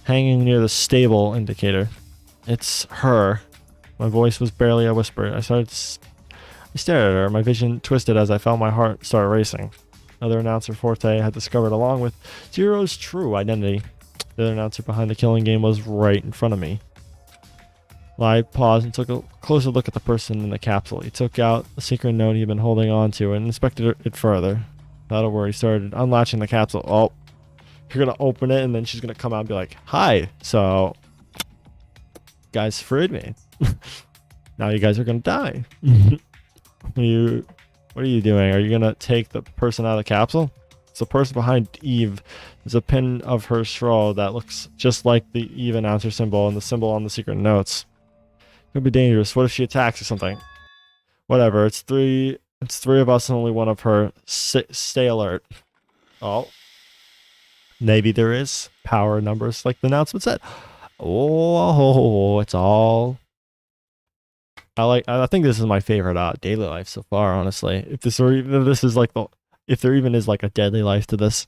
hanging near the stable indicator. It's her. My voice was barely a whisper. I stared at her. My vision twisted as I felt my heart start racing. Another announcer, Forte, had discovered along with Zero's true identity. The other announcer behind the killing game was right in front of me. Lai paused and took a closer look at the person in the capsule. He took out a secret note he'd been holding on to and inspected it further. Without a word, he started unlatching the capsule. Oh, you're going to open it and then she's going to come out and be like, hi, so guys freed me. Now you guys are going to die. What are you doing? Are you going to take the person out of the capsule? It's the person behind Eve. There's a pin of her shawl that looks just like the Eve announcer symbol and the symbol on the secret notes. Could be dangerous. What if she attacks or something? Whatever. It's three of us and only one of her. Stay alert. Oh. Maybe there is power numbers like the announcement said. Oh, it's all. I think this is my favorite daily life so far, honestly. If there even is like a deadly life to this.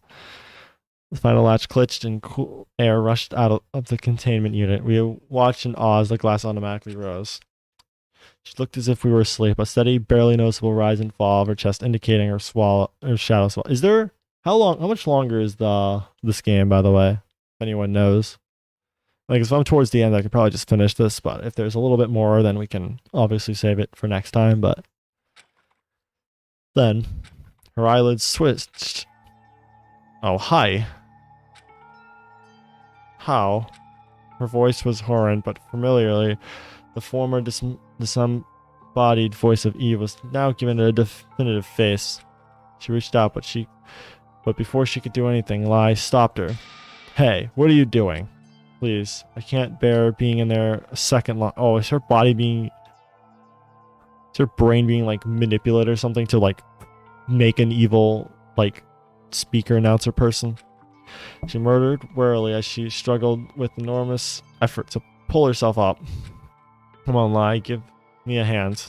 The final latch clicked and cool air rushed out of the containment unit. We watched in awe as the glass automatically rose. She looked as if we were asleep. A steady, barely noticeable rise and fall of her chest, indicating her shadow swallow. Is there how much longer is this game, by the way? If anyone knows. Like, if I'm towards the end, I could probably just finish this, but if there's a little bit more, then we can obviously save it for next time, but then her eyelids twitched. Oh, hi. How? Her voice was horrid, but familiarly, the former disembodied voice of Eve was now given a definitive face. She reached out, but before she could do anything, Lai stopped her. Hey, what are you doing? Please, I can't bear being in there a second long. Oh, is her brain being like manipulated or something to like make an evil like speaker announcer person? She murmured warily as she struggled with enormous effort to pull herself up. Come on, Lai, give me a hand.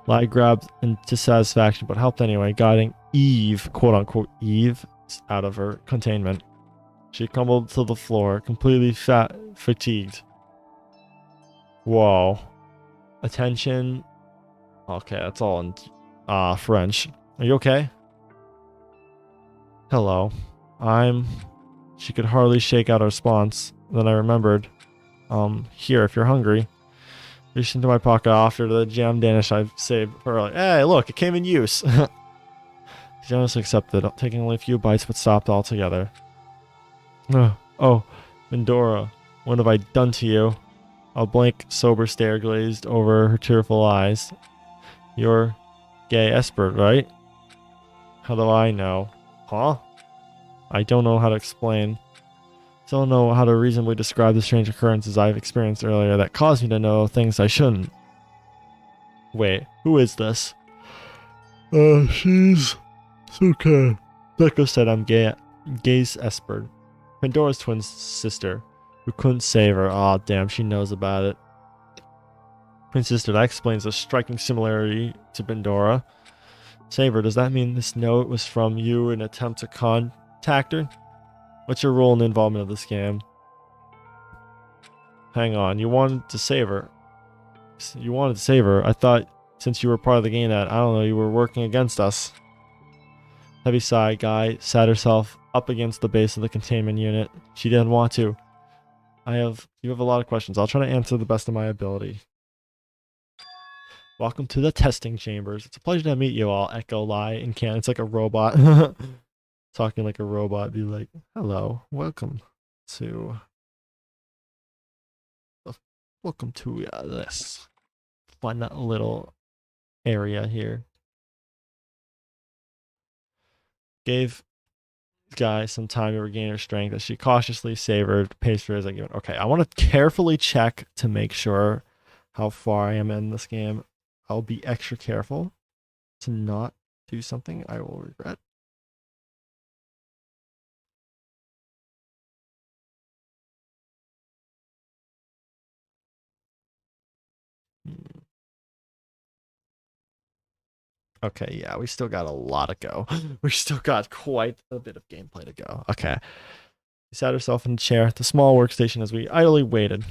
Lai grabbed into satisfaction, but helped anyway, guiding Eve, quote unquote Eve, out of her containment. She crumbled to the floor, completely fatigued. Whoa. Attention. Okay, that's all in French. Are you okay? Hello. She could hardly shake out a response. Then I remembered. Here, if you're hungry. Reached into my pocket after the jam Danish I've saved earlier. Hey, look, it came in use. She generously accepted, taking only a few bites but stopped altogether. Oh, Pandora, what have I done to you? A blank, sober stare glazed over her tearful eyes. You're gay expert, right? How do I know? Huh? I don't know how to explain. Don't know how to reasonably describe the strange occurrences I've experienced earlier that caused me to know things I shouldn't. Wait, who is this? She's... It's okay. Deco said I'm Gaze Esperd, Pandora's twin sister, who couldn't save her. Aw, damn, she knows about it. Twin sister, that explains the striking similarity to Pandora. Save her, does that mean this note was from you in an attempt to contact her? What's your role in the involvement of this game? Hang on, you wanted to save her. You wanted to save her. I thought since you were part of the game that, I don't know, you were working against us. Heavy sigh, Guy sat herself up against the base of the containment unit. She didn't want to. You have a lot of questions. I'll try to answer the best of my ability. Welcome to the testing chambers. It's a pleasure to meet you all. Echo lie in can. It's like a robot. Talking like a robot. Be like, hello, welcome to this fun little area here. Gave Guy some time to regain her strength as she cautiously savored pastries I given. Okay, I want to carefully check to make sure how far I am in this game. I'll be extra careful to not do something I will regret. Okay, yeah, we still got a lot to go. We still got quite a bit of gameplay to go. Okay. She sat herself in a chair at the small workstation as we idly waited.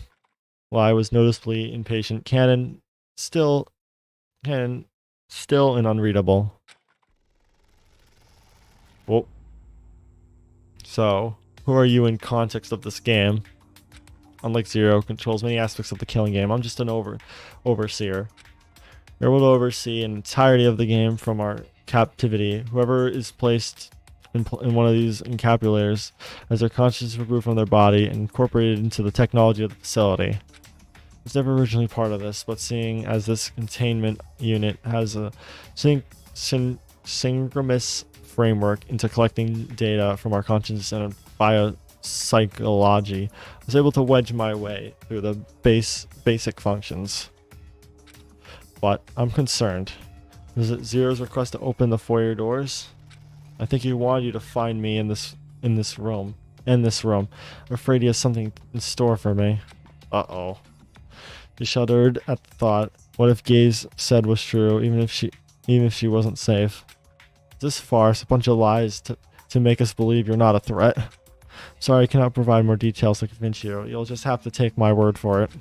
While I was noticeably impatient, Canon still and unreadable. Whoa. So, who are you in context of this game? Unlike Zero, controls many aspects of the killing game. I'm just an overseer. We will oversee an entirety of the game from our captivity. Whoever is placed in one of these encapulators as their consciousness removed from their body and incorporated into the technology of the facility. I was never originally part of this, but seeing as this containment unit has a synchronous framework into collecting data from our consciousness and biopsychology, I was able to wedge my way through the basic functions. But I'm concerned. Is it Zero's request to open the foyer doors? I think he wanted you to find me in this room. I'm afraid he has something in store for me. Uh-oh. He shuddered at the thought. What if Gaze said was true, even if she wasn't safe? This farce, a bunch of lies to make us believe you're not a threat. Sorry, I cannot provide more details to convince you. You'll just have to take my word for it.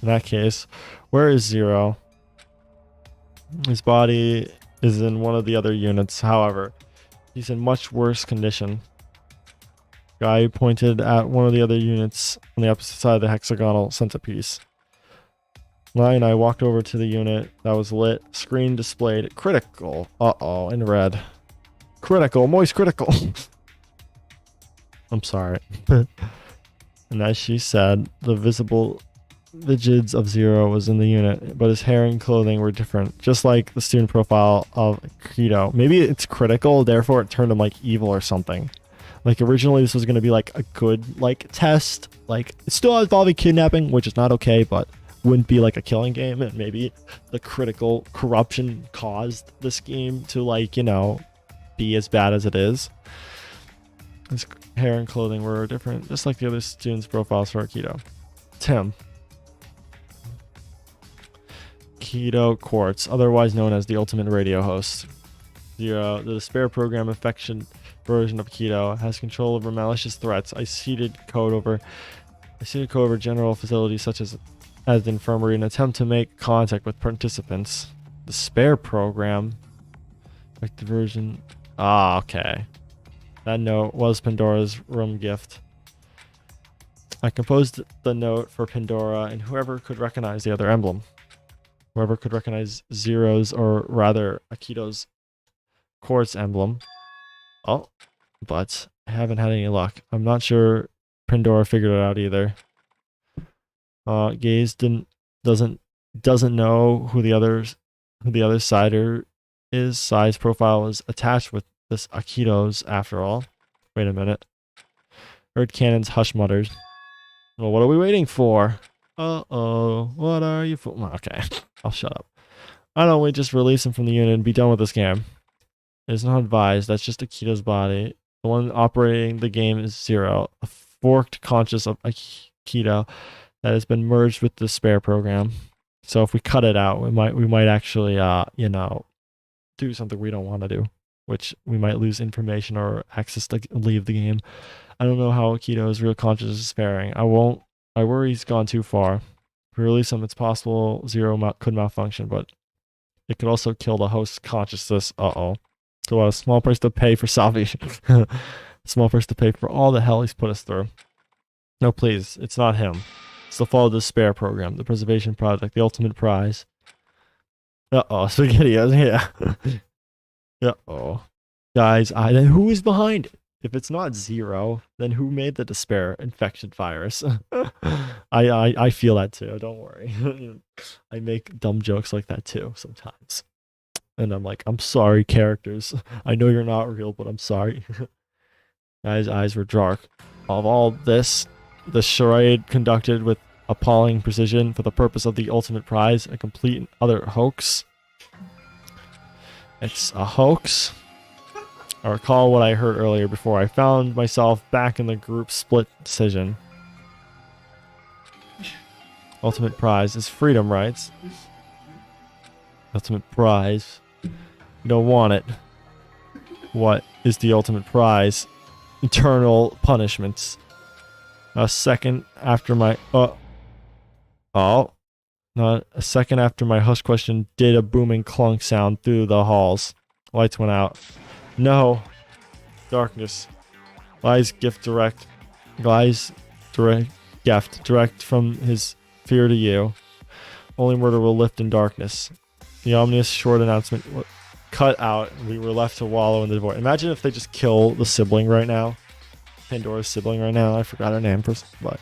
In that case, where is Zero? His body is in one of the other units. However, he's in much worse condition. Guy pointed at one of the other units on the opposite side of the hexagonal centerpiece. Lai and I walked over to the unit that was lit. Screen displayed critical. Uh-oh, in red. Critical, moist critical. I'm sorry. And as she said, the visible vigids of Zero was in the unit, but his hair and clothing were different, just like the student profile of Keto. Maybe it's critical, therefore it turned him like evil or something. Like originally this was going to be like a good like test, like it's still involving kidnapping, which is not okay, but wouldn't be like a killing game, and maybe the critical corruption caused this game to like, you know, be as bad as it is. His hair and clothing were different, just like the other students' profiles for Keto. Tim. Keto Quartz, otherwise known as the ultimate radio host. The despair program affection version of Keto has control over malicious threats. I seeded code over general facilities such as the infirmary in an attempt to make contact with participants. The spare program, like the version. Ah, okay. That note was Pandora's room gift. I composed the note for Pandora and whoever could recognize the other emblem. Whoever could recognize Zero's, or rather Akito's quartz emblem. Oh, but I haven't had any luck. I'm not sure Pandora figured it out either. Gaze doesn't know who the other sider is. Size profile was attached with this Akito's after all. Wait a minute. Heard Cannon's hush mutters. Well, what are we waiting for? Uh-oh. What are you for? Okay. I'll shut up. Why don't we just release him from the unit and be done with this game? It's not advised. That's just Akito's body. The one operating the game is Zero, a forked conscious of Akito that has been merged with the spare program. So if we cut it out, we might actually, do something we don't want to do, which we might lose information or access to leave the game. I don't know how Akito's real consciousness is sparing. I worry he's gone too far. If we release him, it's possible Zero could malfunction, but it could also kill the host's consciousness. Uh-oh. So a small price to pay for salvation. Small price to pay for all the hell he's put us through. No, please. It's not him. It's the fall of the spare program, the preservation project, the ultimate prize. Uh-oh. SpaghettiOs. Yeah. Uh-oh. Guys, then who is behind it? If it's not Zero, then who made the despair infection virus? I feel that too. Don't worry. I make dumb jokes like that too sometimes. And I'm like, I'm sorry, characters. I know you're not real, but I'm sorry. Guy's eyes were dark. Of all this, the charade conducted with appalling precision for the purpose of the ultimate prize, a complete and utter hoax. It's a hoax. I recall what I heard earlier before I found myself back in the group split decision. Ultimate prize is freedom, right? Ultimate prize. You don't want it. What is the ultimate prize? Eternal punishments. A second after my not a second after my hush question did a booming clunk sound through the halls. Lights went out. No. Darkness. Guy's gift direct from his fear to you. Only murder will lift in darkness. The ominous short announcement cut out, and we were left to wallow in the void. Imagine if they just kill the sibling right now. Pandora's sibling right now. I forgot her name, but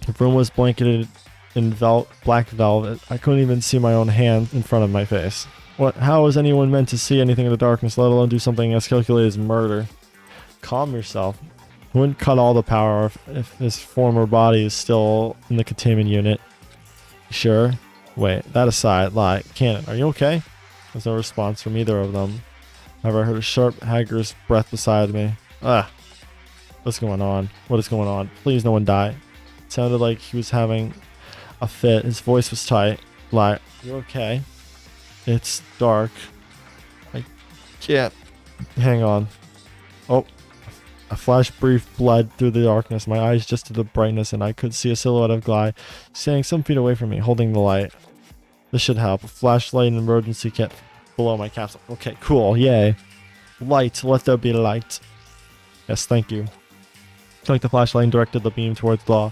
the room was blanketed in black velvet. I couldn't even see my own hand in front of my face. How is anyone meant to see anything in the darkness, let alone do something as calculated as murder? Calm yourself. He wouldn't cut all the power if his former body is still in the containment unit. Sure? Wait, that aside, Cannon, are you okay? There's no response from either of them. However, I heard a sharp, haggard's breath beside me. What's going on? What is going on? Please, no one die. It sounded like he was having a fit. His voice was tight. You okay? It's dark. I can't. Hang on. Oh. A flash brief bled through the darkness. My eyes just to the brightness, and I could see a silhouette of Guy standing some feet away from me, holding the light. This should help. A flashlight and emergency kit below my capsule. Okay, cool. Yay. Light. Let there be light. Yes, thank you. Like the flashlight and directed the beam towards the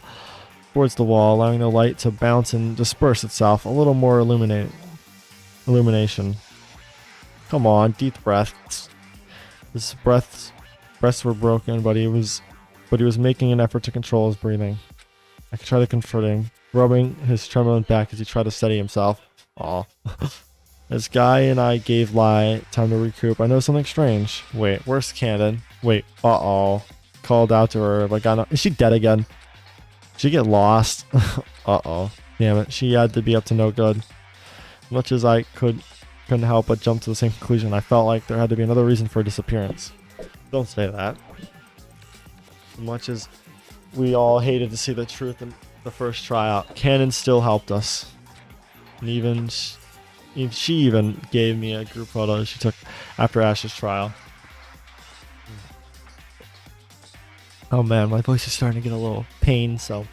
wall, allowing the light to bounce and disperse itself. A little more illumination. Come on, deep breaths. His breaths were broken, but he was making an effort to control his breathing. I could try to comfort him, rubbing his trembling back as he tried to steady himself. Aw. This guy and I gave Lai time to recoup. I know something strange. Wait, where's Cannon? Wait, uh-oh. Called out to her, but is she dead again? Did she get lost? Uh-oh. Damn it, she had to be up to no good. Much as I couldn't help but jump to the same conclusion, I felt like there had to be another reason for her disappearance. Don't say that. As much as we all hated to see the truth in the first tryout, Cannon still helped us. And she even gave me a group photo she took after Ash's trial. Oh man, my voice is starting to get a little pain, so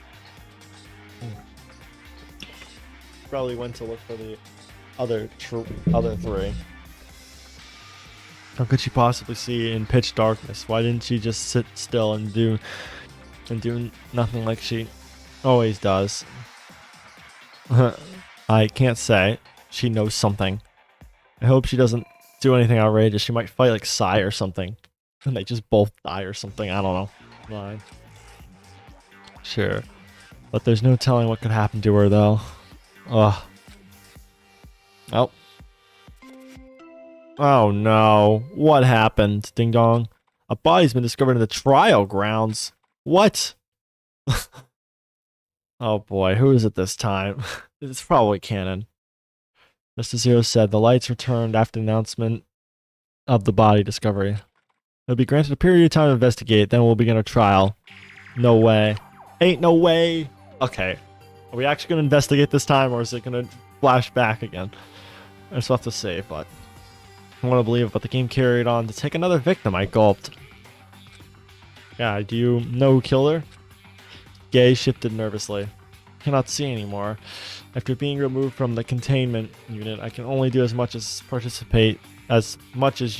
probably went to look for the other three. How could she possibly see in pitch darkness? Why didn't she just sit still and do nothing like she always does? I can't say. She knows something. I hope she doesn't do anything outrageous. She might fight like Sai or something, and they just both die or something. I don't know. Fine. Sure. But there's no telling what could happen to her, though. Ugh. Oh no. What happened? Ding dong. A body's been discovered in the trial grounds. What? Oh boy, who is it this time? It's probably canon. Mr. Zero said the lights returned after the announcement of the body discovery. It'll be granted a period of time to investigate, then we'll begin a trial. No way. Ain't no way. Okay. Are we actually going to investigate this time, or is it going to flash back again? I just have to say, but I want to believe it. But the game carried on to take another victim. I gulped. Yeah, do you know who killed her? Gay shifted nervously. Cannot see anymore. After being removed from the containment unit, I can only do as much as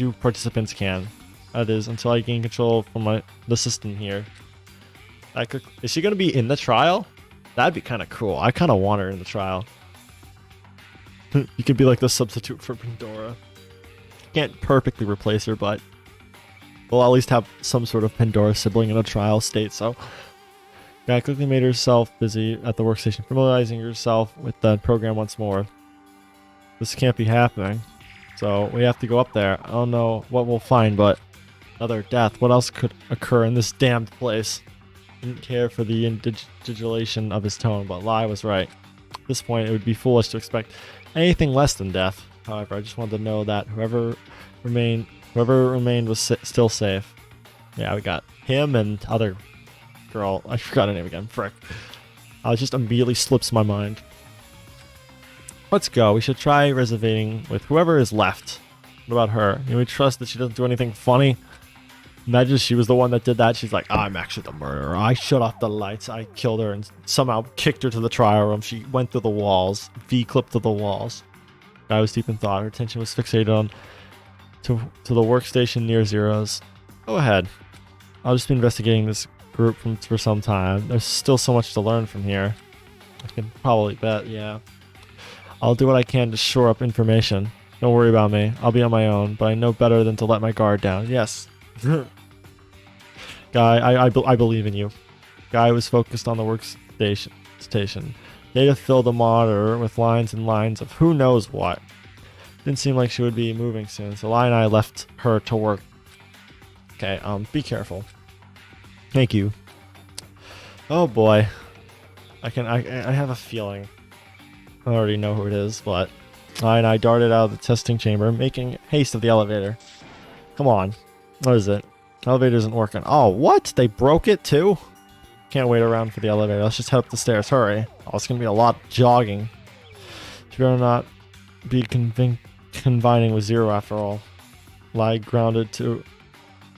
you participants can. That is, until I gain control from the system here. Is she going to be in the trial? That'd be kind of cool. I kind of want her in the trial. You could be like the substitute for Pandora. Can't perfectly replace her, but we'll at least have some sort of Pandora sibling in a trial state, so... Guy quickly made herself busy at the workstation, familiarizing herself with the program once more. This can't be happening, so we have to go up there. I don't know what we'll find, but another death. What else could occur in this damned place? Didn't care for the individualization of his tone, but Lai was right. At this point, it would be foolish to expect anything less than death. However, I just wanted to know that whoever remained was still safe. Yeah, we got him and other girl. I forgot her name again. Frick. It just immediately slips my mind. Let's go. We should try reservating with whoever is left. What about her? Can we trust that she doesn't do anything funny? Imagine she was the one that did that. She's like, I'm actually the murderer. I shut off the lights. I killed her and somehow kicked her to the trial room. She went through the walls. V-clipped to the walls. I was deep in thought. Her attention was fixated on to the workstation near Zero's. Go ahead. I'll just be investigating this group for some time. There's still so much to learn from here. I can probably bet, yeah. I'll do what I can to shore up information. Don't worry about me. I'll be on my own, but I know better than to let my guard down. Yes. Guy, I believe in you. Guy was focused on the workstation. Data filled the monitor with lines and lines of who knows what. Didn't seem like she would be moving soon, so Lai and I left her to work. Okay, be careful. Thank you. Oh boy. I have a feeling. I already know who it is, but Lai and I darted out of the testing chamber, making haste of the elevator. Come on. What is it? Elevator isn't working. Oh, what? They broke it too? Can't wait around for the elevator. Let's just head up the stairs. Hurry. Oh, it's going to be a lot of jogging. She better not be confining with Zero after all. Lai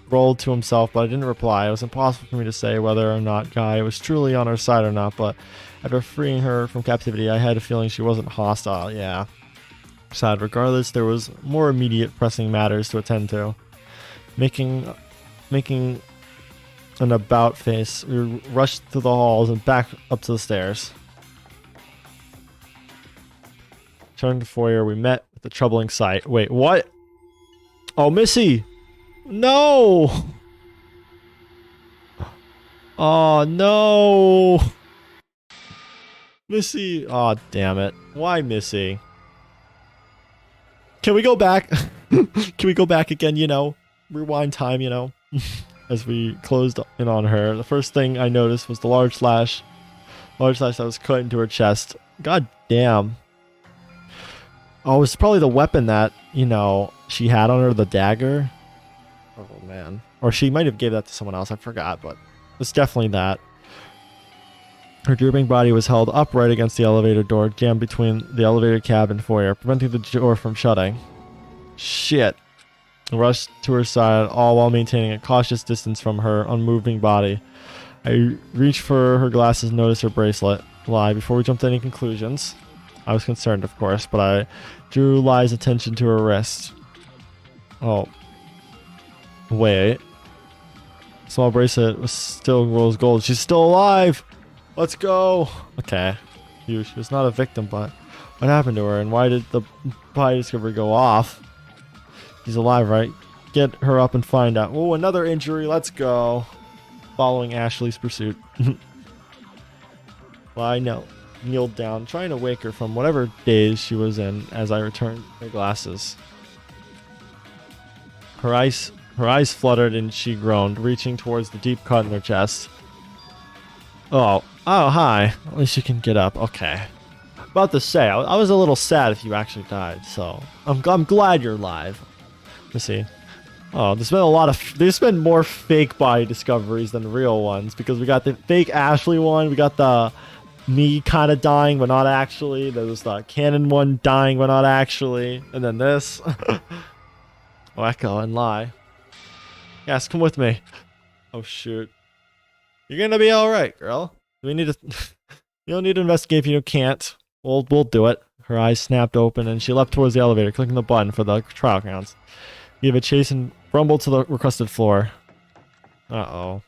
rolled to himself, but I didn't reply. It was impossible for me to say whether or not Guy was truly on her side or not, but after freeing her from captivity, I had a feeling she wasn't hostile. Yeah. Sad. Regardless, there was more immediate pressing matters to attend to. Making an about face, we rushed through the halls and back up to the stairs. Turning to the foyer, we met with a troubling sight. Wait, what? Oh, Missy! No! Oh, no! Missy! Oh, damn it. Why Missy? Can we go back? Can we go back again, you know? Rewind time, you know? As we closed in on her, the first thing I noticed was the large slash that was cut into her chest. God damn. Oh, it's probably the weapon that, you know, she had on her, the dagger. Oh, man. Or she might have gave that to someone else, I forgot, but it's definitely that. Her drooping body was held upright against the elevator door, jammed between the elevator cab and foyer, preventing the door from shutting. Shit. I rushed to her side, all while maintaining a cautious distance from her unmoving body. I reached for her glasses and noticed her bracelet. Lai, before we jumped to any conclusions, I was concerned, of course, but I drew Lai's attention to her wrist. Oh. Wait. Small bracelet was still rose gold. She's still alive! Let's go! Okay. She was not a victim, but what happened to her, and why did the body discovery go off? She's alive, right? Get her up and find out. Oh, another injury. Let's go. Following Ashley's pursuit. Well, I kneeled down, trying to wake her from whatever daze she was in as I returned her glasses. Her eyes Her eyes fluttered and she groaned, reaching towards the deep cut in her chest. Oh, hi. At least you can get up. Okay. About to say, I was a little sad if you actually died, so I'm glad you're alive. Let's see. Oh, there's been more fake body discoveries than real ones, because we got the fake Ashley one, we got the me kind of dying but not actually, there was the canon one dying but not actually, and then this. Oh, Echo and Lie. Yes, come with me. Oh shoot. You're gonna be alright, girl. We need to you don't need to investigate if you can't. We'll do it. Her eyes snapped open and she leapt towards the elevator, clicking the button for the trial counts. Gave a chase and rumbled to the requested floor. Uh-oh.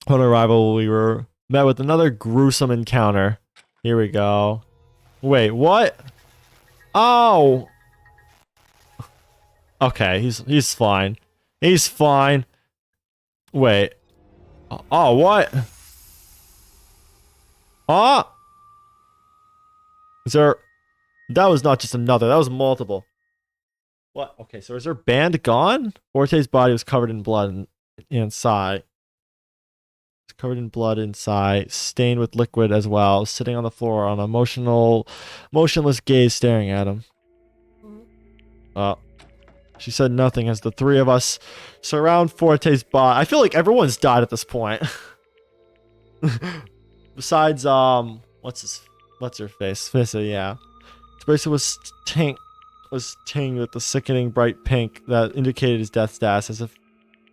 On arrival, we were met with another gruesome encounter. Here we go. Wait, what? Oh! Okay, he's fine. He's fine. Wait. Oh, what? Ah! Is there... That was not just another, that was multiple. What? Okay, so is her band gone? Forte's body was covered in blood inside. It's covered in blood inside, stained with liquid as well, sitting on the floor on a motionless gaze staring at him. She said nothing as the three of us surround Forte's body. I feel like everyone's died at this point. Besides, what's her face? Fissa, yeah. Its bracelet was tinged with the sickening bright pink that indicated his death status, as if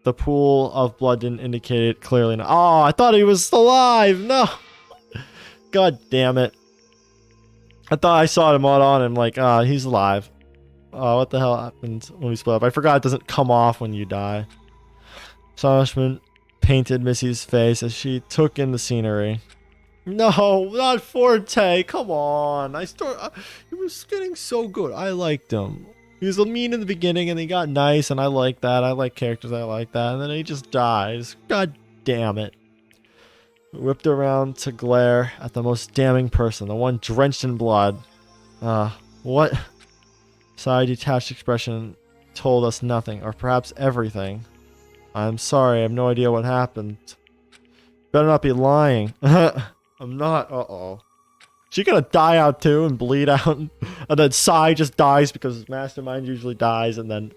the pool of blood didn't indicate it clearly. Oh, I thought he was alive! No! God damn it. I thought I saw him on him, like, he's alive. Oh, what the hell happened when we split up? I forgot it doesn't come off when you die. Astonishment painted Missy's face as she took in the scenery. No, not Forte. Come on. He was getting so good. I liked him. He was mean in the beginning and he got nice and I like that. I like characters that like that. And then he just dies. God damn it. Whipped around to glare at the most damning person, the one drenched in blood. What? Sigh, detached expression told us nothing, or perhaps everything. I'm sorry, I have no idea what happened. Better not be lying. I'm not. Uh-oh. She gonna die out too and bleed out? And then Sai just dies because Mastermind usually dies, and then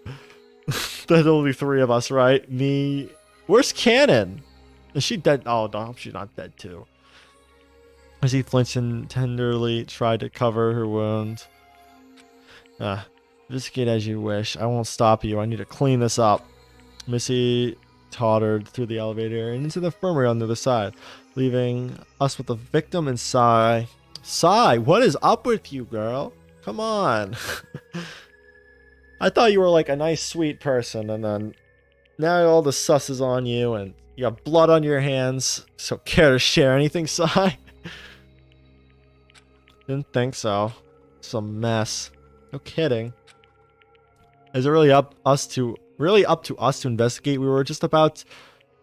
there's only three of us, right? Me. Where's Cannon? Is she dead? Oh, no, she's not dead too. As he flinched and tenderly tried to cover her wound. Investigate as you wish. I won't stop you. I need to clean this up. Missy tottered through the elevator and into the infirmary on the other side, leaving us with the victim and Sai. Sai, what is up with you, girl? Come on. I thought you were like a nice, sweet person, and then now all the sus is on you, and you got blood on your hands. So care to share anything, Sai? Didn't think so. It's a mess. No kidding. Is it really up to us to investigate? We were just about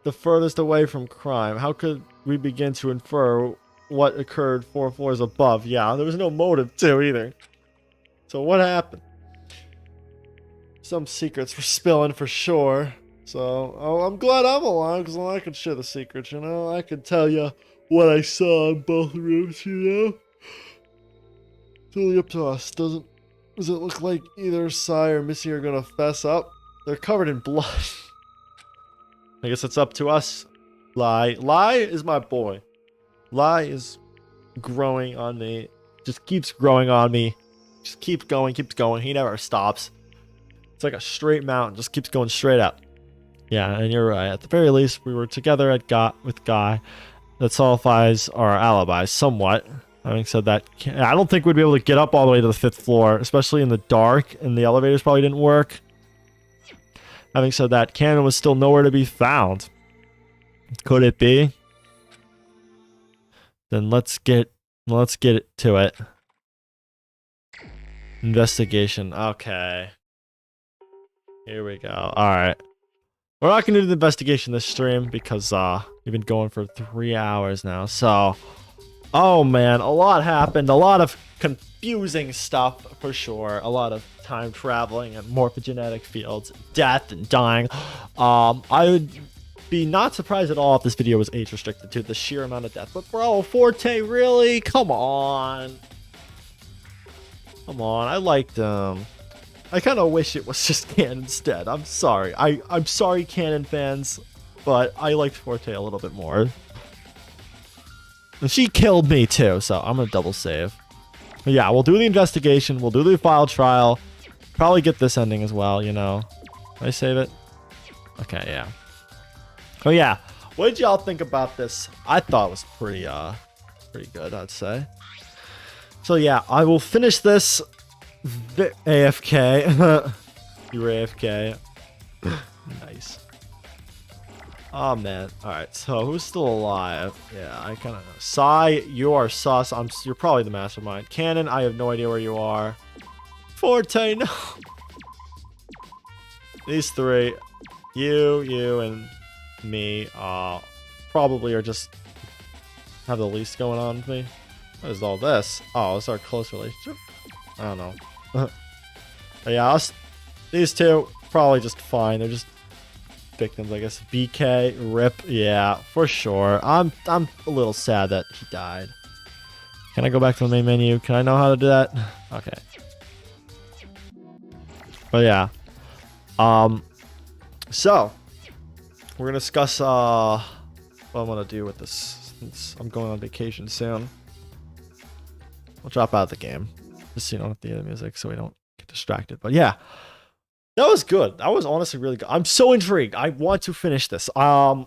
the furthest away from crime. How could we begin to infer what occurred 4 floors above? Yeah, there was no motive too either. So what happened? Some secrets were spilling for sure. So I'm glad I'm alive, because I can share the secrets, you know? I can tell you what I saw in both rooms, you know? It's only up to us. Does it look like either Sai or Missy are gonna fess up? They're covered in blood. I guess it's up to us. Lie is my boy. Lie is growing on me. Just keeps growing on me. Just keeps going. He never stops. It's like a straight mountain. Just keeps going straight up. Yeah, and you're right. At the very least, we were together with Guy. That solidifies our alibis somewhat. Having said that, I don't think we'd be able to get up all the way to the 5th floor, especially in the dark, and the elevators probably didn't work. Having said that, Cannon was still nowhere to be found. Could it be? Then let's get to it. Investigation. Okay. Here we go. Alright. We're not gonna do the investigation this stream because we've been going for 3 hours now, so oh man, a lot happened, a lot of confusing stuff for sure, a lot of time traveling and morphogenetic fields, death and dying. I would be not surprised at all if this video was age restricted to the sheer amount of death. But bro, Forte, really? Come on. Come on, I liked him. I kind of wish it was just Canon instead. I'm sorry. I'm sorry, Canon fans, but I liked Forte a little bit more. And she killed me too, so I'm gonna double save. But yeah, we'll do the investigation. We'll do the file trial. Probably get this ending as well, you know. Did I save it? Okay, yeah. Oh yeah, what did y'all think about this? I thought it was pretty good, I'd say. So yeah, I will finish this AFK. You were AFK. Nice. Oh man. Alright, so who's still alive? Yeah, I kind of know. Sai, you are sus. You're probably the mastermind. Cannon, I have no idea where you are. Forte, no. These three. You, and me, probably are just have the least going on with me. What is all this? Oh, it's our close relationship? I don't know. But yeah, these two, probably just fine. They're just victims, I guess. BK, RIP, yeah, for sure. I'm a little sad that he died. Can I go back to the main menu? Can I know how to do that? Okay. But yeah. So we're gonna discuss what I'm gonna do with this since I'm going on vacation soon. I'll drop out of the game just so you don't have to hear the music so we don't get distracted. But yeah, that was good. That was honestly really good. I'm so intrigued. I want to finish this. I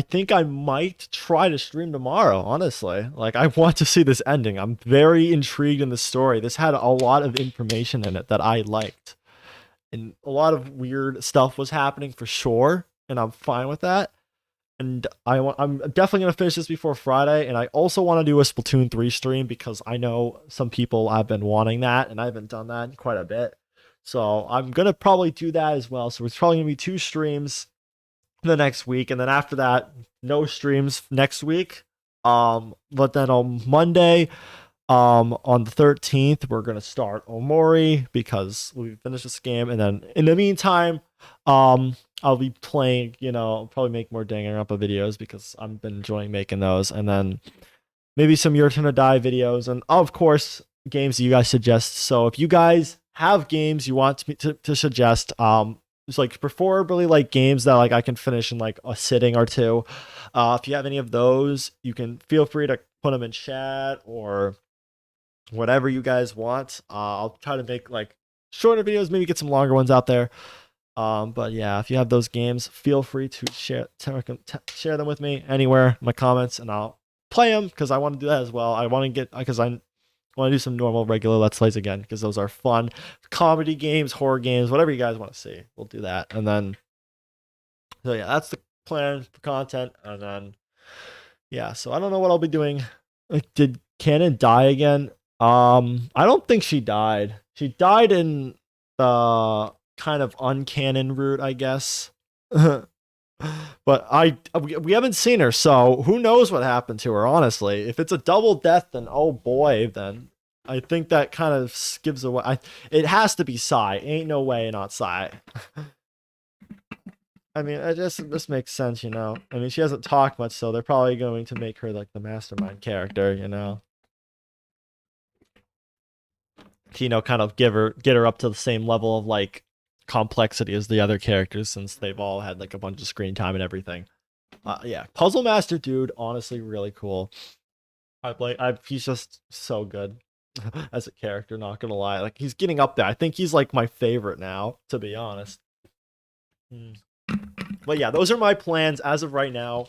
think I might try to stream tomorrow, honestly. Like, I want to see this ending. I'm very intrigued in the story. This had a lot of information in it that I liked. And a lot of weird stuff was happening for sure, and I'm fine with that. And I'm definitely going to finish this before Friday, and I also want to do a Splatoon 3 stream because I know some people have been wanting that, and I haven't done that in quite a bit. So I'm going to probably do that as well. So it's probably going to be 2 streams the next week, and then after that, no streams next week. But then on Monday, on the 13th, we're going to start Omori because we finished this game, and then in the meantime, I'll be playing, you know, probably make more Danganronpa videos because I've been enjoying making those, and then maybe some Your Turn to Die videos, and of course, games that you guys suggest. So if you guys have games you want me to suggest, it's like preferably like games that like I can finish in like a sitting or two. If you have any of those, you can feel free to put them in chat or whatever you guys want. I'll try to make like shorter videos, maybe get some longer ones out there. But yeah, if you have those games, feel free to share them with me anywhere in my comments, and I'll play them because I want to do that as well. I want to do some normal, regular Let's Plays again because those are fun. Comedy games, horror games, whatever you guys want to see, we'll do that. And then, so yeah, that's the plan for content. And then, yeah, so I don't know what I'll be doing. Like, did Cannon die again? I don't think she died. She died in the kind of uncanon route, I guess. But we haven't seen her, so who knows what happened to her, honestly. If it's a double death, then oh boy, then I think that kind of gives away. It has to be Sai. Ain't no way not Sai. I mean, this makes sense, you know. I mean, she hasn't talked much, so they're probably going to make her like the mastermind character, you know. You know, kind of get her up to the same level of like complexity as the other characters, since they've all had like a bunch of screen time and everything. Yeah, Puzzle Master dude, honestly really cool. He's just so good as a character, not gonna lie. Like, he's getting up there. I think he's like my favorite now, to be honest. But yeah, those are my plans as of right now.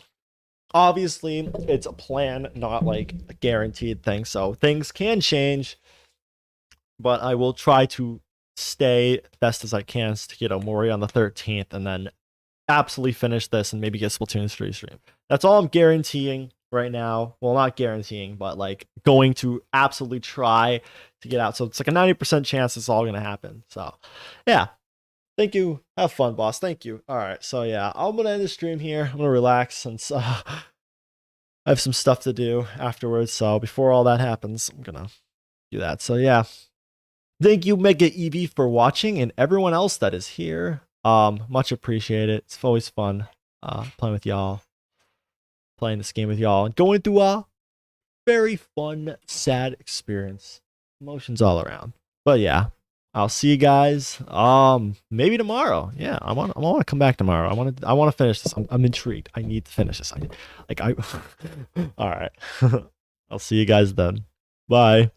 Obviously, it's a plan, not like a guaranteed thing, so things can change. But I will try to stay best as I can to get Omori on the 13th, and then absolutely finish this and maybe get Splatoon 3 stream. That's all I'm guaranteeing right now. Well, not guaranteeing, but like going to absolutely try to get out. So it's like a 90% chance it's all going to happen. So yeah, thank you. Have fun, boss. Thank you. All right. So yeah, I'm going to end the stream here. I'm going to relax since I have some stuff to do afterwards. So before all that happens, I'm going to do that. So yeah. Thank you, Mega Eevee, for watching, and everyone else that is here. Much appreciated. It's always fun playing with y'all, playing this game with y'all, and going through a very fun, sad experience. Emotions all around. But yeah, I'll see you guys. Maybe tomorrow. Yeah, I want to come back tomorrow. I want to finish this. I'm intrigued. I need to finish this. All right. I'll see you guys then. Bye.